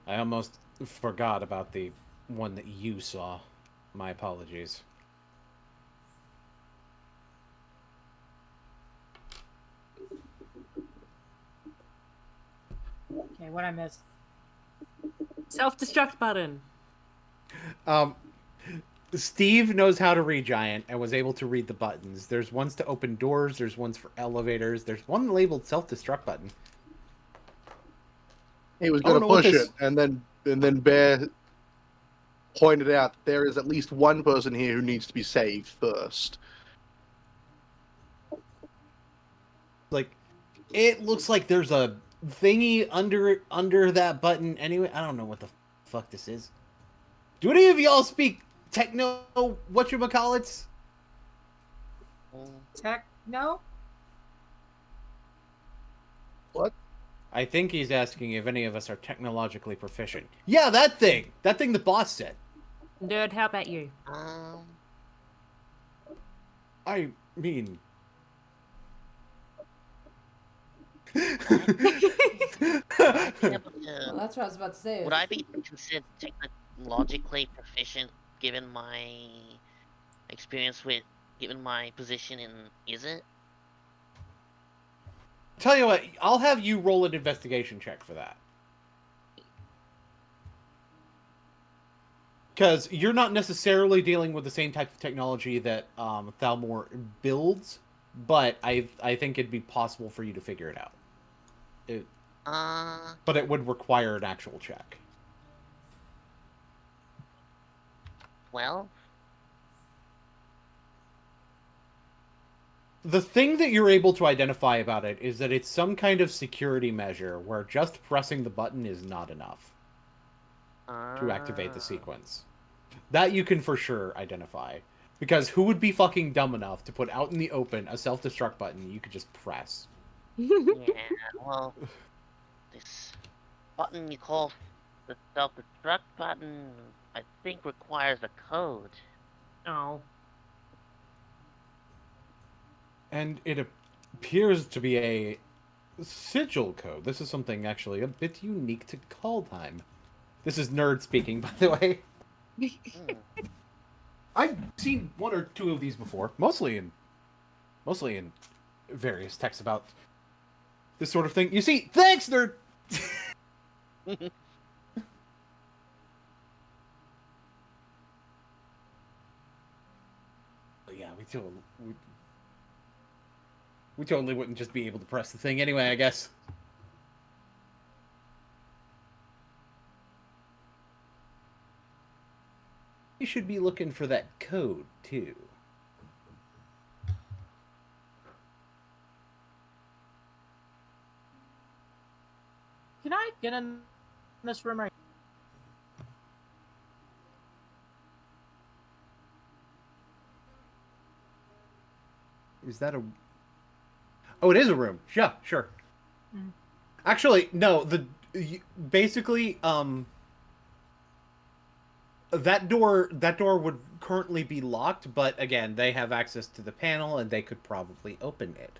I almost forgot about the one that you saw. My apologies. Okay, what I missed? Self-destruct button. Steve knows how to read Giant and was able to read the buttons. There's ones to open doors, there's ones for elevators, there's one labeled self-destruct button. He was going to push it, and then Bear pointed out that there is at least one person here who needs to be saved first. Like, it looks like there's a thingy under that button anyway. I don't know what the fuck this is. Do any of y'all speak techno whatchamacallits? Techno? What? I think he's asking if any of us are technologically proficient. Yeah, that thing! That thing the boss said. Nerd, how about you? I mean... Well, that's what I was about to say. Would I be considered technologically proficient given my experience given my position in Is-It? Tell you what, I'll have you roll an investigation check for that. Because you're not necessarily dealing with the same type of technology that Thalmor builds, but I think it'd be possible for you to figure it out. But it would require an actual check. Well, the thing that you're able to identify about it is that it's some kind of security measure where just pressing the button is not enough to activate the sequence. That you can for sure identify. Because who would be fucking dumb enough to put out in the open a self-destruct button you could just press? yeah, well, this button you call the self-destruct button, I think requires a code. Oh. And it appears to be a sigil code. This is something actually a bit unique to Kaldheim. This is Nerd speaking, by the way. I've seen one or two of these before, mostly in various texts about this sort of thing. You see, thanks, Nerd. Yeah, we totally wouldn't just be able to press the thing anyway, I guess. You should be looking for that code, too. Can I get in this room right? Is that a? Oh, it is a room. Yeah, sure. Mm. Actually, no. Basically, that door would currently be locked, but again, they have access to the panel and they could probably open it.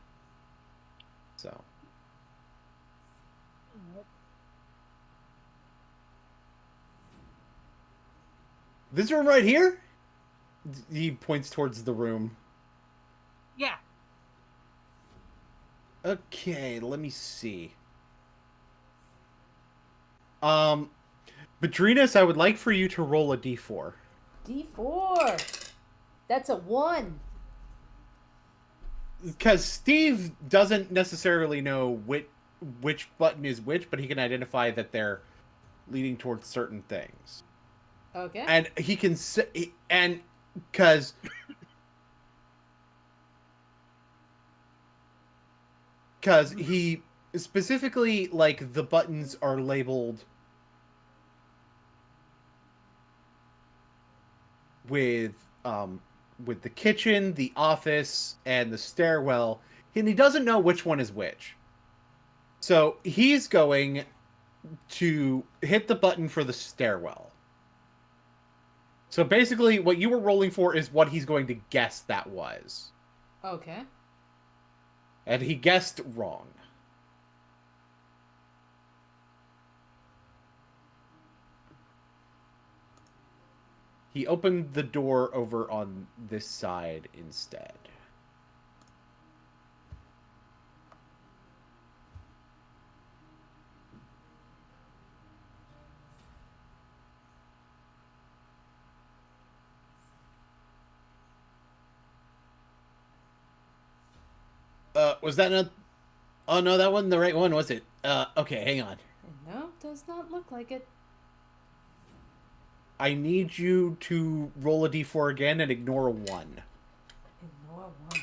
So. This room right here? He points towards the room. Yeah. Okay, let me see. Badrinas, I would like for you to roll a d4. D4. That's a 1. Because Steve doesn't necessarily know which button is which, but he can identify that they're leading towards certain things. Okay. And he can say, and because he specifically, like, the buttons are labeled with the kitchen, the office, and the stairwell, and he doesn't know which one is which. So he's going to hit the button for the stairwell. So basically, what you were rolling for is what he's going to guess that was. Okay. And he guessed wrong. He opened the door over on this side instead. Was that not... Oh, no, that wasn't the right one, was it? Okay, hang on. No, does not look like it. I need you to roll a d4 again and ignore a 1. Ignore 1.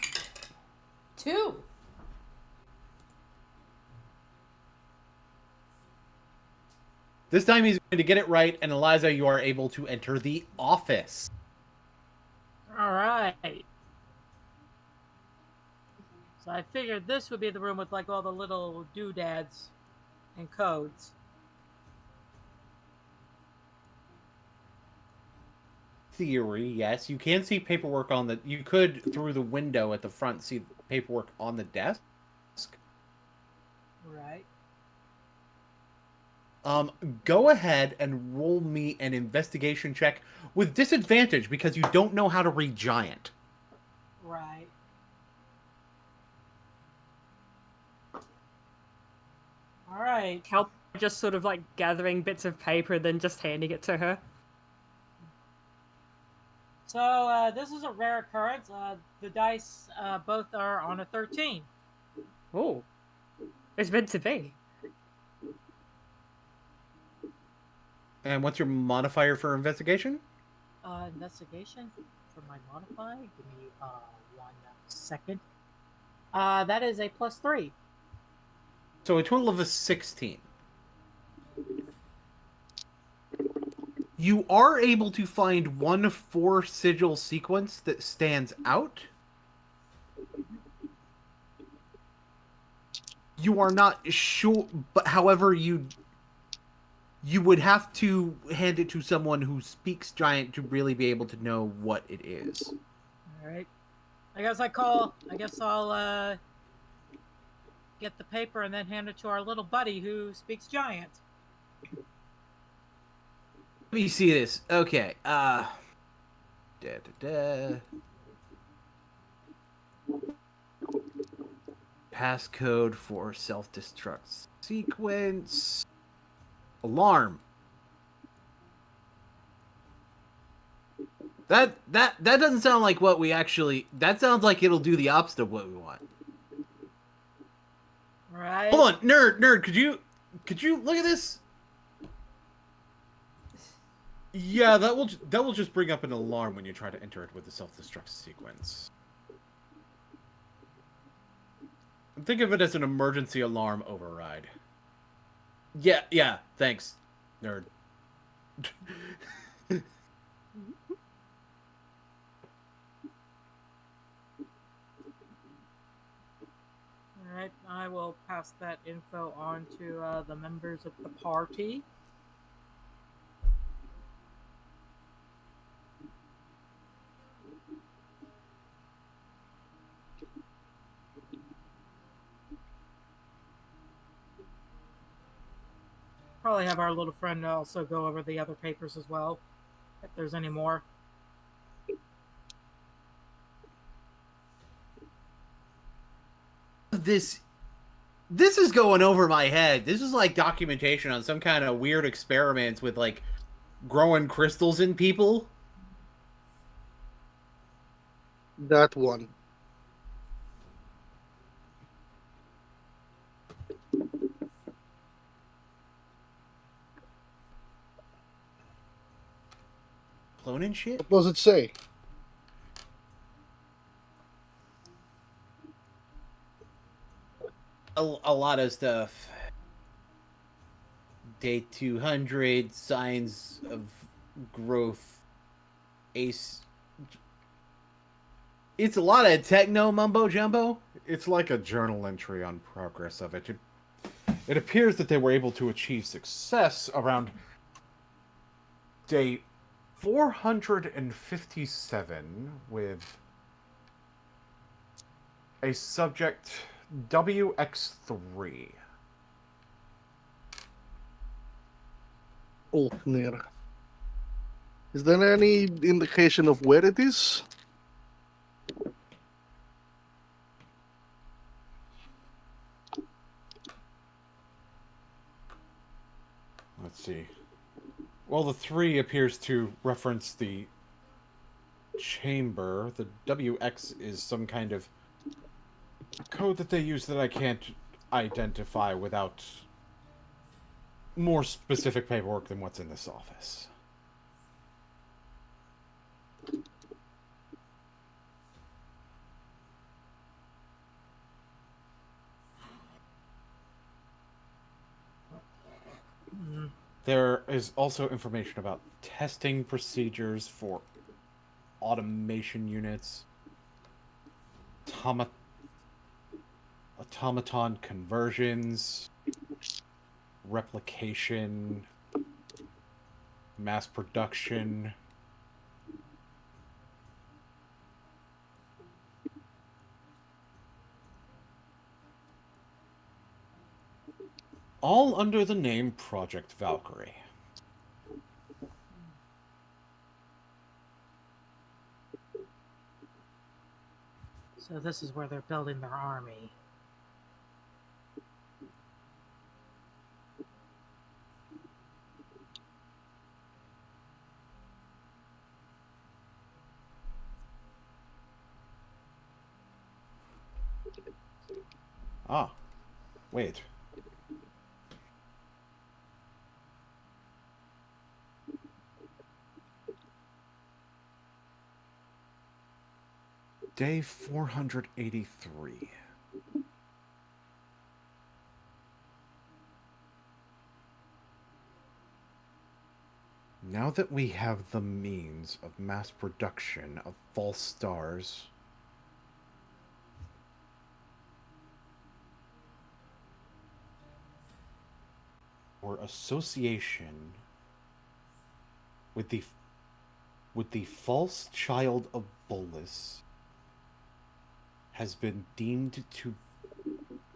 2. This time he's going to get it right, and Eliza, you are able to enter the office. All right. So I figured this would be the room with, like, all the little doodads and codes. Theory, yes. You can see paperwork on the... You could, through the window at the front, see paperwork on the desk. Right. Go ahead and roll me an investigation check with disadvantage because you don't know how to read giant. Right. All right. Help just sort of like gathering bits of paper, then just handing it to her. So this is a rare occurrence. The dice both are on a 13. Oh, it's meant to be. And what's your modifier for investigation? Investigation for my modifier. Give me 1 second. That is a +3. So a total of a 16. You are able to find one 4-sigil sequence that stands out. You are not sure, but however, you would have to hand it to someone who speaks giant to really be able to know what it is. All right. I guess I'll get the paper and then hand it to our little buddy who speaks giant. Let me see this. Okay. Passcode for self-destruct sequence. Alarm. That doesn't sound like what we actually... That sounds like it'll do the opposite of what we want. Right. Hold on, nerd, could you look at this? Yeah, that will just bring up an alarm when you try to enter it with the self-destruct sequence. Think of it as an emergency alarm override. Yeah, thanks, nerd. right, I will pass that info on to the members of the party. Probably have our little friend also go over the other papers as well, if there's any more. This is going over my head. This is like documentation on some kind of weird experiments with like growing crystals in people. That one. Cloning shit? What does it say? A lot of stuff. Day 200, signs of growth. Ace. It's a lot of techno mumbo jumbo. It's like a journal entry on progress of it. It appears that they were able to achieve success around day 457 with a subject WX3. Oh, near. Is there any indication of where it is? Let's see. Well, the 3 appears to reference the chamber. The WX is some kind of code that they use that I can't identify without more specific paperwork than what's in this office. There is also information about testing procedures for automation units, automaton conversions, replication, mass production. All under the name Project Valkyrie. So this is where they're building their army. Ah, wait. Day 483. Now that we have the means of mass production of false stars, or association with the false child of Bolas has been deemed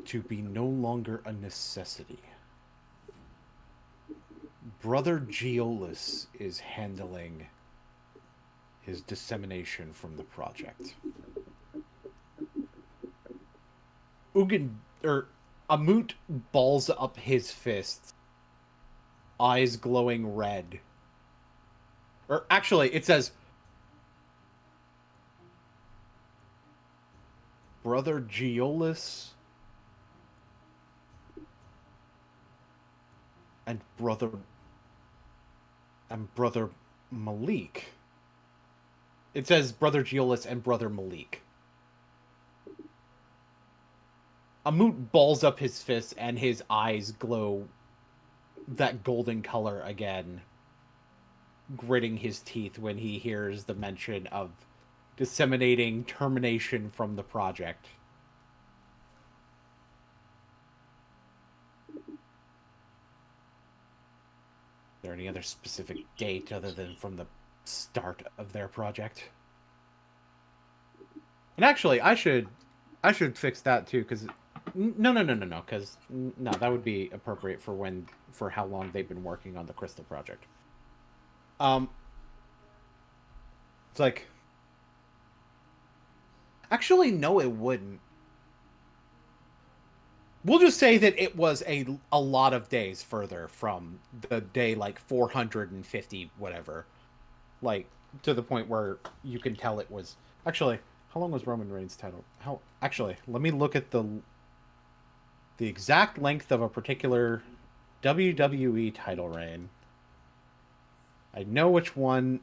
to be no longer a necessity. Brother Geolis is handling his dissemination from the project. Amut balls up his fist, eyes glowing red. Or actually, it says, Brother Geolis and Brother Malik. It says Brother Geolis and Brother Malik. Amut balls up his fist and his eyes glow that golden color again, gritting his teeth when he hears the mention of disseminating termination from the project. there any other specific date other than from the start of their project? And actually, I should fix that too, because no, because no, that would be appropriate for how long they've been working on the Crystal project. It's like, actually, no, it wouldn't. We'll just say that it was a lot of days further from the day, like 450 whatever, like to the point where you can tell it was actually. How long was Roman Reigns' title? Actually, let me look at the exact length of a particular WWE title reign. I know which one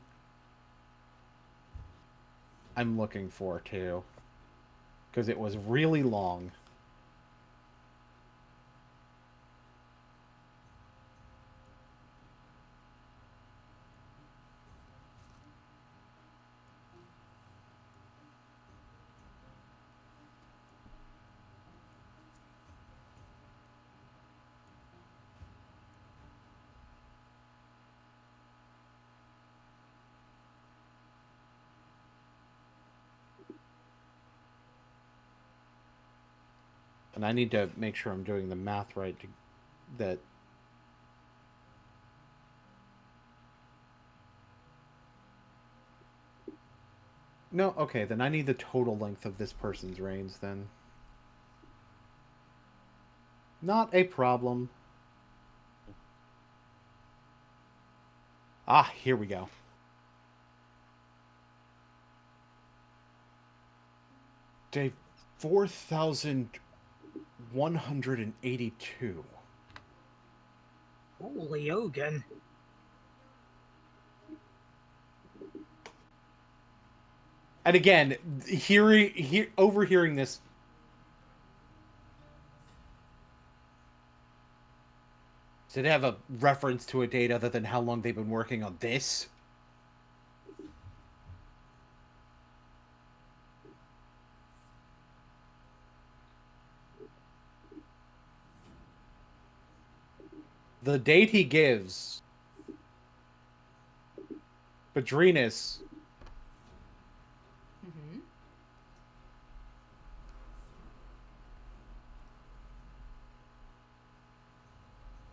I'm looking for too, because it was really long. And I need to make sure I'm doing the math right that no, okay, then I need the total length of this person's reigns then. Not a problem. Ah, here we go. Day 4,182. Holy Ogun. And again, overhearing this, did it have a reference to a date other than how long they've been working on this? The date he gives, Badrinus,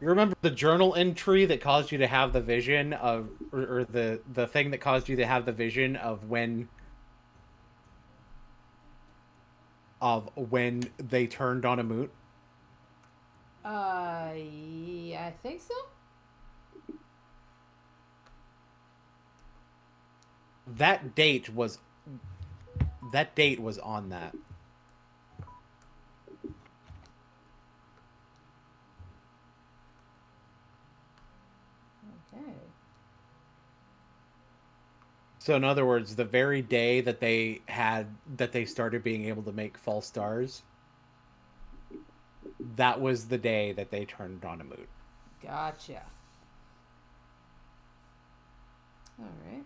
you remember the journal entry that caused you to have the vision of, or the thing that caused you to have the vision of when they turned on a moot? Yeah, I think so. That date was on that. Okay. So in other words, the very day that they started being able to make false stars, that was the day that they turned on a moot. Gotcha. All right.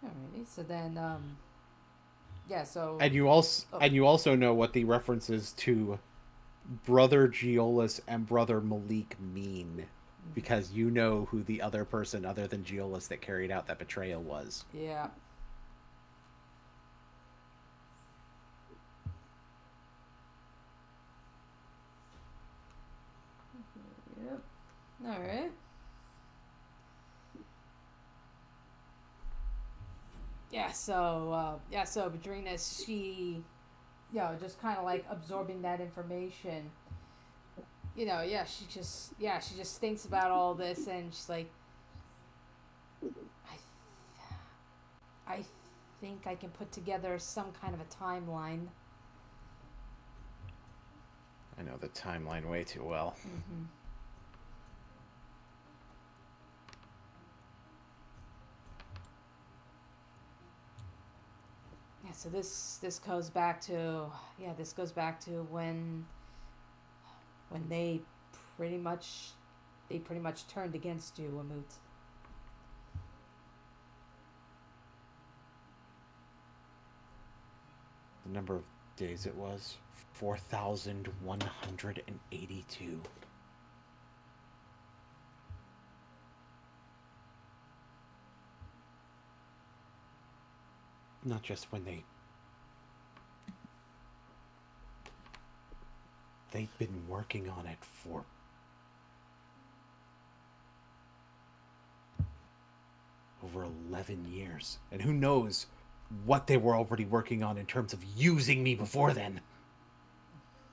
Alrighty. So then, yeah. So. And you also know what the references to Brother Geolis and Brother Malik mean, because you know who the other person other than Geolis that carried out that betrayal was. Yeah. Yep. All right. So Badrinus, she, just kind of like absorbing that information. She just thinks about all this, and she's like, I think I can put together some kind of a timeline. I know the timeline way too well. Mm-hmm. Yeah, so this goes back to when they pretty much turned against you, Amut. The number of days it was. 4,182. Not just when they've been working on it for over 11 years. And who knows what they were already working on in terms of using me before then.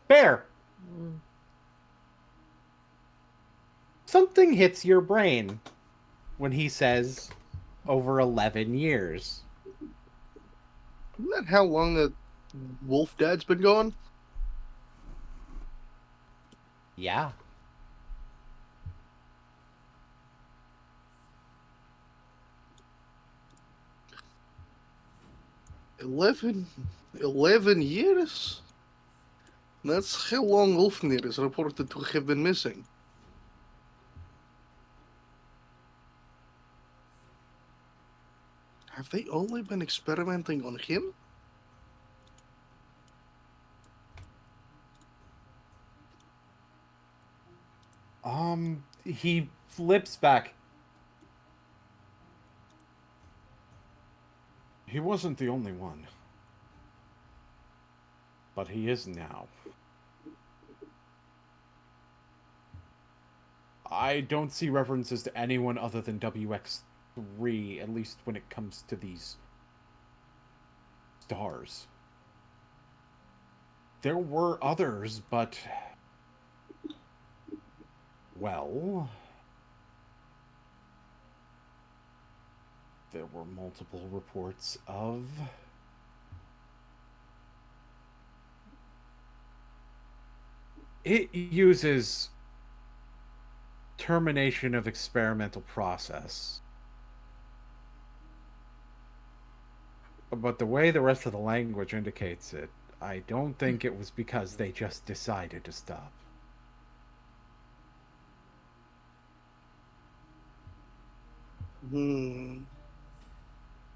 Bear! Something hits your brain when he says over 11 years. Isn't that how long the Wolf Dad's been gone? Yeah. Eleven years? That's how long Ulfnir is reported to have been missing. Have they only been experimenting on him? He flips back. He wasn't the only one. But he is now. I don't see references to anyone other than WX3, at least when it comes to these stars. There were others, but... well... there were multiple reports of... it uses termination of experimental process. But the way the rest of the language indicates it, I don't think it was because they just decided to stop.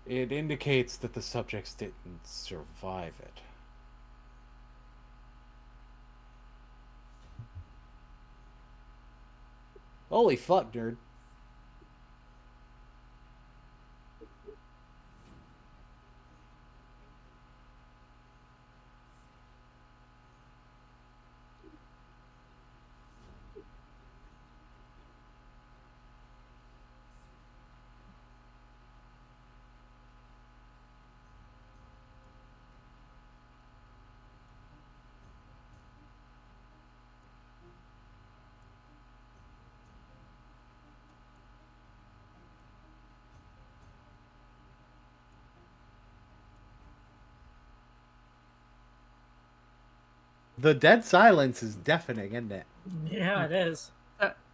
It indicates that the subjects didn't survive it. Holy fuck, nerd. The dead silence is deafening, isn't it? Yeah, it is.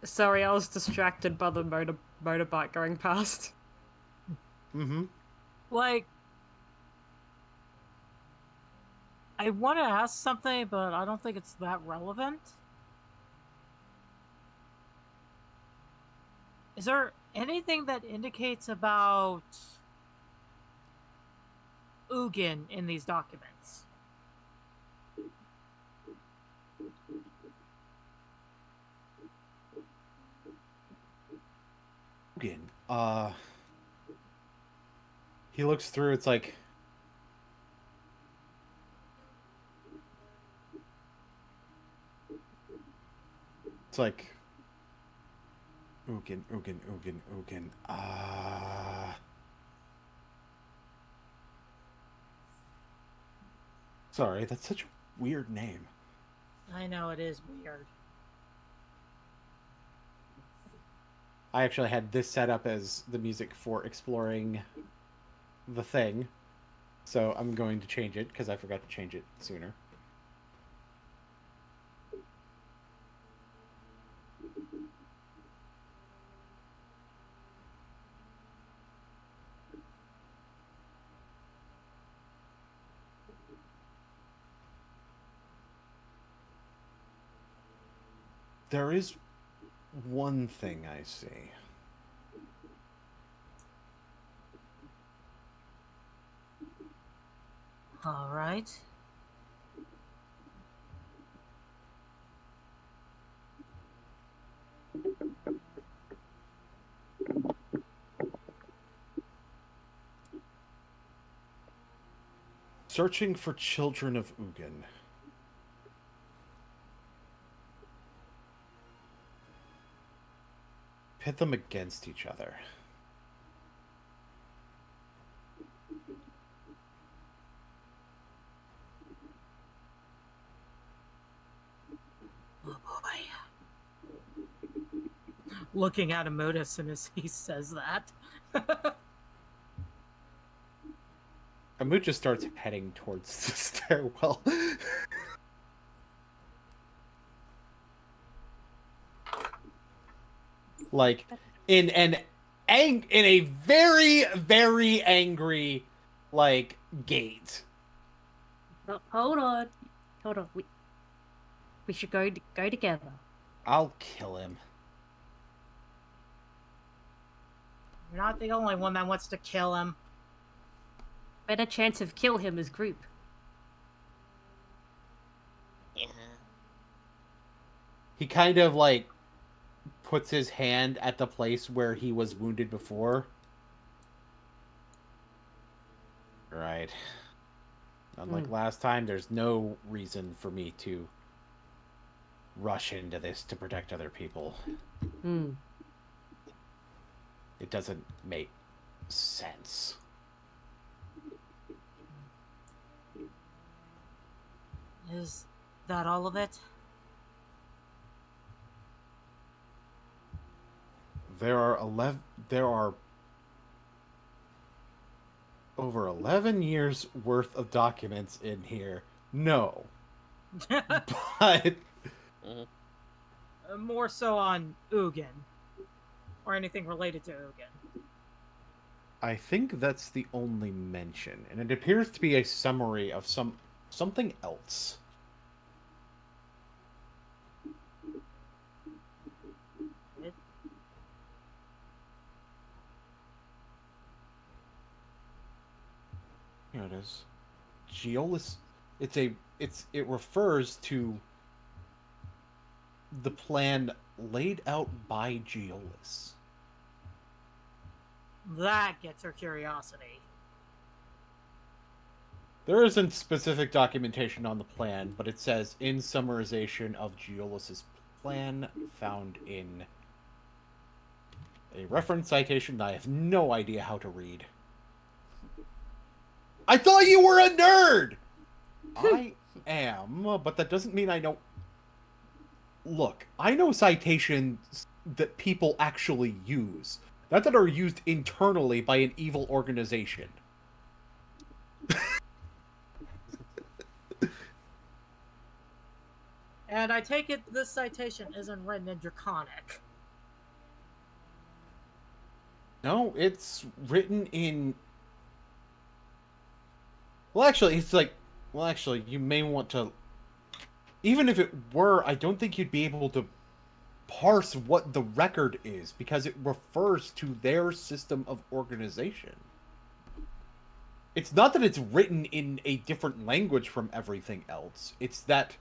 Sorry, I was distracted by the motorbike going past. Mm-hmm. Like, I want to ask something, but I don't think it's that relevant. Is there anything that indicates about Ugin in these documents? Again, he looks through, it's like... it's like... Ugin. Sorry, that's such a weird name. I know, it is weird. I actually had this set up as the music for exploring the thing. So I'm going to change it, because I forgot to change it sooner. There is one thing I see. All right. searching for children of Ugin. Pit them against each other. Oh boy. Looking at him as soon as he says that. Amut just starts heading towards the stairwell. Like in a very, very angry gait. Oh, hold on. We should go together. I'll kill him. You're not the only one that wants to kill him. Better chance of kill him as group. Yeah. He kind of puts his hand at the place where he was wounded before. Right. Unlike last time, there's no reason for me to rush into this to protect other people. It doesn't make sense. Is that all of it? There are over 11 years worth of documents in here. No. But More so on Ugin. Or anything related to Ugin. I think that's the only mention, and it appears to be a summary of something else. Here it is. Geolis. It refers to the plan laid out by Geolis. That gets her curiosity. There isn't specific documentation on the plan, but it says in summarization of Geolis's plan found in a reference citation that I have no idea how to read. I thought you were a nerd! I am, but that doesn't mean I know... Look, I know citations that people actually use, not that are used internally by an evil organization. And I take it this citation isn't written in Draconic. No, it's written in... Well, actually, you may want to... Even if it were, I don't think you'd be able to parse what the record is, because it refers to their system of organization. It's not that it's written in a different language from everything else. It's that...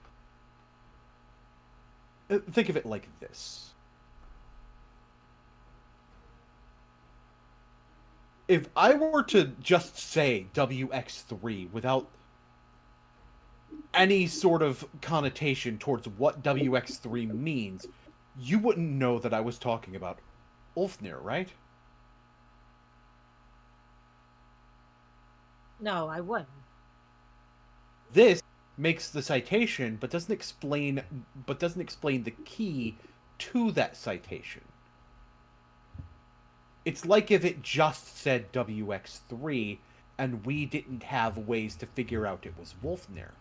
Think of it like this. If I were to just say WX3 without any sort of connotation towards what WX3 means, you wouldn't know that I was talking about Ulfnir, right? No, I wouldn't. This makes the citation, but doesn't explain the key to that citation. It's like if it just said WX3 and we didn't have ways to figure out it was Wolfnir.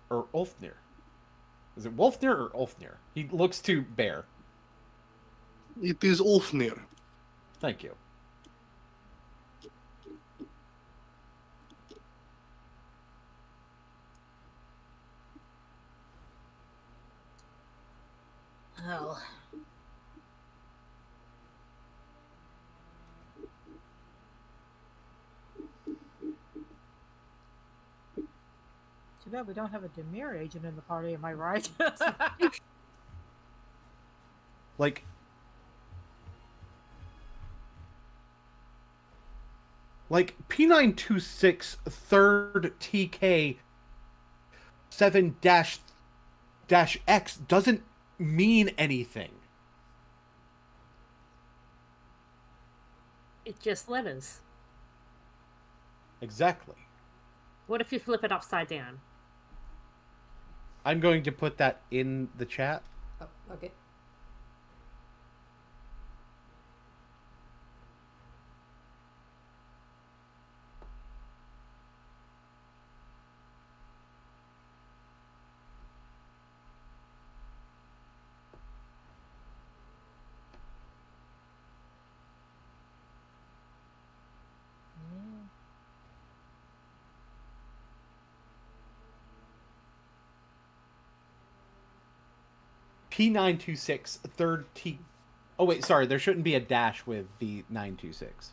Or Ulfnir. Is it Wolfnir or Ulfnir? He looks to Bear. It is Ulfnir. Thank you. Well. Too bad we don't have a Demir agent in the party, am I right? Like, Like, P926 third TK 7-X doesn't mean anything. It's just letters. Exactly. What if you flip it upside down? I'm going to put that in the chat. Oh, okay. P926 third T. Oh wait, sorry. There shouldn't be a dash with the 926.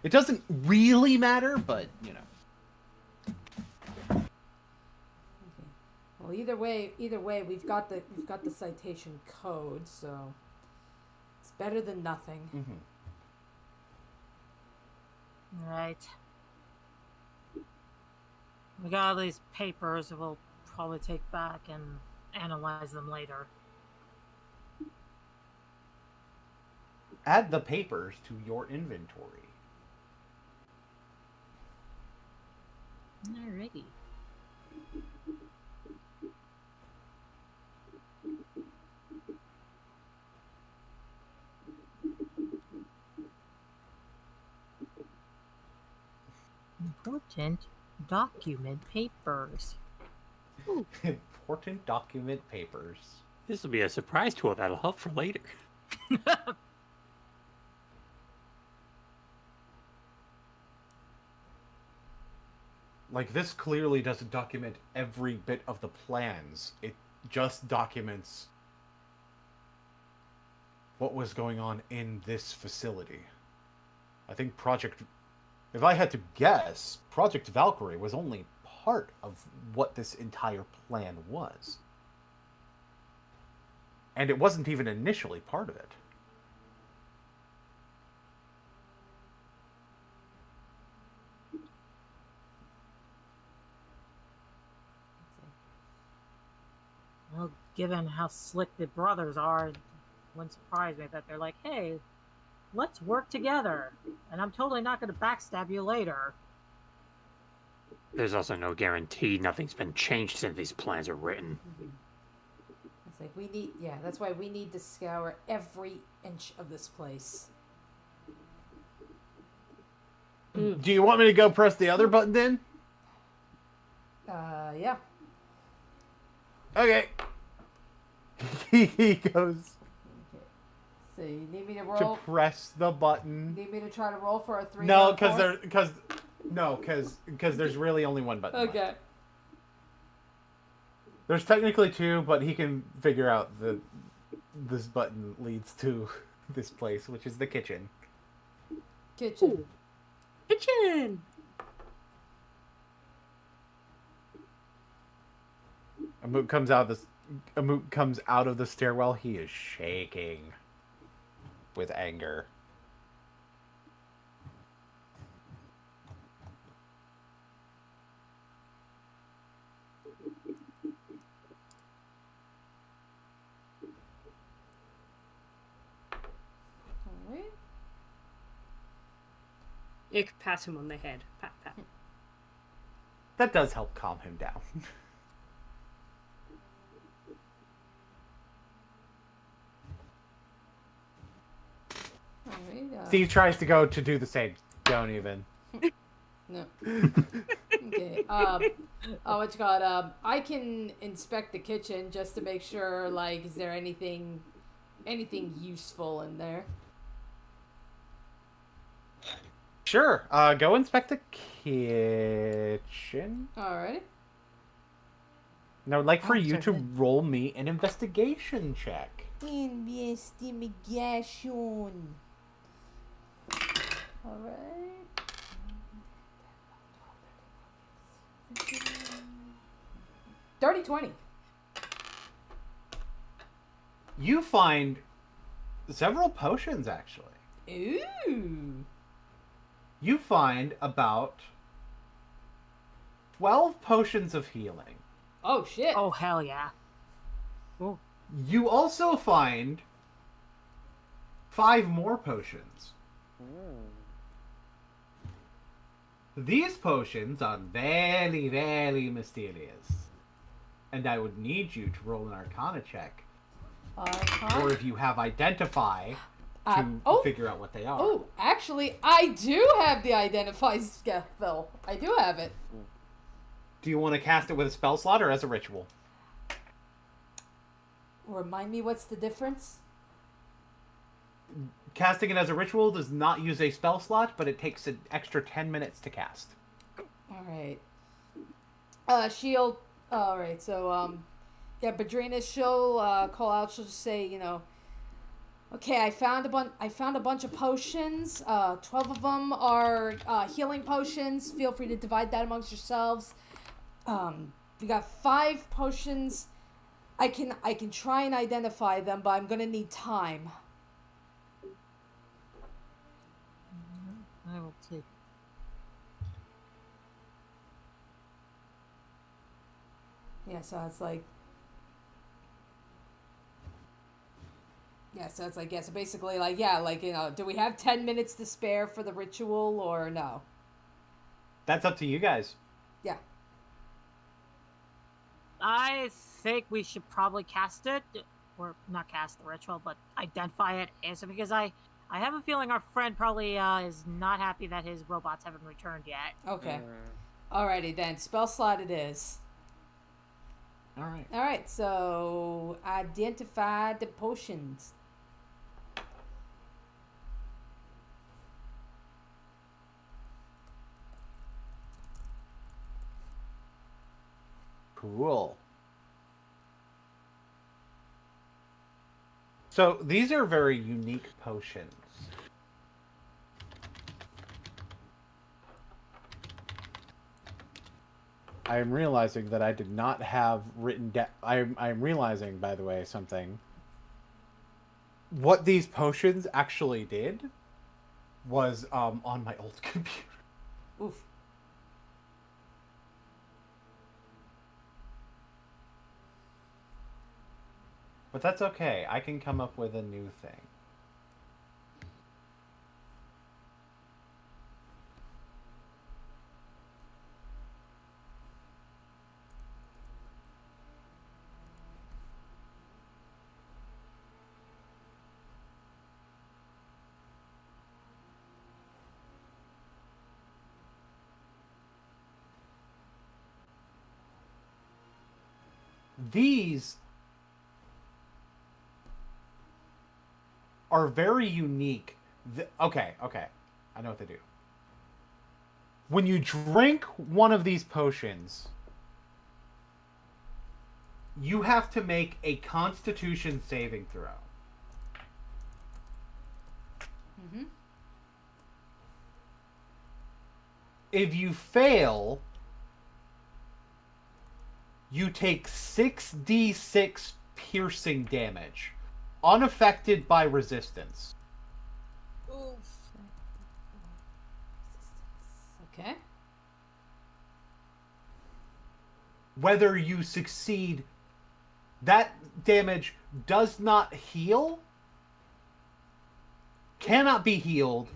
It doesn't really matter, but you know. Okay. Well, either way, we've got the citation code, so it's better than nothing. Mm-hmm. Right. We got all these papers that we'll probably take back and analyze them later. Add the papers to your inventory. Alrighty. Important document papers. Important document papers. This will be a surprise tool that'll help for later. Like, this clearly doesn't document every bit of the plans. It just documents what was going on in this facility. I think if I had to guess, Project Valkyrie was only part of what this entire plan was. And it wasn't even initially part of it. Well, given how slick the brothers are, it wouldn't surprise me that they're like, hey, let's work together. And I'm totally not going to backstab you later. There's also no guarantee nothing's been changed since these plans are written. It's like that's why we need to scour every inch of this place. Do you want me to go press the other button then? Yeah. Okay. He goes Okay. So you need me to to roll? press the button. Need me to try to roll for a 3? No, because there's really only one button. Okay. Left. There's technically 2, but he can figure out that this button leads to this place, which is the kitchen. Kitchen. Ooh. Kitchen! Amuk comes out of the stairwell. He is shaking with anger. Alright. You could pat him on the head. Pat, pat. That does help calm him down. Alright. Steve tries to go to do the same. Don't even. No. Okay. What you got? I can inspect the kitchen just to make sure. Like, is there anything useful in there? Sure. Go inspect the kitchen. Alright. And I would like for Oh, you sorry, to then. roll me an investigation check. Investigation. Alright. Dirty 20. You find several potions, actually. Ooh. you find about 12 potions of healing. Oh shit. Oh, hell yeah. You also find 5 more potions. These potions are very, very mysterious. And I would need you to roll an Arcana check. Or if you have Identify, to figure out what they are. Oh, actually, I do have the Identify spell. I do have it. Do you want to cast it with a spell slot or as a ritual? Remind me what's the difference? Casting it as a ritual does not use a spell slot, but it takes an extra 10 minutes to cast. Alright. She'll... Alright, so, yeah, Badrina, she'll call out, she'll just say, you know, okay, I found a bunch of potions. 12 of them are healing potions. Feel free to divide that amongst yourselves. We got 5 potions. I can try and identify them, but I'm gonna need time. I will take. Yeah, so it's like. Yeah, so it's like, yeah, so basically, like, yeah, like, you know, do we have 10 minutes to spare for the ritual or no? That's up to you guys. Yeah. I think we should probably cast it, or not cast the ritual, but identify it as it, because I have a feeling our friend probably is not happy that his robots haven't returned yet. Okay. Alrighty then, spell slot it is. Alright. Alright, so identify the potions. Cool. So these are very unique potions. I am realizing that I did not have written down. I'm realizing, by the way, something. What these potions actually did was on my old computer. Oof. But that's okay. I can come up with a new thing. These are very unique. Okay. I know what they do. When you drink one of these potions, you have to make a Constitution saving throw. Mm-hmm. If you fail, you take 6d6 piercing damage, unaffected by resistance. Okay. Whether you succeed, that damage does not heal, cannot be healed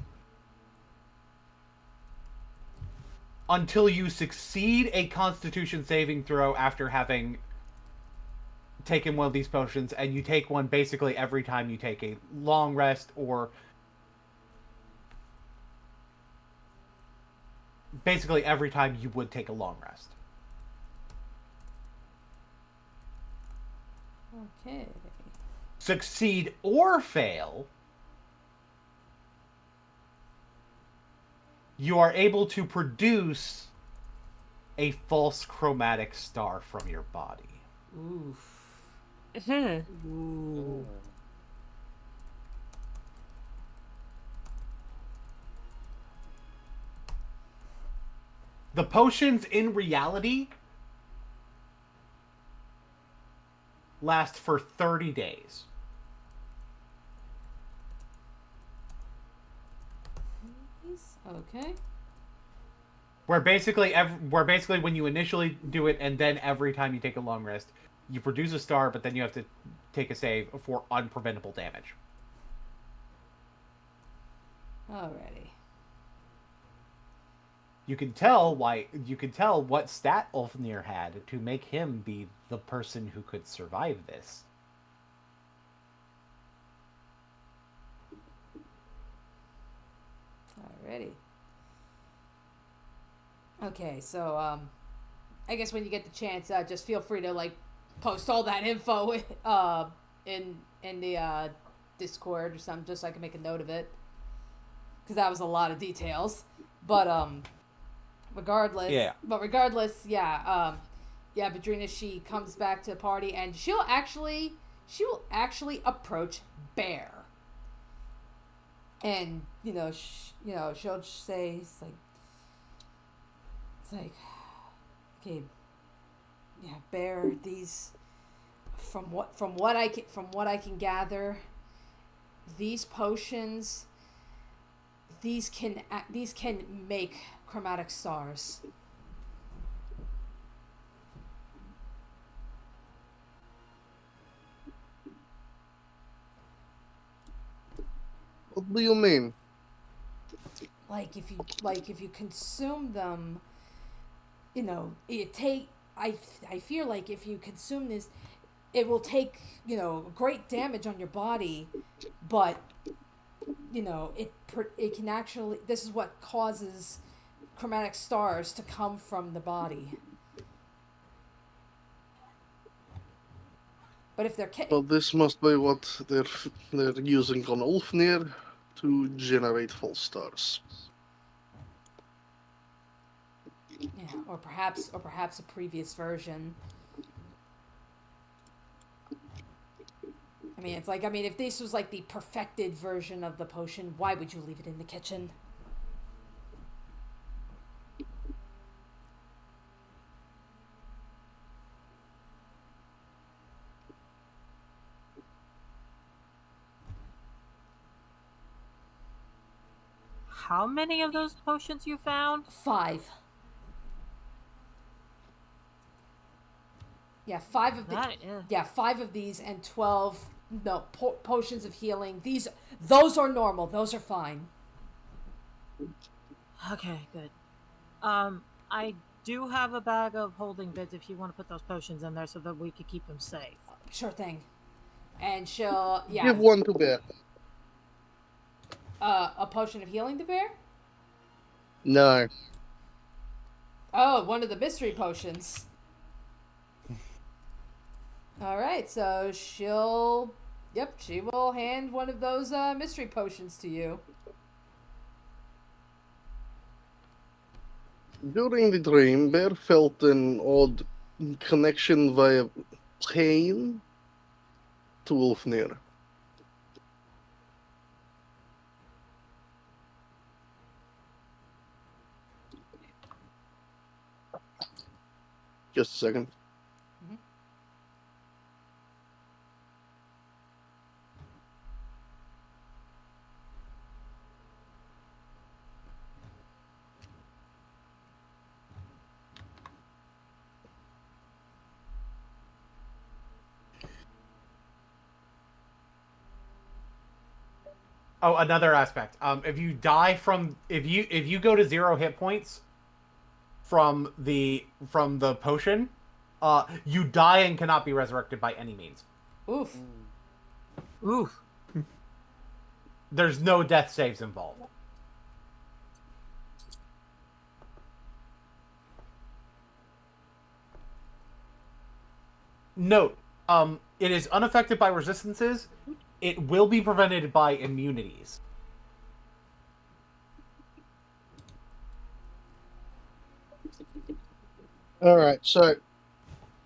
until you succeed a Constitution saving throw after having taken one of these potions, and you take one basically every time you take a long rest, or basically every time you would take a long rest. Okay. Succeed or fail, you are able to produce a false chromatic star from your body. Oof. Ooh. The potions in reality last for 30 days. Okay. Where basically when you initially do it, and then every time you take a long rest, you produce a star, but then you have to take a save for unpreventable damage. Alrighty. You can tell what stat Ulfnir had to make him be the person who could survive this. Alrighty. Okay, so I guess when you get the chance, just feel free to like post all that info in the Discord or something, just so I can make a note of it, because that was a lot of details. But regardless, Yeah. Badrina, she comes back to the party, and she will actually approach Bear, and she'll say it's like, okay, yeah, Bear, these, from what I can gather, these potions, these can make chromatic stars. What do you mean? Like if you consume them, I feel like if you consume this, it will take great damage on your body, but it can actually, this is what causes chromatic stars to come from the body. But if they're Well, this must be what they're using on Ulfnir to generate false stars. yeah, or perhaps a previous version. I mean, it's like, if this was like the perfected version of the potion, why would you leave it in the kitchen? How many of those potions you found? 5. Yeah, 5 of Yeah. 5 of these, and 12 potions of healing. Those are normal. Those are fine. Okay, good. I do have a bag of holding bids if you want to put those potions in there so that we could keep them safe. Sure thing. And she'll Give one to Bear. a potion of healing to Bear? No. Oh, one of the mystery potions. All right, so she will hand one of those mystery potions to you. During the dream, Bear felt an odd connection via pain to Ulfnir. Just a second. Oh, another aspect. If you go to 0 hit points from the potion, you die and cannot be resurrected by any means. Oof. Oof. There's no death saves involved. Note, it is unaffected by resistances. It will be prevented by immunities. Alright, so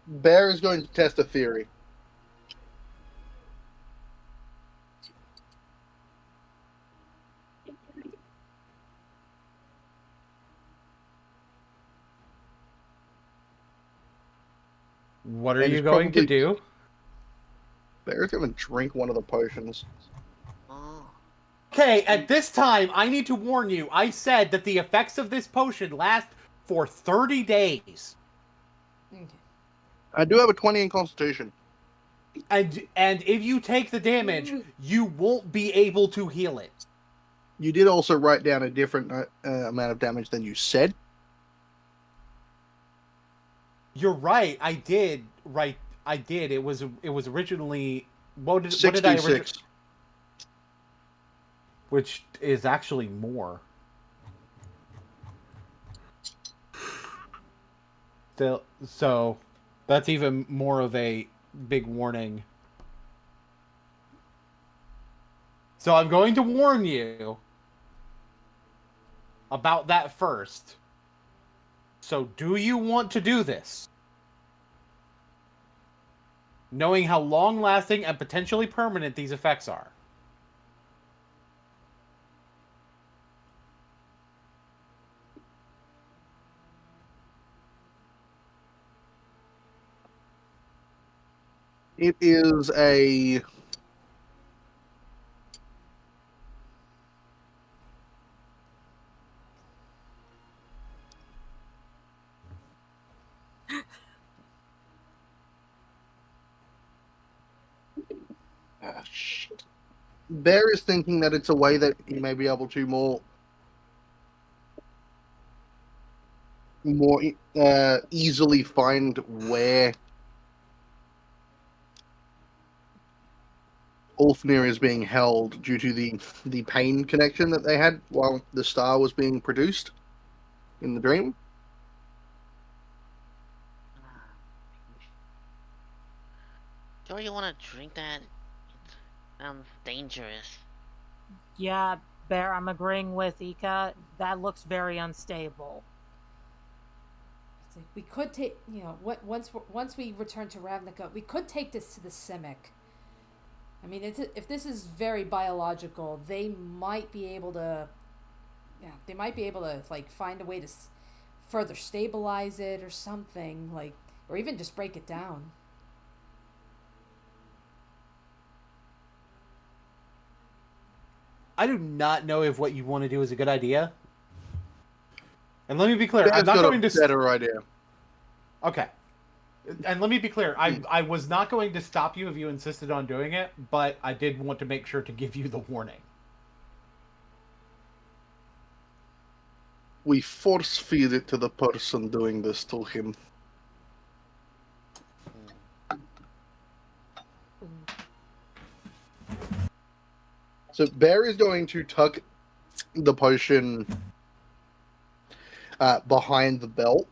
Bear is going to test a theory. What are And you it's going to probably- do? Bear's going to drink one of the potions. Oh. Okay, at this time, I need to warn you. I said that the effects of this potion last for 30 days. Okay. I do have a 20 in Constitution. And if you take the damage, you won't be able to heal it. You did also write down a different amount of damage than you said. You're right. I did. It was originally what did I 66. originally? Which is actually more. So that's even more of a big warning. So I'm going to warn you about that first. So do you want to do this? Knowing how long-lasting and potentially permanent these effects are. It is a... shit. Bear is thinking that it's a way that he may be able to more easily find where Ulfnir is being held due to the pain connection that they had while the star was being produced in the dream. Do you want to drink that? It sounds dangerous. Yeah, Bear, I'm agreeing with Ika. That looks very unstable. It's like we could take, once we return to Ravnica, we could take this to the Simic. I mean, if this is very biological, they might be able to, like find a way to further stabilize it or something, like, or even just break it down. I do not know if what you want to do is a good idea. And let me be clear, Bear's I'm not got going a to... better idea. Okay. And let me be clear, I was not going to stop you if you insisted on doing it, but I did want to make sure to give you the warning. We force feed it to the person doing this to him. So Bear is going to tuck the potion behind the belt.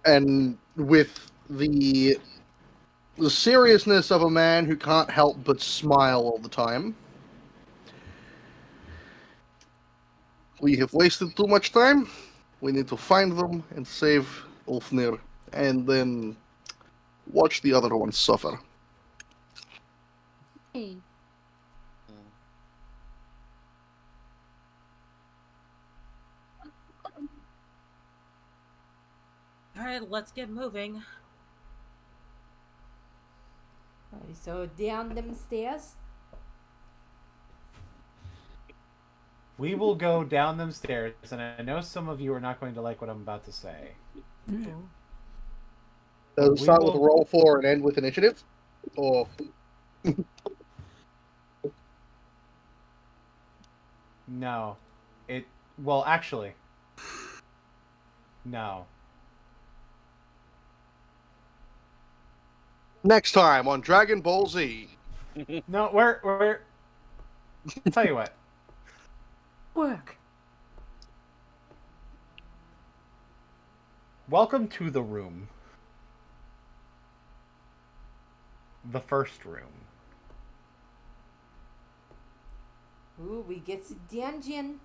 And with the seriousness of a man who can't help but smile all the time, we have wasted too much time. We need to find them and save Ulfnir, and then watch the other ones suffer. Hey. Alright, let's get moving. Alright, so down them stairs. We will go down them stairs, and I know some of you are not going to like what I'm about to say. Does it start with a roll for and end with initiative? Or No. Well, actually. No. next time on Dragon Ball Z. No, we're... I'll tell you what. Work. Welcome to the room. The first room. Ooh, we get to dungeon.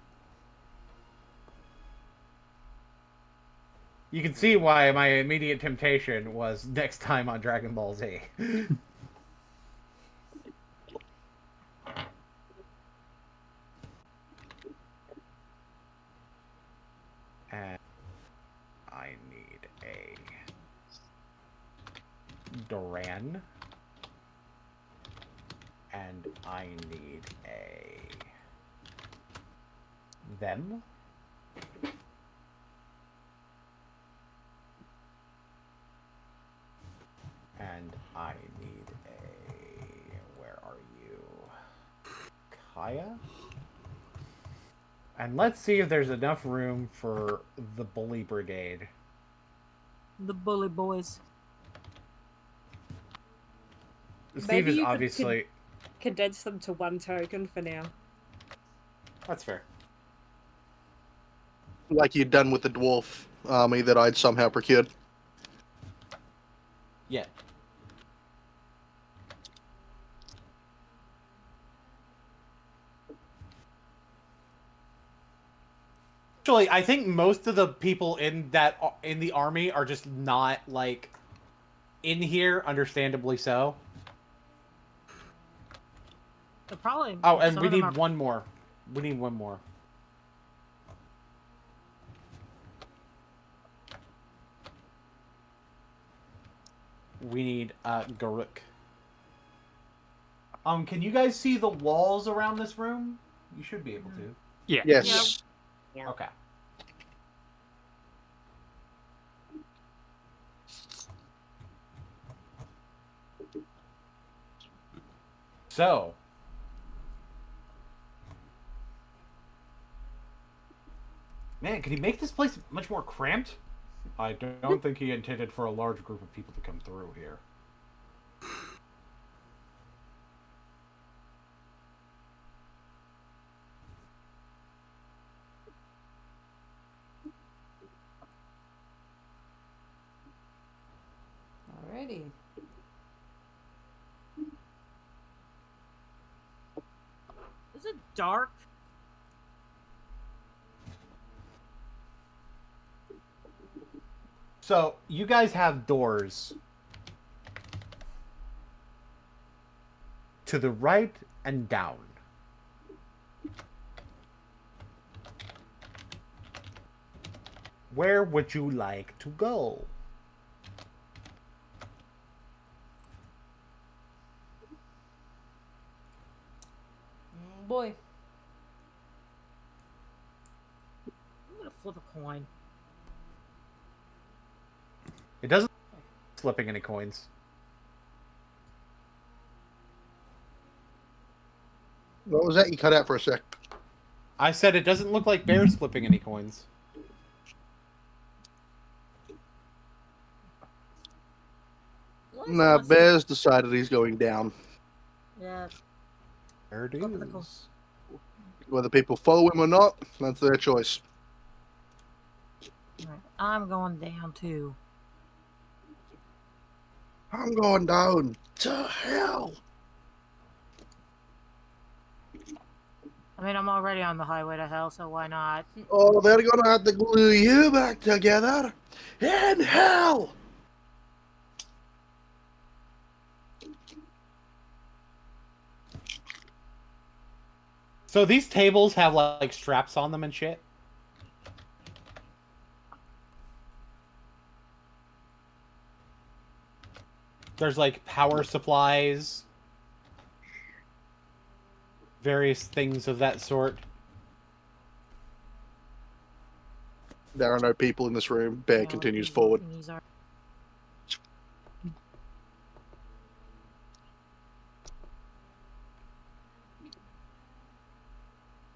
You can see why my immediate temptation was next time on Dragon Ball Z. And I need a Duran. And I need a... them. And I need a... where are you? Kaya? And let's see if there's enough room for the bully brigade. The bully boys. Steve Maybe is you could obviously... condense them to one token for now. That's fair. Like you'd done with the dwarf army that I'd somehow procured. Yeah. Actually, I think most of the people in the army are just not like in here, understandably so. They're probably. Oh, and some we of them need are- one more. We need one more. We need Garuk. Can you guys see the walls around this room? You should be able to. Yeah. Yes. Yeah. Okay. So, man, could he make this place much more cramped? I don't think he intended for a large group of people to come through here. Alrighty. Is it dark? So you guys have doors to the right and down. Where would you like to go? Boy. I'm gonna flip a coin. It doesn't flipping any coins. What was that? You cut out for a sec. I said it doesn't look like Bear's flipping any coins. Nah, Bear's decided he's going down. Yeah. There it Flip of the coin. is. Whether people follow him or not, that's their choice. Alright, I'm going down too. I'm going down to hell. I mean, I'm already on the highway to hell, so why not? Oh, they're gonna have to glue you back together in hell. So these tables have like straps on them and shit. There's like power supplies, various things of that sort. There are no people in this room. Bear Oh, continues these forward. thingies are-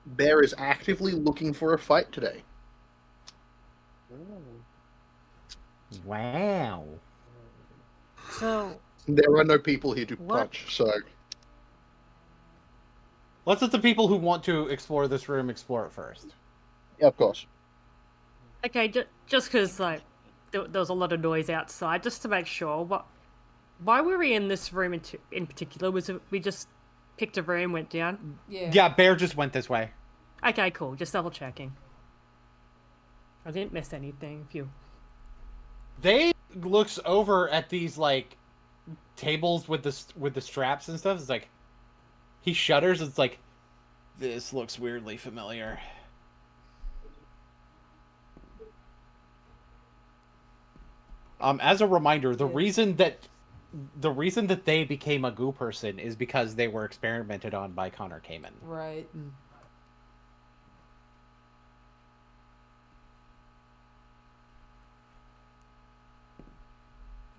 Bear is actively looking for a fight today. Wow. So, There are no people here to What? punch, so Let's let the people who want to explore this room explore it first. yeah, of course. Okay, just because like there was a lot of noise outside, just to make sure. Why were we in this room in particular? Was it we just picked a room, went down? Yeah. Yeah, Bear just went this way. Okay, cool. Just double checking. I didn't miss anything. Phew. They looks over at these like tables with the straps and stuff. It's like he shudders. It's like this looks weirdly familiar. As a reminder, the reason that the reason that they became a goo person is because they were experimented on by Connor Kamen. Right.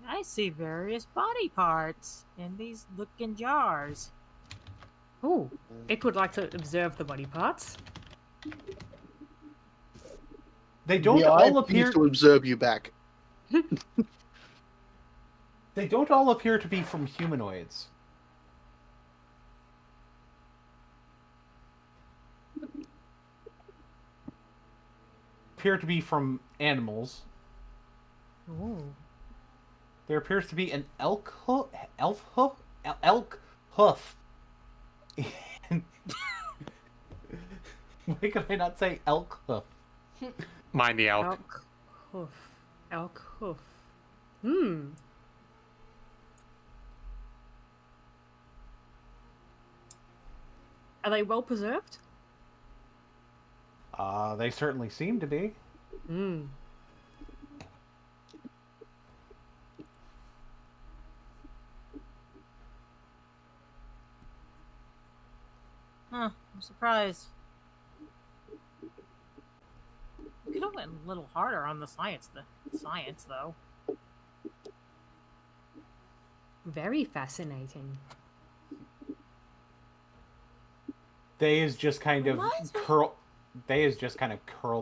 I see various body parts in these looking jars. Oh, it would like to observe the body parts. They don't Yeah, I all appear refuse to observe you back. They don't all appear to be from humanoids. Appear to be from animals. Ooh. There appears to be an elk hoof. Elk hoof. Why could I not say elk hoof? Mind the elk. Elk hoof. Elk hoof. Hmm. Are they well preserved? They certainly seem to be. Hmm. Huh, I'm surprised. We could have went a little harder on the science, though. Very fascinating. They is just kind of Reminds me- curled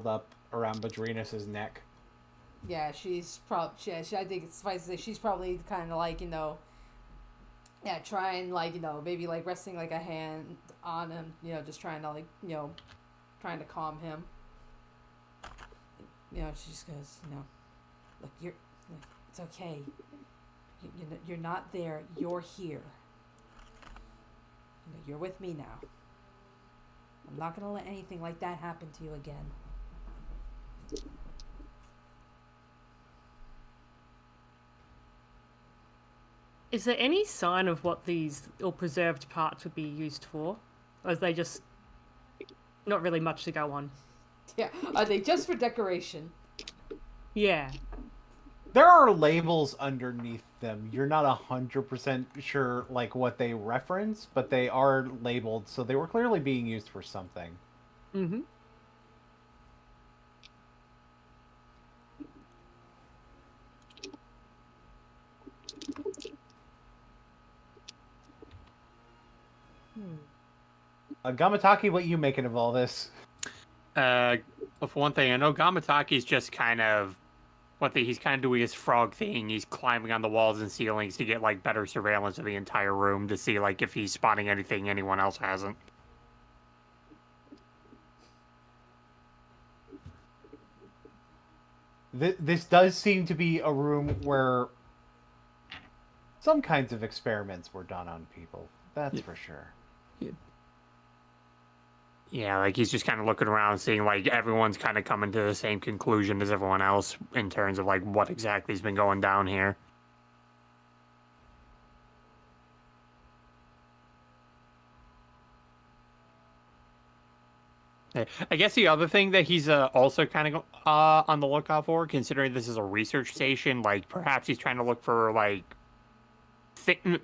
up around Badrinus's neck. Yeah, she's probably. I think it's suffice to say she's probably kind of like trying maybe like resting like a hand on him, just trying to trying to calm him. She just goes, look, it's okay. You're not there. You're here. You're with me now. I'm not gonna let anything like that happen to you again. Is there any sign of what these or preserved parts would be used for? Or is they just not really much to go on? Yeah, are they just for decoration? Yeah. There are labels underneath them. You're not 100% sure like what they reference, but they are labeled, so they were clearly being used for something. Mm-hmm. Gamataki, what you making of all this? For one thing, I know Gamataki's just kind of he's kind of doing his frog thing. He's climbing on the walls and ceilings to get like better surveillance of the entire room to see like if he's spotting anything anyone else hasn't. This does seem to be a room where some kinds of experiments were done on people. That's for sure. Yeah, like he's just kind of looking around, seeing like everyone's kind of coming to the same conclusion as everyone else in terms of like what exactly has been going down here. I guess the other thing that he's also kind of on the lookout for, considering this is a research station, like perhaps he's trying to look for like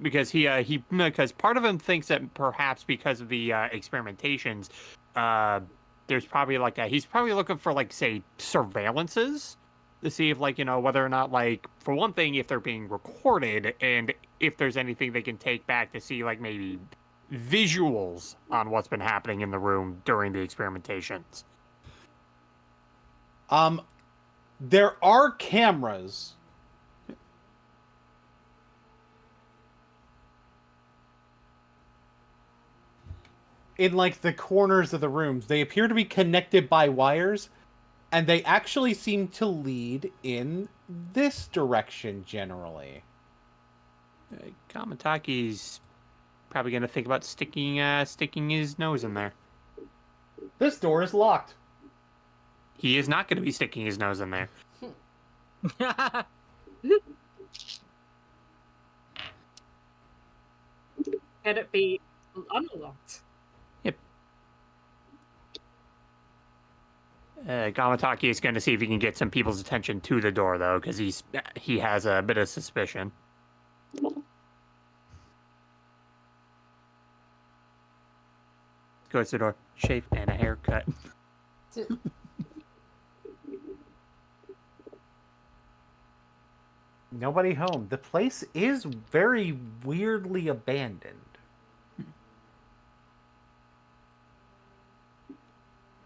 because because part of him thinks that perhaps because of the experimentations, there's probably like he's probably looking for like say surveillances to see if like whether or not like for one thing if they're being recorded and if there's anything they can take back to see like maybe visuals on what's been happening in the room during the experimentations. There are cameras. In like the corners of the rooms. They appear to be connected by wires, and they actually seem to lead in this direction generally. Kamataki's probably going to think about sticking his nose in there. This door is locked. He is not going to be sticking his nose in there. Can it be unlocked? Yep. Gamataki is going to see if he can get some people's attention to the door, though, because he has a bit of suspicion. goes to the door. Shave and a haircut. Nobody home. The place is very weirdly abandoned.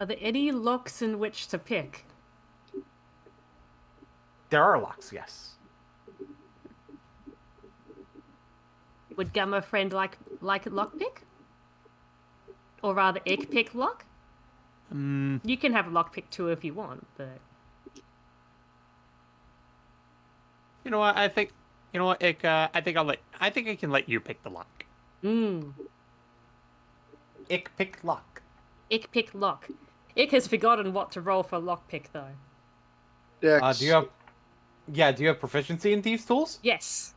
Are there any locks in which to pick? There are locks, yes. Would Gamma friend like a lockpick? Or rather, Ick pick lock? You can have a lockpick too if you want, but You know what? I think. You know what, Ick? I think I think I can let you pick the lock. Ick pick lock. Ick pick lock. Ick has forgotten what to roll for lockpick though. Dex. Do you have proficiency in thieves' tools? Yes.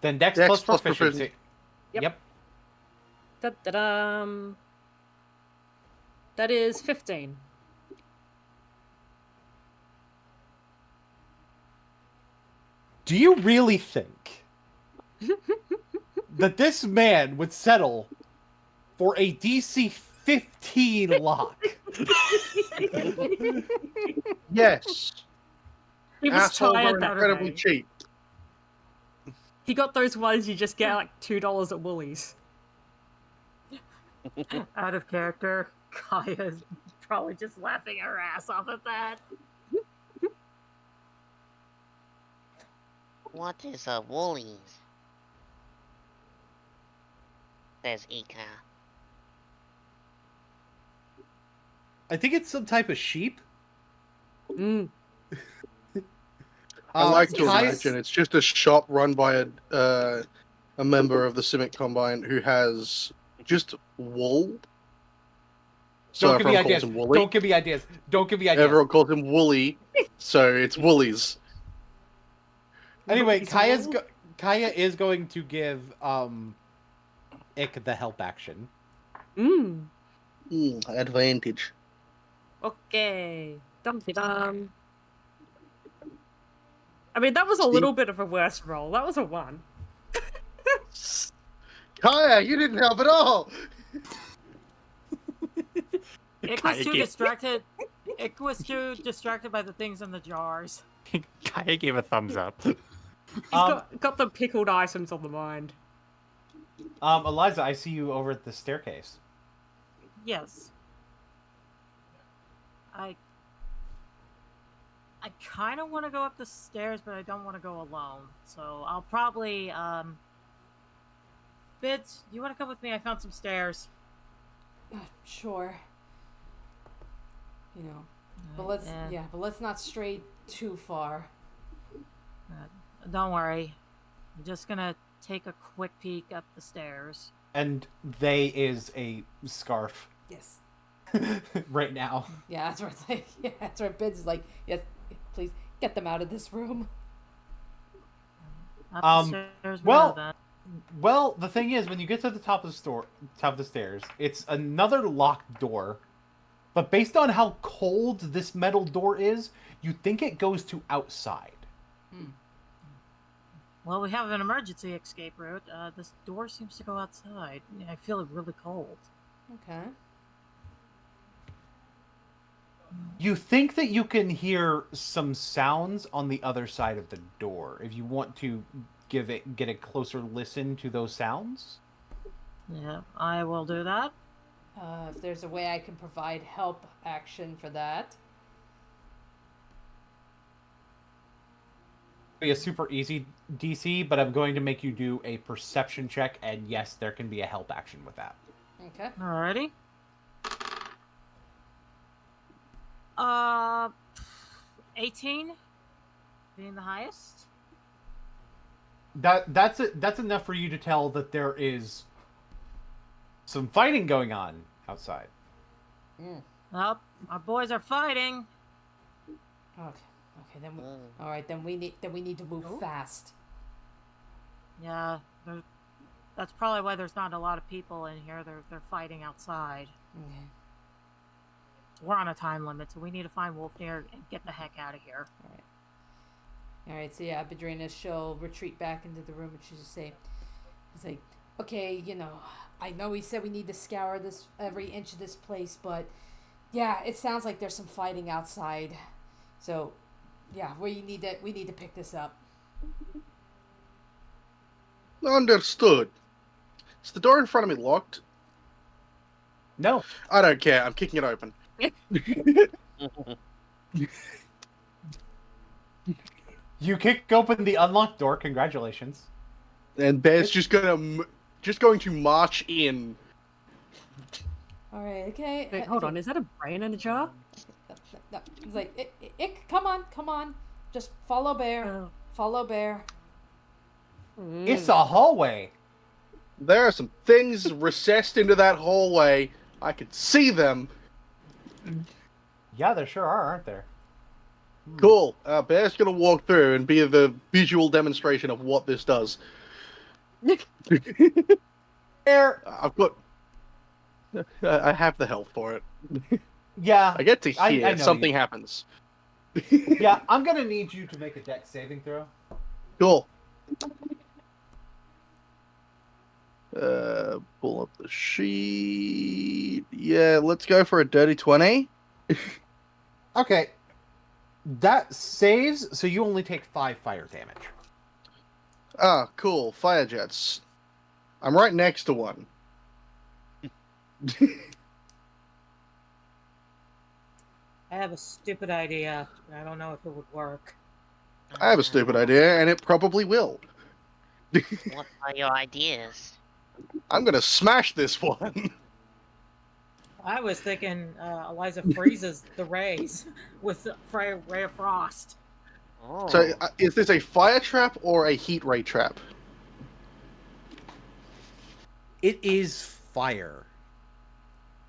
Then Dex Dex plus plus proficiency. Yep. Da-da-dum. That is 15. Do you really think that this man would settle for a DC 15 lock? Yes. He was Assholes are tired that incredibly day. cheap. He got those ones you just get like $2 at Woolies. Out of character, Kaya's probably just laughing her ass off at that. What is a Woolies? Says Ika. I think it's some type of sheep. I like to Caius- imagine it's just a shop run by a member of the Simic Combine who has just wool. So Don't give me everyone calls ideas. him Woolly. Don't give me ideas. Don't give me ideas. Everyone calls him Woolly, so it's Woolies. Anyway, Woolies wool? Kaya is going to give Ick the help action. Advantage. Okay. Dum-de-dum. I mean, that was a little bit of a worse roll. That was a 1. Kaya, you didn't help at all. Ick was Kaya too gave- distracted. Ick was too distracted by the things in the jars. Kaya gave a thumbs up. He's got the pickled items on the mind. Eliza, I see you over at the staircase. Yes. I kind of want to go up the stairs, but I don't want to go alone. So I'll probably, Bids, you want to come with me? I found some stairs. Sure. You know, but let's not stray too far. Don't worry. I'm just gonna take a quick peek up the stairs. And they is a scarf Yes. right now. Yeah, that's where it's like. Yeah, that's where Bids is like. Yes, please get them out of this room. Up the stairs we well- go then. Well, the thing is, when you get to the top of the stairs, it's another locked door. But based on how cold this metal door is, you think it goes to outside. Well, we have an emergency escape route. This door seems to go outside. I feel it really cold. Okay. You think that you can hear some sounds on the other side of the door. If you want to get a closer listen to those sounds. Yeah, I will do that. If there's a way I can provide help action for that. Be a super easy DC, but I'm going to make you do a perception check, and yes, there can be a help action with that. Okay. Alrighty. 18 being the highest. That's enough for you to tell that there is some fighting going on outside. Well, our boys are fighting. Okay. Then. All right. Then we need to move fast. Yeah, that's probably why there's not a lot of people in here. They're fighting outside. Okay. We're on a time limit, so we need to find Wolfnir and get the heck out of here. All right. So yeah, Bedrina, she'll retreat back into the room and she'll just say, "It's like, okay, you know, I know we said we need to scour this every inch of this place, but yeah, it sounds like there's some fighting outside. So, yeah, we need to pick this up. Understood. Is the door in front of me locked? No. I don't care. I'm kicking it open. You kick open the unlocked door. Congratulations. And Bear's just going to march in. All right, okay. Wait, hold on. Is that a brain in a jar? No. He's like, Ick, come on. Just follow Bear. Oh. Follow Bear. It's a hallway. There are some things recessed into that hallway. I can see them. Yeah, there sure are, aren't there? Cool. Bear's gonna walk through and be the visual demonstration of what this does. Bear. I've got. I have the health for it. Yeah. I get to hear I know something you. happens. Yeah, I'm gonna need you to make a dex saving throw. Cool. Pull up the sheet. Yeah, let's go for a dirty 20. Okay. That saves, so you only take 5 fire damage. Ah, cool. Fire jets. I'm right next to one. I have a stupid idea. I don't know if it would work. I have a stupid idea, and it probably will. What are your ideas? I'm gonna smash this one. I was thinking Eliza freezes the rays with the ray of frost. Oh. So, is this a fire trap or a heat ray trap? It is fire.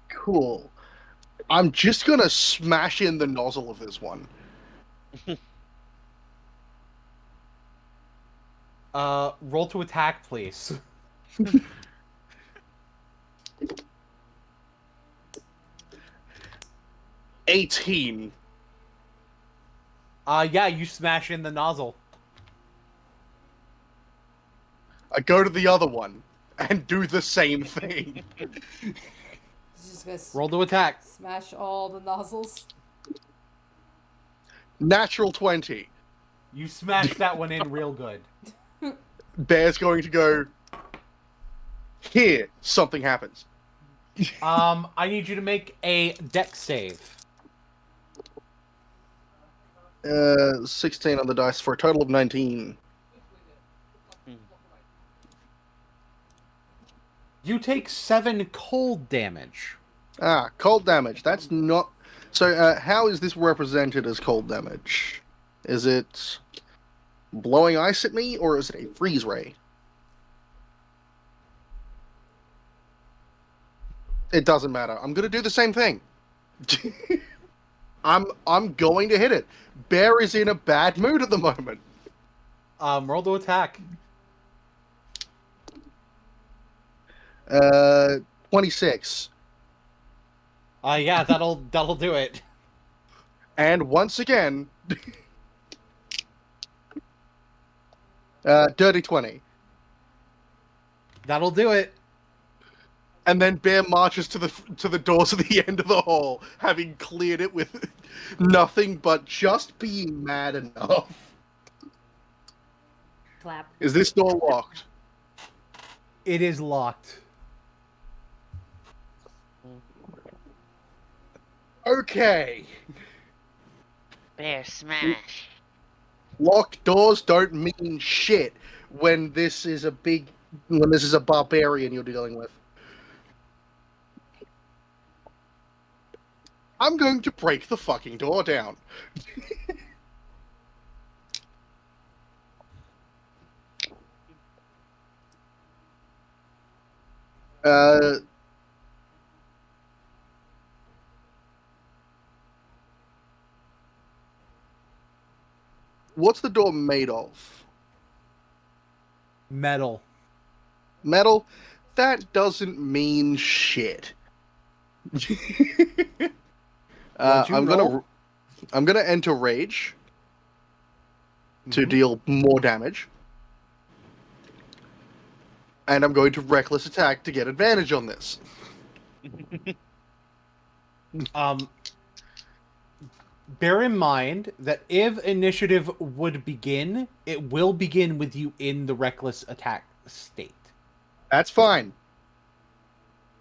Cool. I'm just gonna smash in the nozzle of this one. Roll to attack, please. 18. Yeah, you smash in the nozzle. I go to the other one and do the same thing. He's just gonna Roll to attack. smash all the nozzles. Natural 20. You smash that one in real good. Bear's going to go. Here, something happens. I need you to make a dex save. 16 on the dice for a total of 19. You take 7 cold damage. Ah, cold damage. That's not... So, how is this represented as cold damage? Is it blowing ice at me, or is it a freeze ray? It doesn't matter. I'm gonna do the same thing. I'm going to hit it. Bear is in a bad mood at the moment. Roll to attack. 26. Yeah, that'll do it. And once again, dirty 20. That'll do it. And then Bear marches to the doors at the end of the hall, having cleared it with nothing but just being mad enough. Clap. Is this door locked? It is locked. Okay. Bear smash. Locked doors don't mean shit when this is a barbarian you're dealing with. I'm going to break the fucking door down. What's the door made of? Metal. Metal? That doesn't mean shit. I'm gonna enter rage to deal more damage. And I'm going to reckless attack to get advantage on this. Bear in mind that if initiative would begin, it will begin with you in the reckless attack state. That's fine.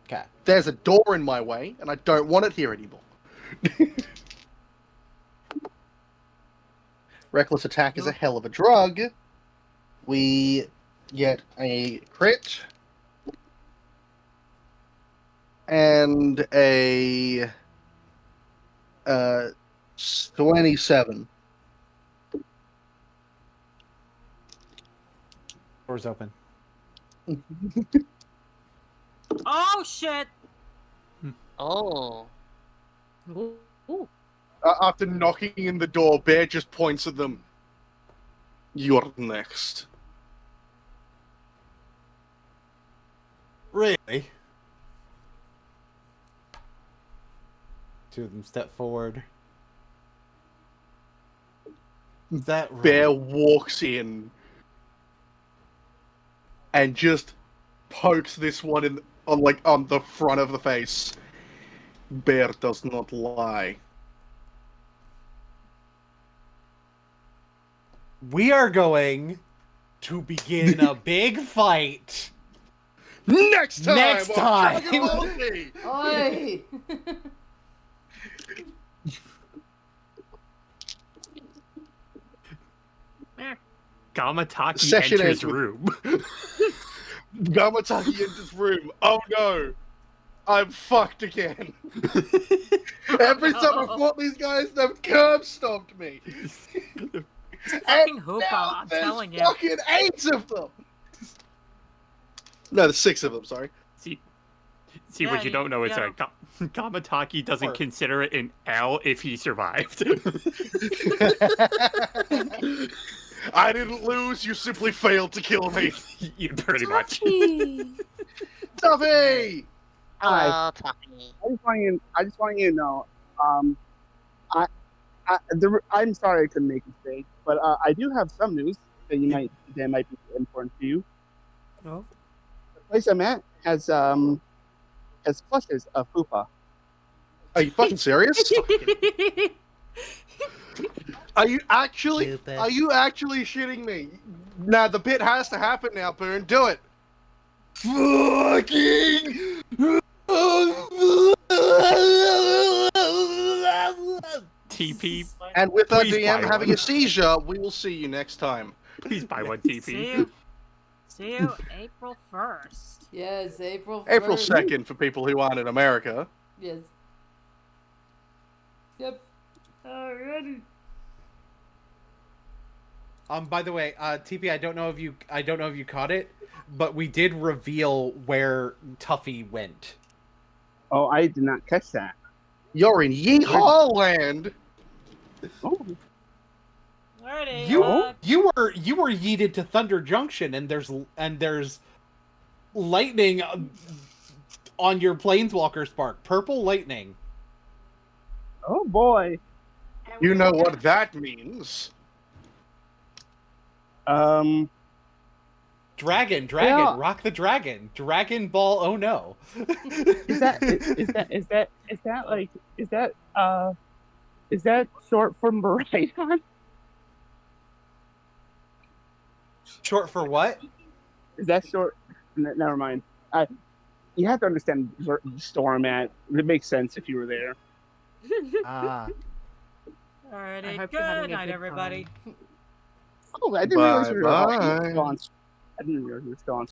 Okay. There's a door in my way, and I don't want it here anymore. Reckless attack is a hell of a drug. We get a crit. And a 27. Door's open. Oh shit! Oh. Ooh. Ooh. After knocking in the door, Bear just points at them. You're next. Really? Two of them step forward. Is that right? Bear walks in and just pokes this one on the front of the face. Bear does not lie. We are going to begin a big fight. Next time! Next on time! Dragon Ball Z! Oi! Gamataki Session enters ends with- room. Gamataki enters room. Oh no! I'm fucked again. Every time I fought these guys, they've curb stomped me. Fucking And Hoopa, now I'm there's telling you. fucking 8 of them. No, there's 6 of them. Sorry. See Yeah, what you don't know is yeah. Gamataki doesn't Or- consider it an L if he survived. I didn't lose. You simply failed to kill me. You pretty much. Tuffy. Hello, Toppy. I just want you to know, I'm sorry I couldn't make it today, but I do have some news that might be important to you. Oh. The place I'm at has clusters of fupa. Are you fucking serious? Are you actually shitting me? Nah, the bit has to happen now, Boone. Do it. Fucking. TP. And with our Please DM buy having one. a seizure, we will see you next time. Please buy one See TP. you. See you April 1st. Yes, April 1st. April 2nd for people who aren't in America. Yes. Yep. Alrighty. By the way, TP, I don't know if you caught it, but we did reveal where Tuffy went. Oh, I did not catch that. You're in Yeehaw Land. Oh, Alrighty. You were yeeted to Thunder Junction, and there's lightning on your Planeswalker Spark. Purple lightning. oh boy. You know what that means. Dragon, Yeah. rock the dragon. Dragon Ball, oh no. Is that short for Maridon? Short for what? Is that short? Never mind. You have to understand the store I'm at. It makes sense if you were there. Ah. I Alrighty. hope you're having Good a night, good everybody. Oh, I didn't realize we were Bye-bye. still on. I didn't realize we were still on